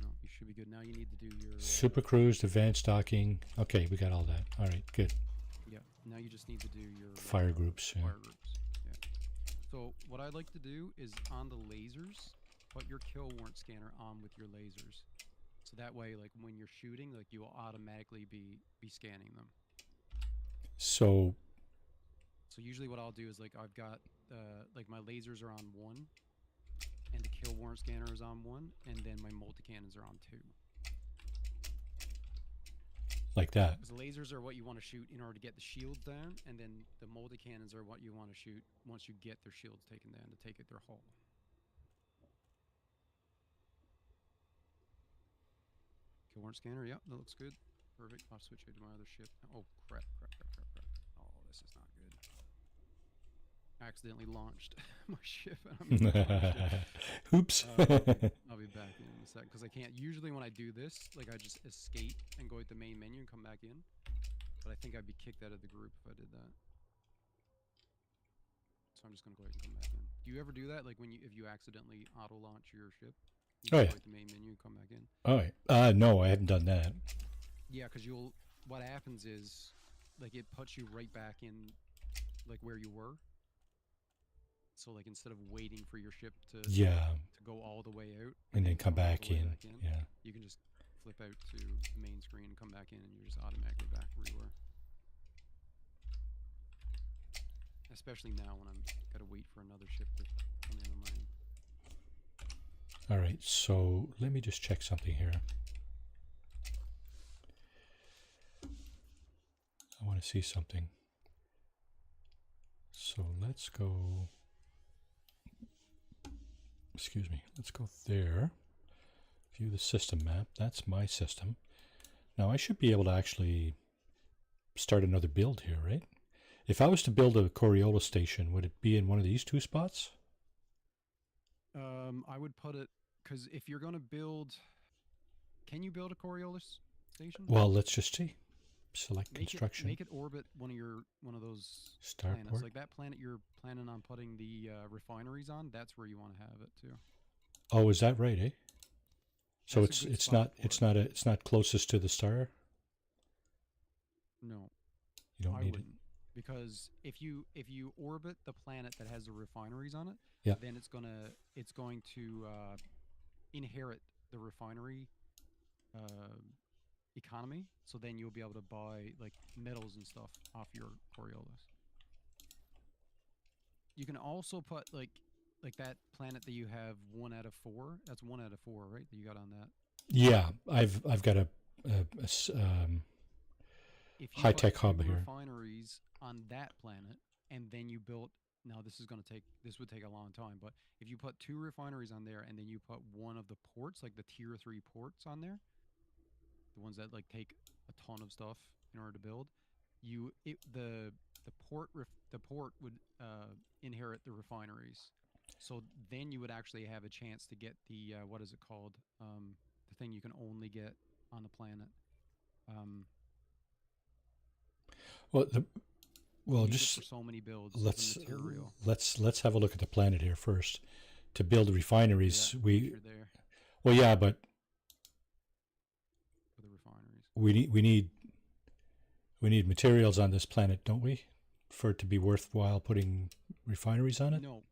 No, you should be good. Now you need to do your Super cruise, advanced docking. Okay, we got all that. All right, good. Yeah. Now you just need to do your Fire groups. Yeah. Fire groups. Yeah. So what I'd like to do is on the lasers, put your kill warrant scanner on with your lasers. So that way, like when you're shooting, like you will automatically be scanning them. So So usually what I'll do is like I've got like my lasers are on 1, and the kill warrant scanner is on 1, and then my multi-cannons are on 2. Like that. Because the lasers are what you want to shoot in order to get the shields down, and then the multi-cannons are what you want to shoot once you get their shields taken down to take it their hull. Kill warrant scanner, yep, that looks good. Perfect. I'll switch over to my other ship. Oh, crap. Oh, this is not good. I accidentally launched my ship. And I'm in the ship. Oops. I'll be back in a sec, because I can't. Usually when I do this, like I just escape and go to the main menu and come back in. But I think I'd be kicked out of the group if I did that. So I'm just gonna go ahead and come back in. Do you ever do that? Like if you accidentally auto launch your ship? You Oh, go yeah. to the main menu and come back in. All right. No, I haven't done that. Yeah, because what happens is, like, it puts you right back in, like, where you were. So, like, instead of waiting for your ship to go all the way out And then come all the back way in. Yeah. you can just flip out to the main screen and come back in, and you're just automatically back where you were. Especially now when I'm gotta wait for another ship to come in on mine. All right. So let me just check something here. I want to see something. So let's go. Excuse me. Let's go there. View the system map. That's my system. Now I should be able to actually start another build here, right? If I was to build a Coriolis station, would it be in one of these 2 spots? I would put it, because if you're gonna build, can you build a Coriolis station? Well, let's just see. Select construction. Make it orbit one of those planets. Starport. Like that planet you're planning on putting the refineries on. That's where you want to have it too. Oh, is that right, eh? So That's a good spot for it. it's not closest to the star. No, You don't I need wouldn't, because if you orbit the planet that has the refineries on it, Yeah. then it's going to inherit the refinery economy. So then you'll be able to buy like metals and stuff off your Coriolis. You can also put like that planet that you have 1 out of 4. That's 1 out of 4, right? That you got on that. it. Yeah, I've got a If you high-tech put hub 2 here. refineries on that planet, and then you built. Now this would take a long time, but if you put 2 refineries on there, and then you put one of the ports, like the tier 3 ports on there, the ones that like take a ton of stuff in order to build, the port would inherit the refineries. So then you would actually have a chance to get the what is it called? The thing you can only get on the planet. Well, Use it just for so many builds. As a material. let's have a look at the planet here first. To build refineries, Yeah, we if you're there well, yeah, but for the refineries. we need materials on this planet, don't we, for it to be worthwhile putting refineries on it? No.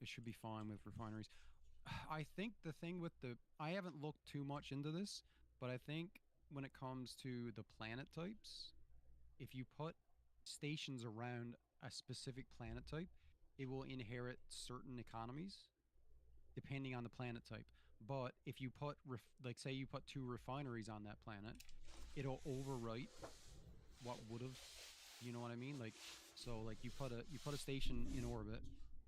It should be fine with refineries. I think the thing with I haven't looked too much into this, but I think when it comes to the planet types, if you put stations around a specific planet type, it will inherit certain economies depending on the planet type. But if you put, like, say you put 2 refineries on that planet, it'll overwrite what would have, you know what I mean? Like, so like you put a station in orbit,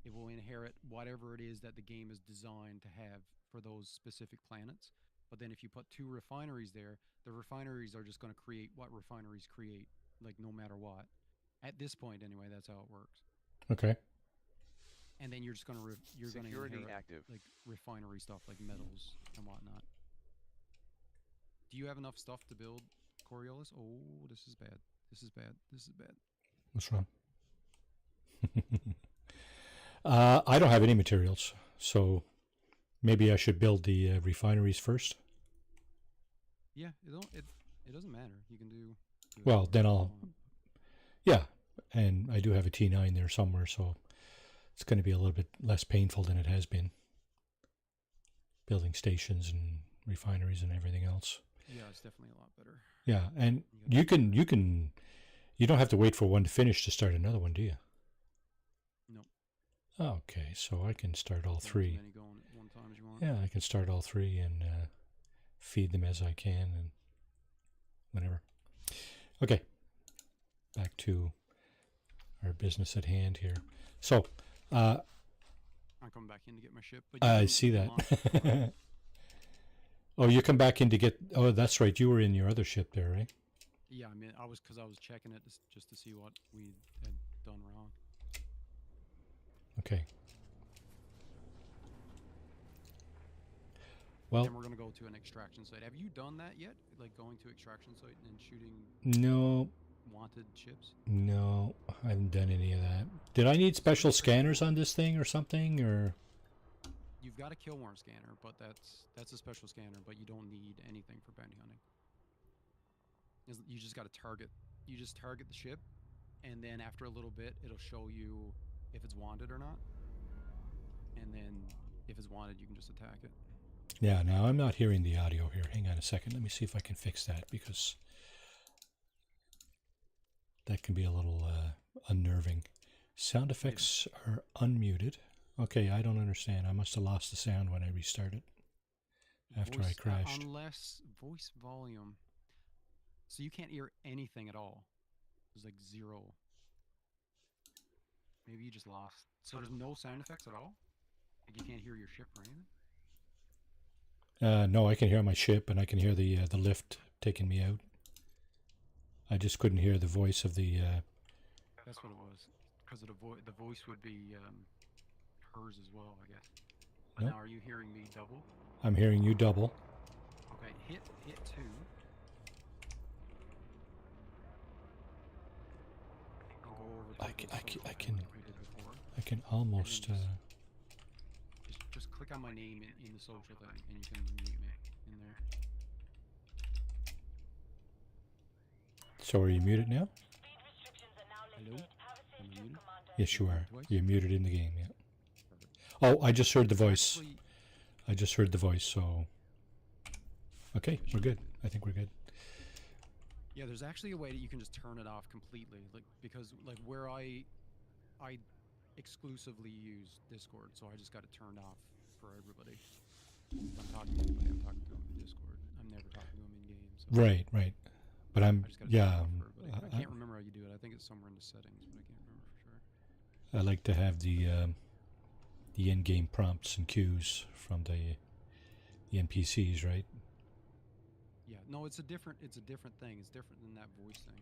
it will inherit whatever it is that the game is designed to have for those specific planets. But then if you put 2 refineries there, the refineries are just going to create what refineries create, like no matter what. At this point, anyway, that's how it works. Okay. And then you're just going to Security inherit active. like refinery stuff, like metals and whatnot. Do you have enough stuff to build Coriolis? Oh, this is bad. This is bad. This is bad. What's wrong? I don't have any materials, so maybe I should build the refineries first. Yeah, it doesn't matter. You can do Well, then whatever you I'll. want. Yeah, and I do have a T9 there somewhere, so it's going to be a little bit less painful than it has been. Building stations and refineries and everything else. Yeah, it's definitely a lot better. Yeah, and you don't have to wait for one to finish to start another one, do you? Okay, so I can start all As three. many going at one time as you want. Yeah, I can start all three and feed them as I can and whatever. Okay, back to our business at hand here. So, I'm coming back in to get my ship. But I see you can launch that. Oh, you come back in to get... Oh, that's right. You were in your other ship there, right? Yeah, I mean, I was checking it just to see what we had done wrong. Okay. Well, Then we're gonna go to an extraction site. Have you done that yet? Like going to extraction site and shooting no, wanted ships? no, I haven't done any of that. Did I need special scanners on this thing or something, or... You've got a kill worm scanner, but that's a special scanner. But you don't need anything for bounty hunting. You just got to target. You just target the ship, and then after a little bit, it'll show you if it's wanted or not. And then if it's wanted, you can just attack it. Yeah, now I'm not hearing the audio here. Hang on a second. Let me see if I can fix that, because that can be a little unnerving. Sound effects are unmuted. Okay, I don't understand. I must have lost the sound when I restarted after I crashed. Unless voice volume. So you can't hear anything at all. There's like zero. Maybe you just lost. So there's no sound effects at all? Like you can't hear your ship or anything? No, I can hear my ship, and I can hear the lift taking me out. I just couldn't hear the voice of the... That's what it was. Because the voice would be hers as well, I guess. But Nope. now are you hearing me double? I'm hearing you double. Okay, hit 2. And go over to I the can- social I thing can- like we did before. I can almost... Just click on my name in the social thing, and you can mute me in there. So are you muted now? Hello? Am I muted? Yes, you are. Twice? You're muted in the game, yeah. Perfect. Oh, I just heard the voice. Actually, I just heard the voice, so... Okay, we're good. I think we're good. yeah, there's actually a way that you can just turn it off completely, like because like where I exclusively use Discord, so I just got it turned off for everybody. If I'm talking to anybody, I'm talking to them in Discord. I'm never talking to them in game. So Right, right. But I'm... I just got to turn Yeah, it off for everybody. I can't remember how you do it. I think it's somewhere in the settings, but I can't remember for sure. I like to have the in-game prompts and cues from the NPCs, right? Yeah, no, it's a different thing. It's different than that voice thing.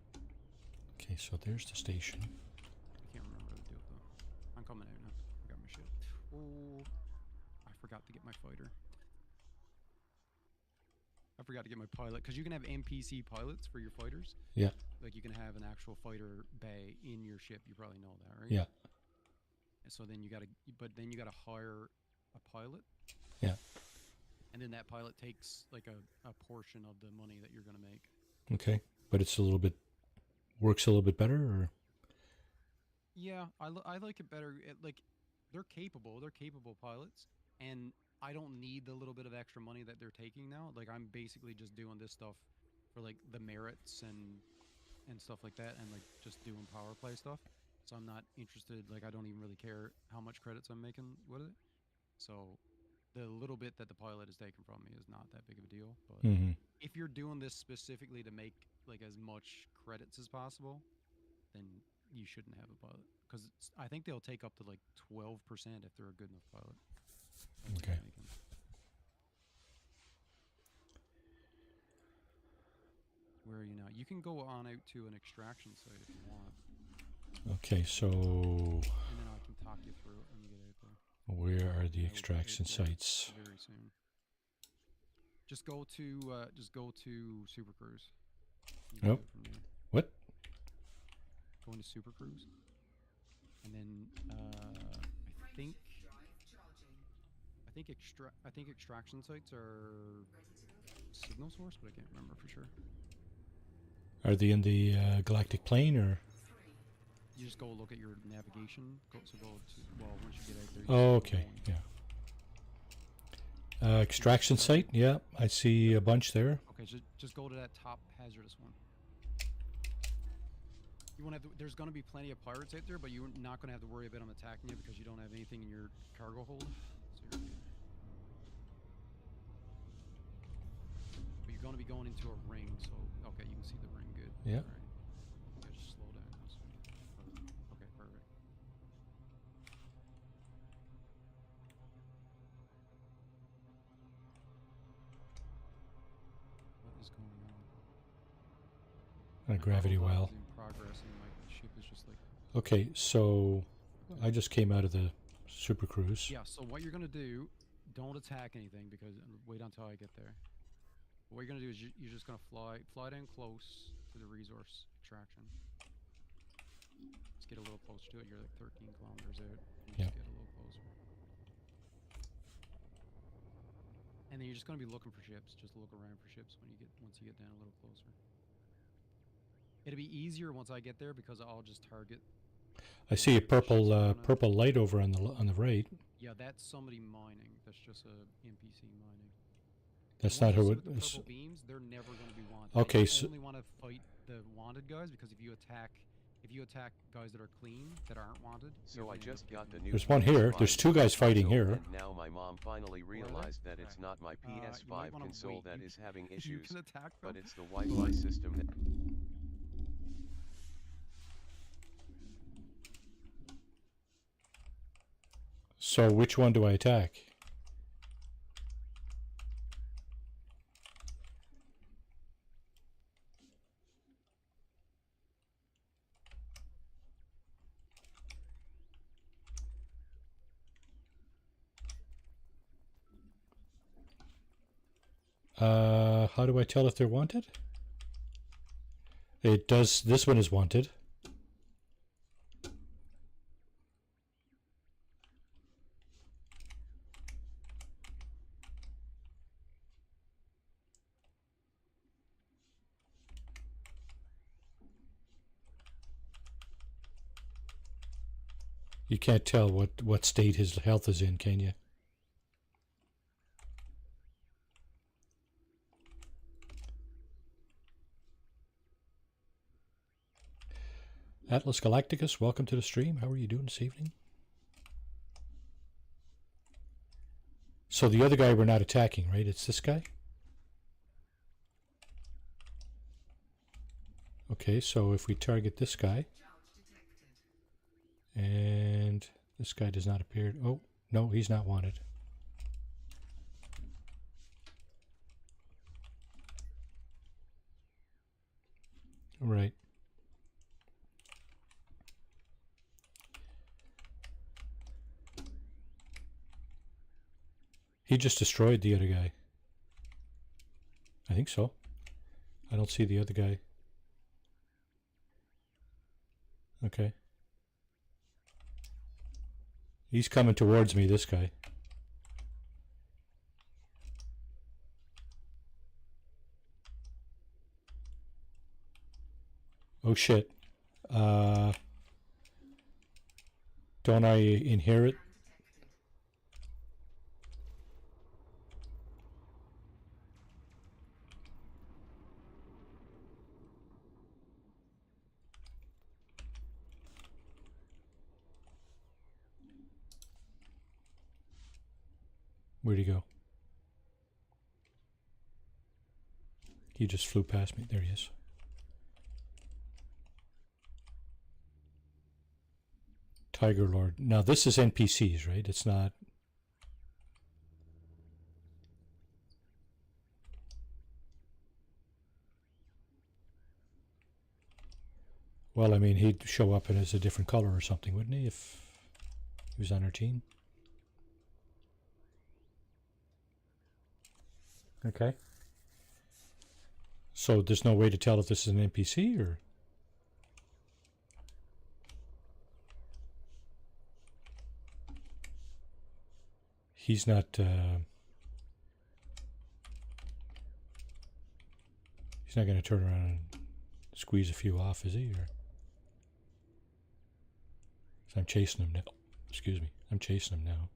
Okay, so there's the station. I can't remember how to do it though. I'm coming out now. I got my shit. Oh, I forgot to get my fighter. I forgot to get my pilot, because you can have NPC pilots for your fighters. Yeah, Like you can have an actual fighter bay in your ship. You probably know that, right? yeah, And so then you gotta hire a pilot. yeah. And then that pilot takes like a portion of the money that you're gonna make. Okay, but it's a little bit... Works a little bit better, or... Yeah, I like it better. Like they're capable pilots, and I don't need the little bit of extra money that they're taking now. Like I'm basically just doing this stuff for like the merits and stuff like that, and like just doing power play stuff. So I'm not interested. Like I don't even really care how much credits I'm making with it. So the little bit that the pilot is taking from me is not that big of a deal. But Mm-hmm. if you're doing this specifically to make like as much credits as possible, then you shouldn't have a pilot, because I think they'll take up to like 12% if they're a good enough pilot. That's what Okay. I'm thinking. Where are you now? You can go on out to an extraction site if you want, Okay, so... and then I can talk you through it when you get out there. Where are the Yeah, we'll get extraction out there sites? very soon. Just go to Super Cruise. You can Oh. do it from there. What? Go into Super Cruise, and then I think extraction sites are signal source, but I can't remember for sure. Are they in the galactic plane, or... You just go look at your navigation. Once you get out there. Oh, okay, yeah. Extraction site, yeah, I see a bunch there. Okay, just go to that top hazardous one. You won't have to, there's going to be plenty of pirates out there, but you're not going to have to worry about them attacking you because you don't have anything in your cargo hold. So you're good. But you're going to be going into a ring, so okay, you can see the ring good. Yeah. All right. Yeah, just slow down. That's perfect. Okay, perfect. What is going on? A gravity Battle well. is in progress, and my ship is just like. Okay, so I just came out of the Super Cruise. Yeah. So what you're gonna do? Don't attack anything because wait until I get there. What you're gonna do is you're just gonna fly down close to the resource extraction. Let's get a little closer to it. You're like 13 kilometers out. You Yeah. just get a little closer. And then you're just gonna be looking for ships. Just look around for ships once you get down a little closer. It'll be easier once I get there because I'll just target. I see a purple light over on the right. Yeah, that's somebody mining. That's just a NPC mining. That's not who it the is. purple beams, they're never going to be wanted. Okay, you so only want to fight the wanted guys because if you attack guys that are clean that aren't wanted. So I just got the new there's one here. PS5 There's two guys fighting console, here. And now my mom finally realized that it's not my PS5 console that is having You issues, can attack them. but it's the Wi-Fi system that... So which one do I attack? How do I tell if they're wanted? It does. This one is wanted. You can't tell what state his health is in, can you? Atlas Galacticus, welcome to the stream. How are you doing this evening? So the other guy we're not attacking, right? It's this guy? Okay, so if we target this guy, and this guy does not appear. Oh, no, he's not wanted. Right. He just destroyed the other guy. I think so. I don't see the other guy. Okay. He's coming towards me, this guy. Oh shit. Don't I inherit? Where'd he go? He just flew past me. There he is. Tiger Lord. Now this is NPCs, right? It's not... Well, I mean, he'd show up as a different color or something, wouldn't he, if he was on our team? Okay. So there's no way to tell if this is an NPC, or... He's not... He's not going to turn around and squeeze a few off, is he? Or... So I'm chasing him now. Excuse me. I'm chasing him now.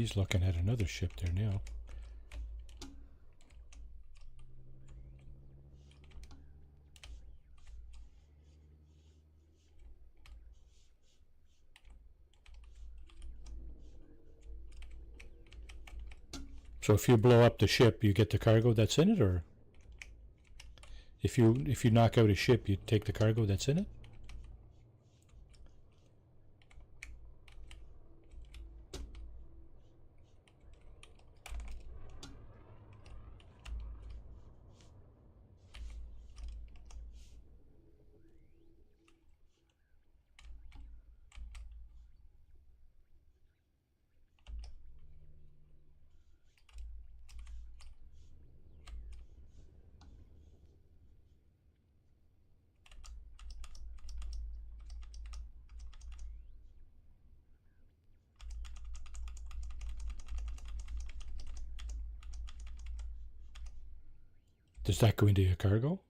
He's looking at another ship there now. So if you blow up the ship, you get the cargo that's in it, or if you knock out a ship, you take the cargo that's in it? Does that go into your cargo?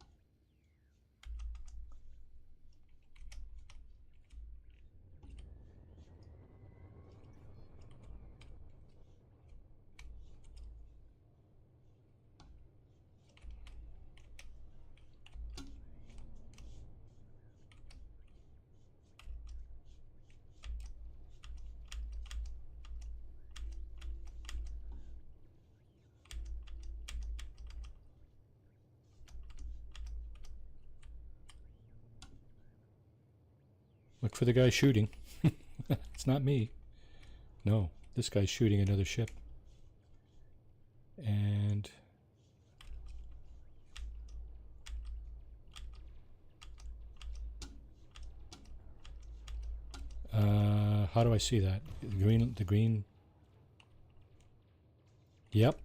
Look for the guy shooting. It's not me. No, this guy's shooting another ship. And how do I see that? The green. Yep.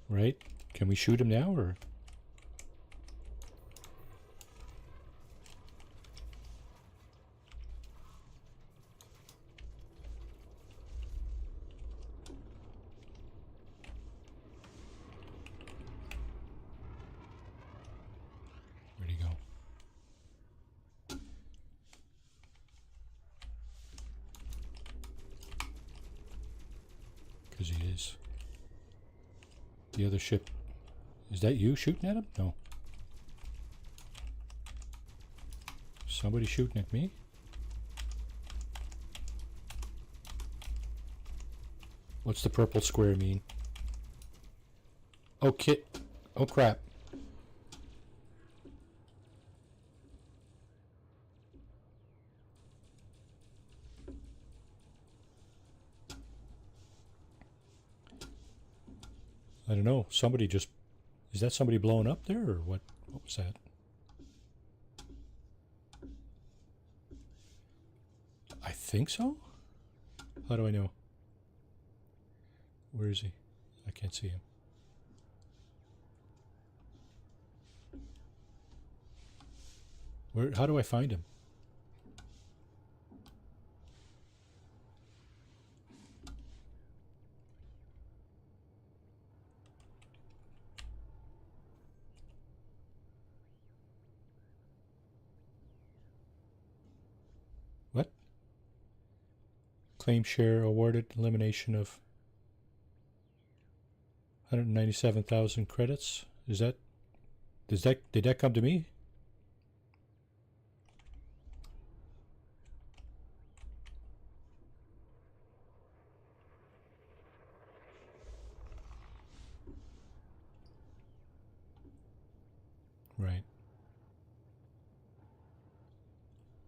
Right. Can we shoot him now, or? Where'd he go? Because he is. The other ship. Is that you shooting at him? No. Somebody shooting at me? What's the purple square mean? Oh, oh, crap. I don't know. Somebody just... Is that somebody blowing up there, or what? What was that? I think so? How do I know? Where is he? I can't see him. Where? How do I find him? What? Claim share awarded elimination of 197,000 credits. Is that... Did that come to me? Right.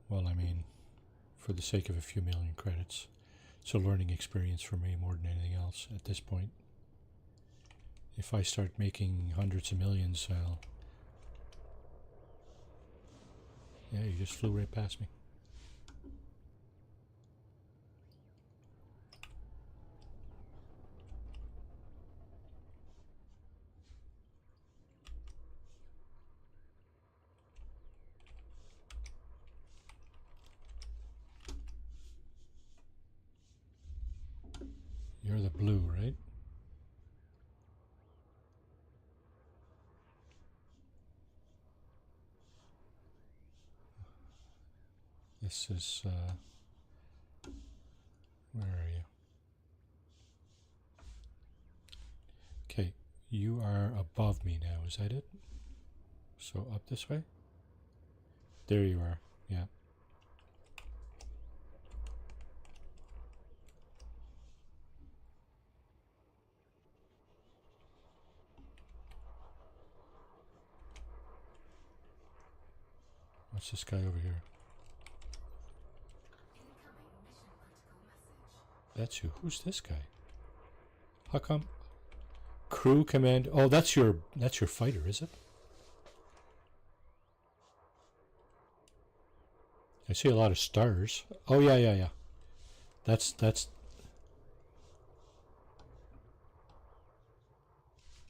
Well, I mean, for the sake of a few million credits. It's a learning experience for me more than anything else at this point. If I start making hundreds of millions, I'll... Yeah, you just flew right past me. You're the blue, right? This is Where are you? Okay, you are above me now, is that it? So up this way? There you are, yeah. What's this guy over here? Incoming mission critical message. That's you. Who's this guy? How come? Crew command. Oh, that's your fighter, is it? I see a lot of stars. Oh yeah. That's.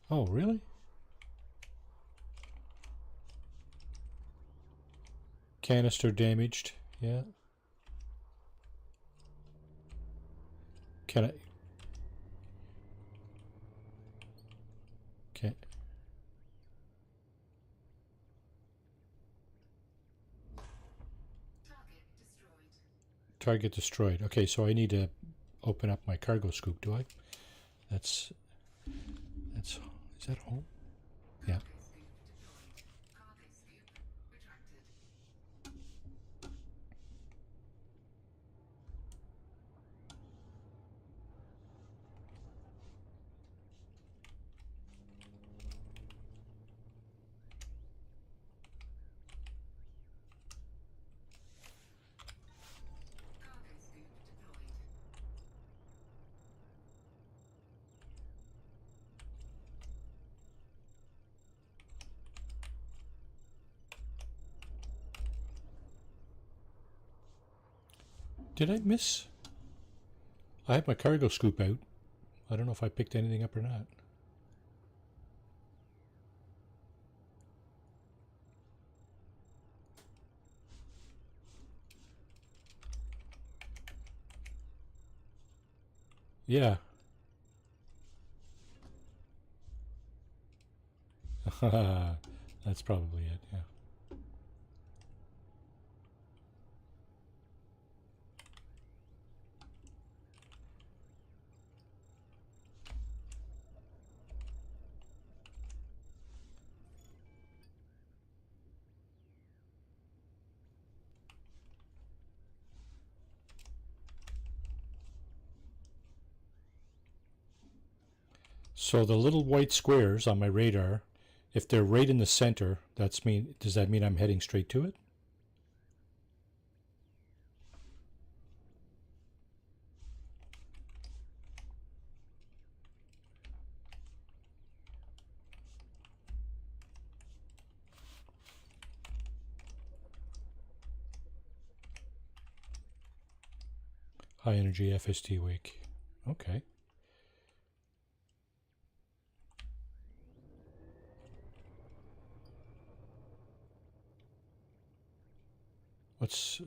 Oh really? Canister damaged. Yeah. Can I? Can. Target destroyed. Target destroyed. Okay, so I need to open up my cargo scoop. Do I? That's. Is that home? Yeah. Cargo scoop deployed. Cargo scoop retracted. Cargo scoop deployed. Did I miss? I had my cargo scoop out. I don't know if I picked anything up or not. Yeah. That's probably it, yeah. So the little white squares on my radar, if they're right in the center, does that mean I'm heading straight to it? High energy FST wake. Okay. What's...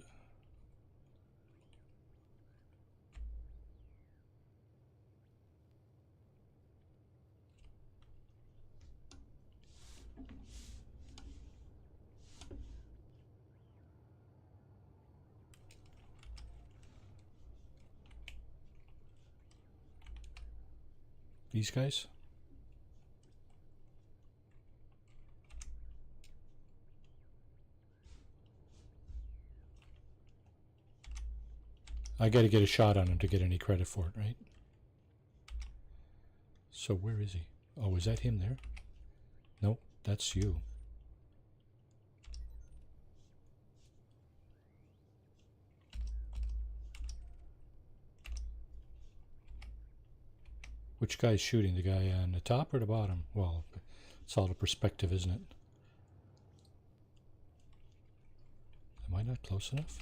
These guys? I gotta get a shot on him to get any credit for it, right? So where is he? Oh, is that him there? Nope, that's you. Which guy's shooting? The guy on the top or the bottom? Well, it's all the perspective, isn't it? Am I not close enough?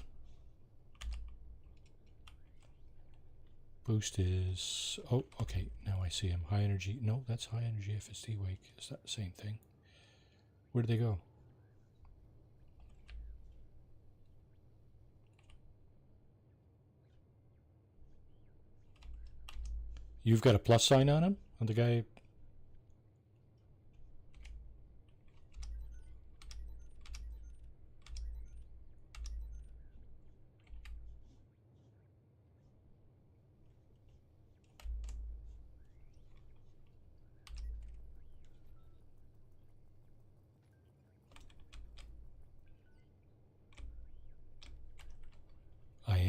Boost is... Oh, okay. Now I see him. High energy... No, that's high energy FST wake. Is that the same thing? Where did they go? You've got a plus sign on him? On the guy...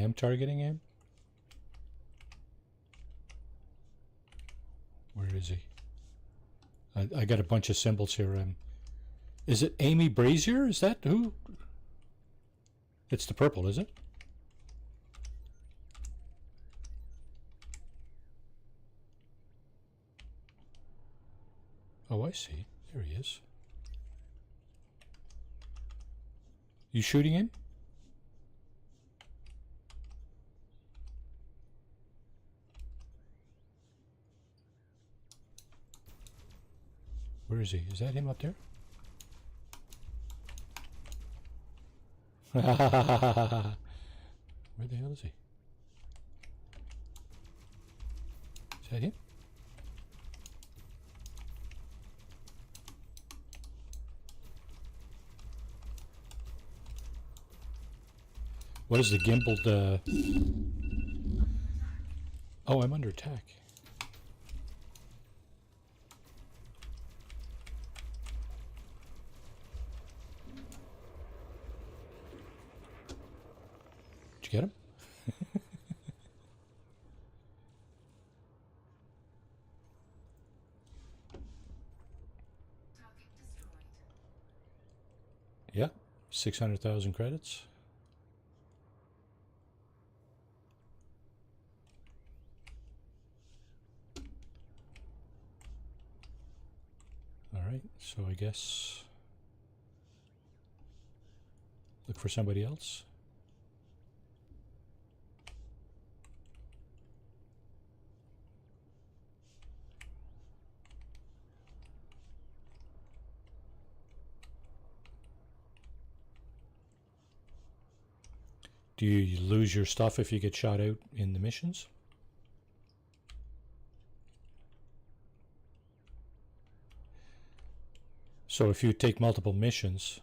am targeting him. Where is he? I got a bunch of symbols here. Is it Amy Brazier? Is that who? It's the purple, is it? Oh, I see. There he is. You shooting him? Where is he? Is that him up there? Where the hell is he? Is that him? What is the gimbaled? Oh, I'm under attack. Did you get him? Target destroyed. Yeah, 600,000 credits. All right, so I guess look for somebody else. Do you lose your stuff if you get shot out in the missions? So if you take multiple missions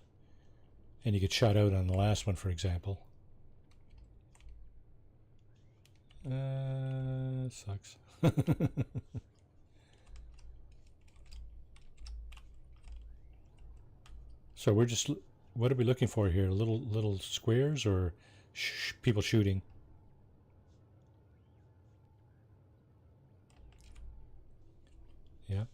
and you get shot out on the last one, for example, sucks. So we're just, what are we looking for here? Little squares or people shooting? Yeah.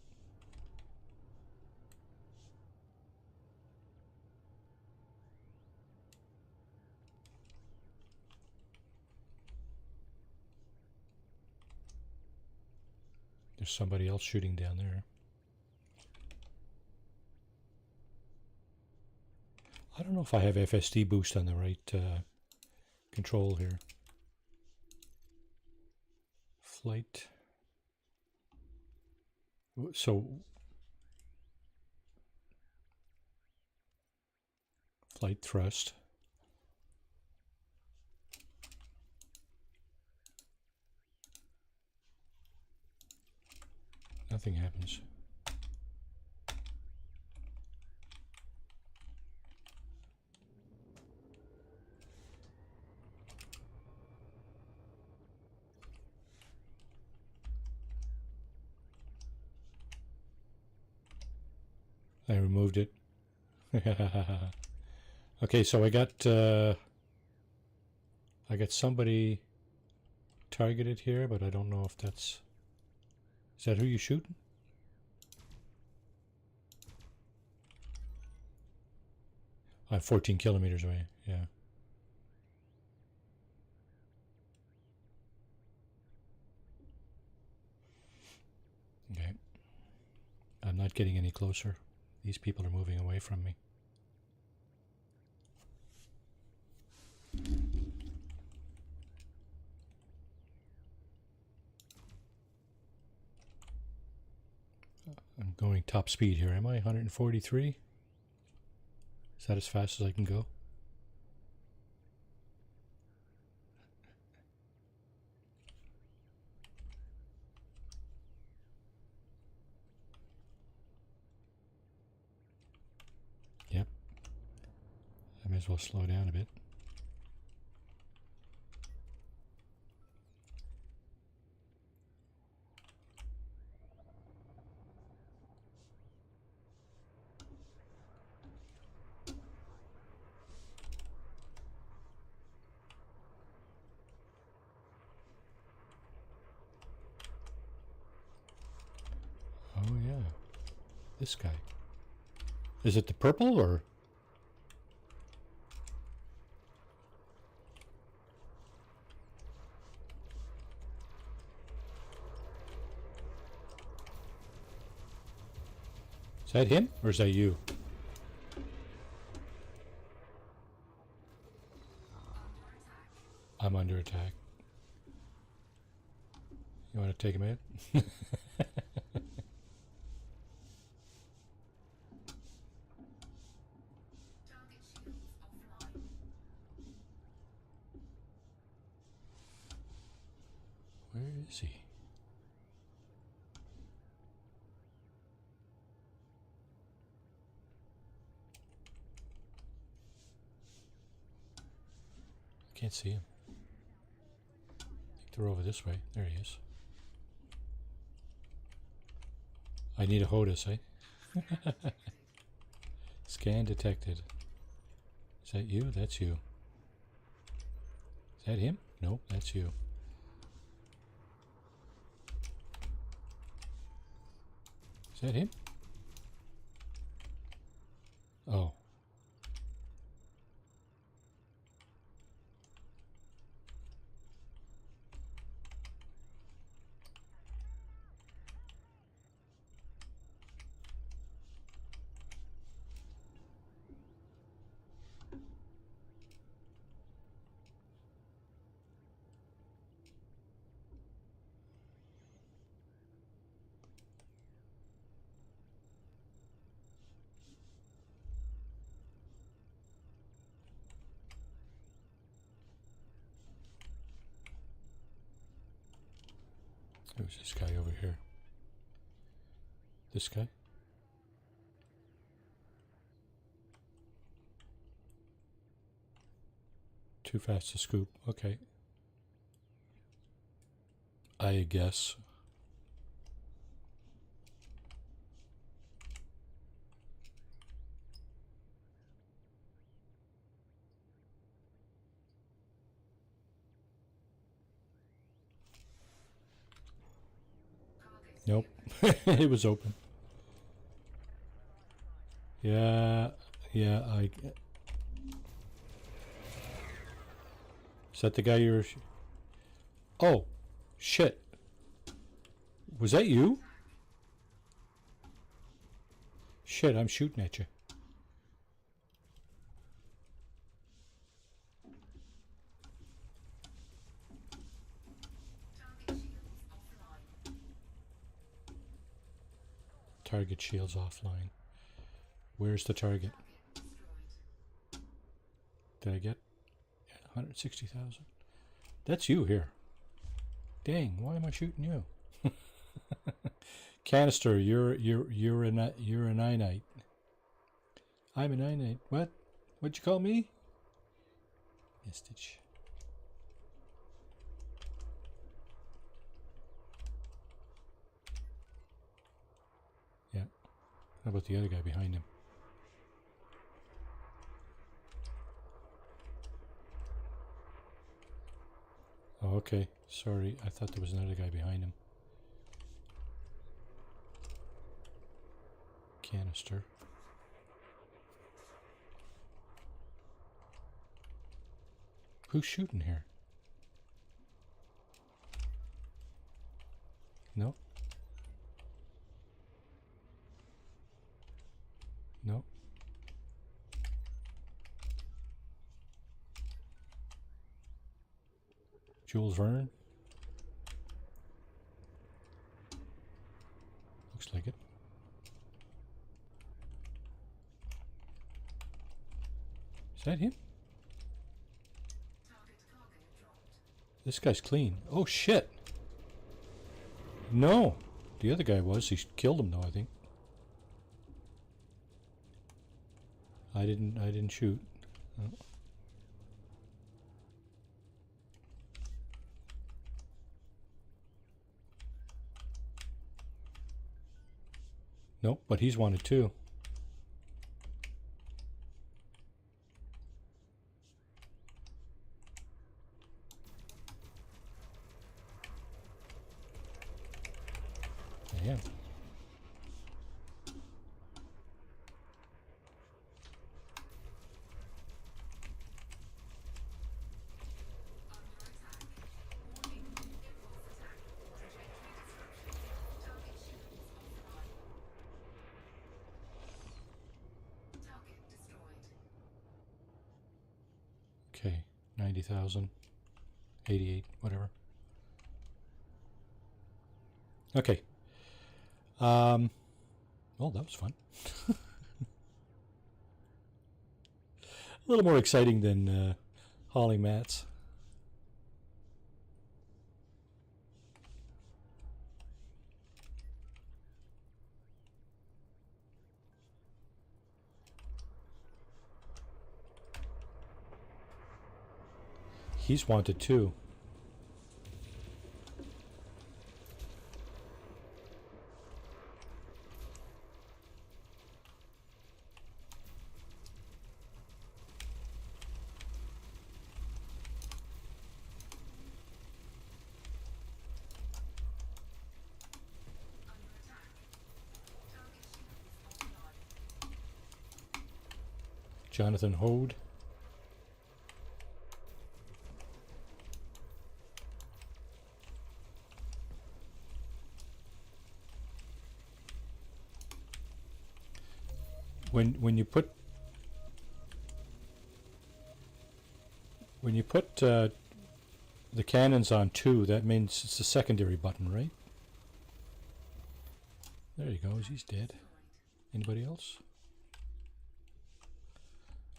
There's somebody else shooting down there. I don't know if I have FSD boost on the right control here. Flight. So flight thrust. Nothing happens. I removed it. Okay, so I got somebody targeted here, but I don't know if that's... Is that who you shooting? I'm 14 kilometers away, yeah. Okay. I'm not getting any closer. These people are moving away from me. I'm going top speed here, am I? 143? Is that as fast as I can go? Yep. I may as well slow down a bit. This guy. Is it the purple or? Is that him or is that you? I'm under attack. You want to take him out? Target shields offline. Where is he? I can't see him. I think they're over this way. There he is. I need a HOTUS, eh? Scan detected. Is that you? That's you. Is that him? No, that's you. Is that him? Oh. Who's this guy over here? This guy? Too fast to scoop. Okay. I guess. Nope. It was open. Yeah, I... Is that the guy you were... Oh, shit. Was that you? Shit, I'm shooting at you. Target shields offline. Where's the target? Did I get 160,000? That's you here. Dang, why am I shooting you? Canister, you're a ninite. I'm a ninite. What? What'd you call me? Mistage. Yeah. How about the other guy behind him? Oh, okay. Sorry, I thought there was another guy behind him. Canister. Who's shooting here? No? No? Jules Verne? Looks like it. Is that him? This guy's clean. Oh shit! No! The other guy was. He killed him though, I think. I didn't shoot. Oh. Nope, but he's wanted too. I am. 90,000, 88, whatever. Okay. Well, that was fun. A little more exciting than hauling mats. He's wanted too. Under attack. Target shields offline. Jonathan Hode. When you put the cannons on 2, that means it's a secondary button, right? There he goes. He's dead. Anybody else?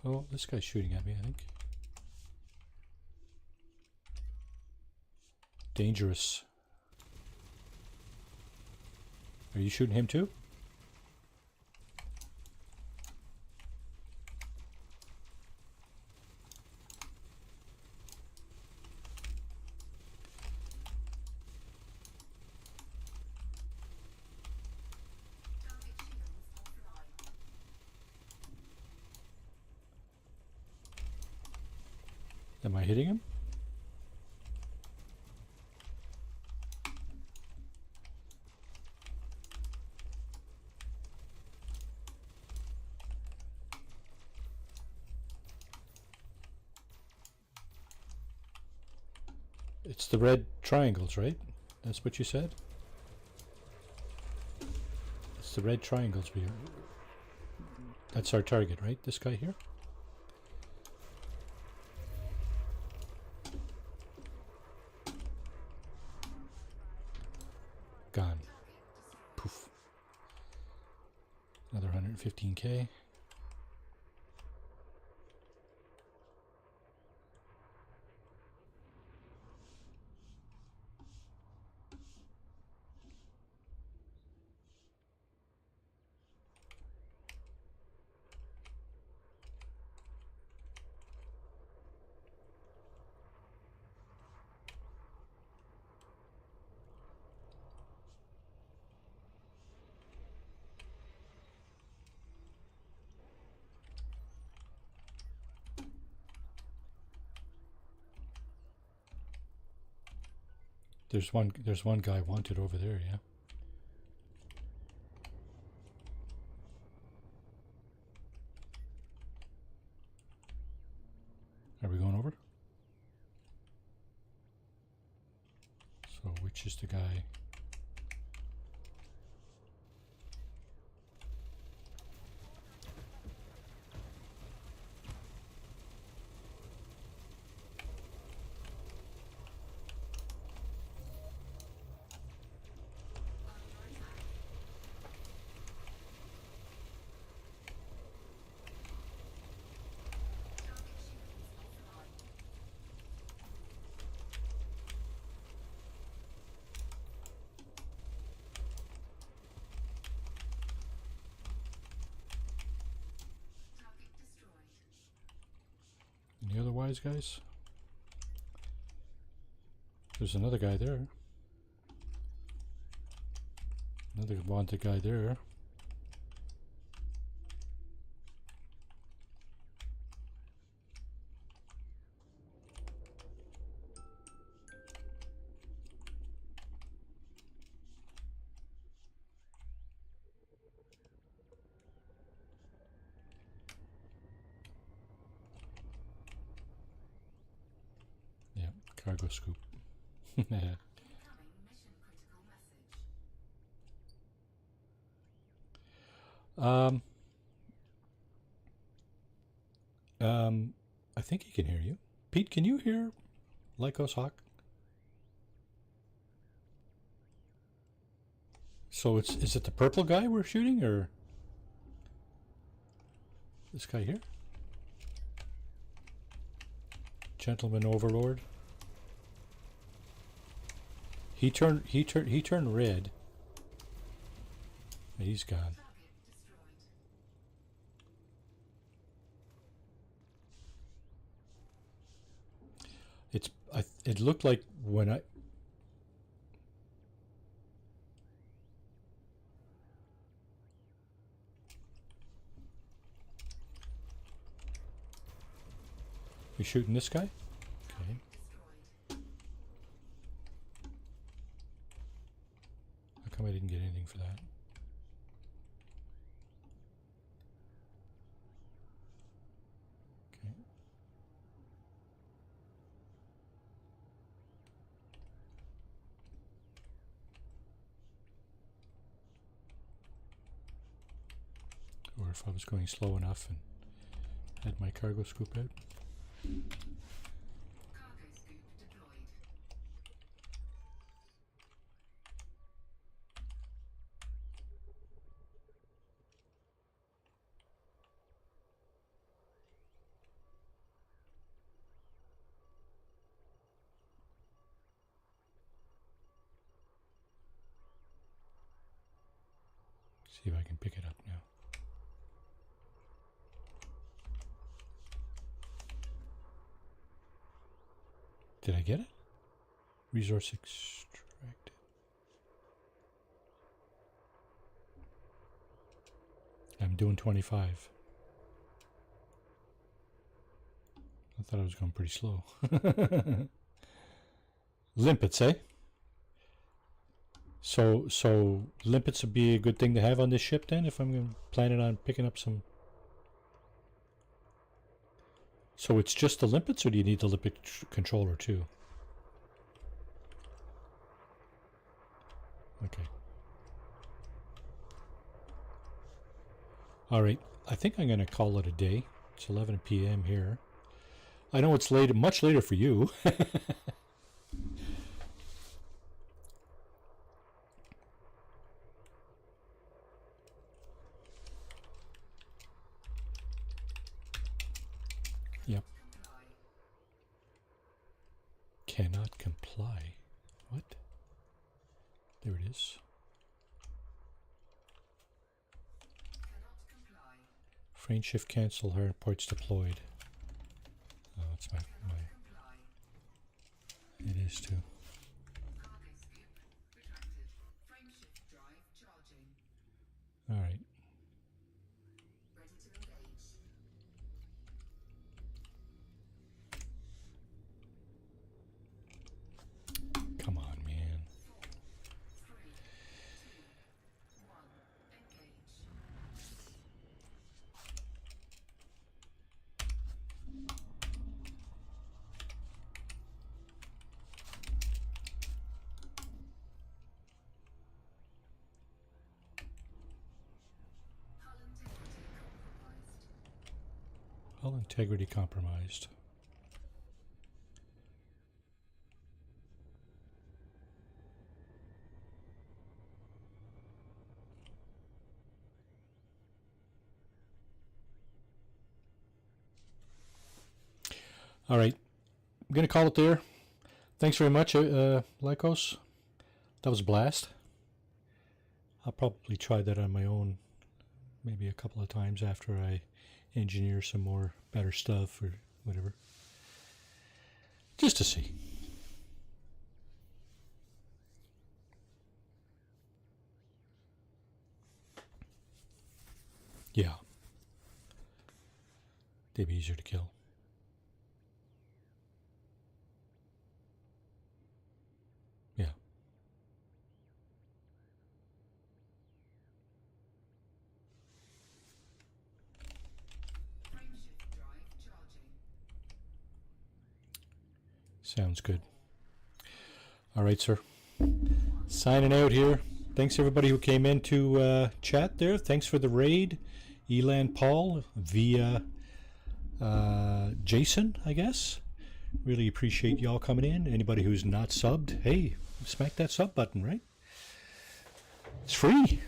Oh, this guy's shooting at me, I think. Dangerous. Are you shooting him too? Target shields offline. Am I hitting him? It's the red triangles, right? That's what you said? It's the red triangles. That's our target, right? This guy here? Gone. Poof. Another 115k. There's one guy wanted over there, yeah. Are we going over? So which is the guy? Target destroyed. Any other wise guys? There's another guy there. Another wanted guy there. Yeah, cargo scoop. Incoming mission critical message. I think he can hear you. Pete, can you hear Lycos Hawk? So is it the purple guy we're shooting, or this guy here? Gentleman Overlord. He turned red. He's gone. Target destroyed. It looked like when I You shooting this guy? Okay. Destroyed. How come I didn't get anything for that? Okay. Or if I was going slow enough and had my cargo scoop out. Cargo scoop deployed. See if I can pick it up now. Did I get it? Resource extracted. I'm doing 25. I thought I was going pretty slow. Limpets, eh? So limpets would be a good thing to have on this ship then, if I'm planning on picking up some. So it's just the limpets, or do you need the limpet controller too? Okay. All right. I think I'm going to call it a day. It's 11 p.m. here. I know it's late, much later for you. Yep. Cannot comply. What? There it is. Cannot comply. Frame shift cancel. Hard ports deployed. Oh, that's my. Comply. It is too. Cargo scoop retracted. Frame shift drive charging. All right. Ready to engage. Come on, man. 4, 3, 2, 1. Engage. Hull Hull integrity compromised. integrity compromised. All right. I'm going to call it there. Thanks very much, Lycos. That was a blast. I'll probably try that on my own maybe a couple of times after I engineer some more better stuff or whatever. Just to see. Yeah. They'd be easier to kill. Yeah. Frame shift drive charging. Sounds good. All right, sir. Signing out here. Thanks everybody who came in to chat there. Thanks for the raid. Elan Paul via Jason, I guess. Really appreciate y'all coming in. Anybody who's not subbed, hey, smack that sub button, right? It's free.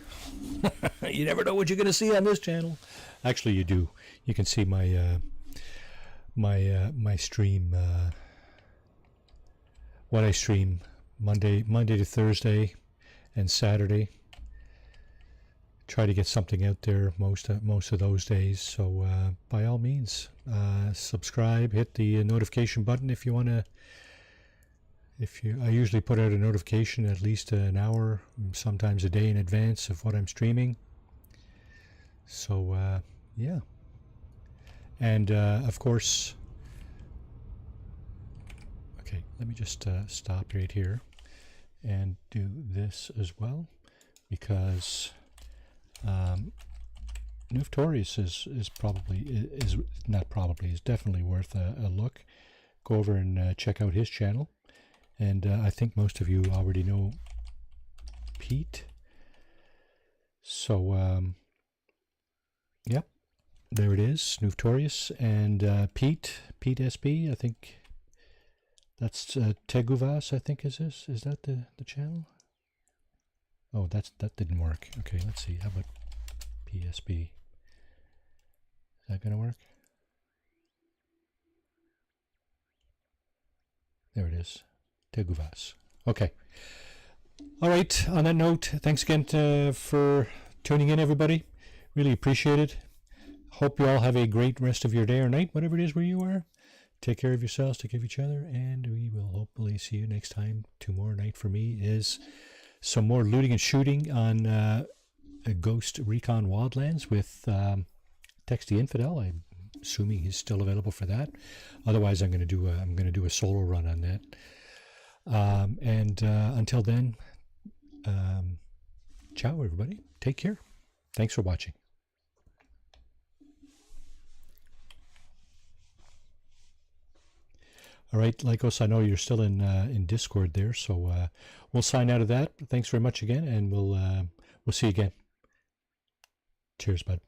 You never know what you're going to see on this channel. Actually, you do. You can see my my stream, what I stream Monday to Thursday and Saturday. Try to get something out there most of those days. So by all means, subscribe, hit the notification button if you want to. I usually put out a notification at least an hour, sometimes a day in advance of what I'm streaming. So yeah, and of course, okay, let me just stop right here and do this as well, because Notorious is definitely worth a look. Go over and check out his channel. And I think most of you already know Pete. So, yep, there it is, Notorious. And Pete SB, I think that's Teguvas, I think is this. Is that the channel? Oh, that didn't work. Okay, let's see. How about PSB? Is that going to work? There it is. Teguvas. Okay. All right. On that note, thanks again for tuning in, everybody. Really appreciate it. Hope you all have a great rest of your day or night, whatever it is where you are. Take care of yourselves, take care of each other, and we will hopefully see you next time. Tomorrow night for me is some more looting and shooting on a Ghost Recon Wildlands with Tex the Infidel. I'm assuming he's still available for that. Otherwise, I'm going to do a solo run on that. Until then, ciao, everybody. Take care. Thanks for watching. All right, Lycos, I know you're still in Discord there, so we'll sign out of that. Thanks very much again, and we'll see you again. Cheers, bud.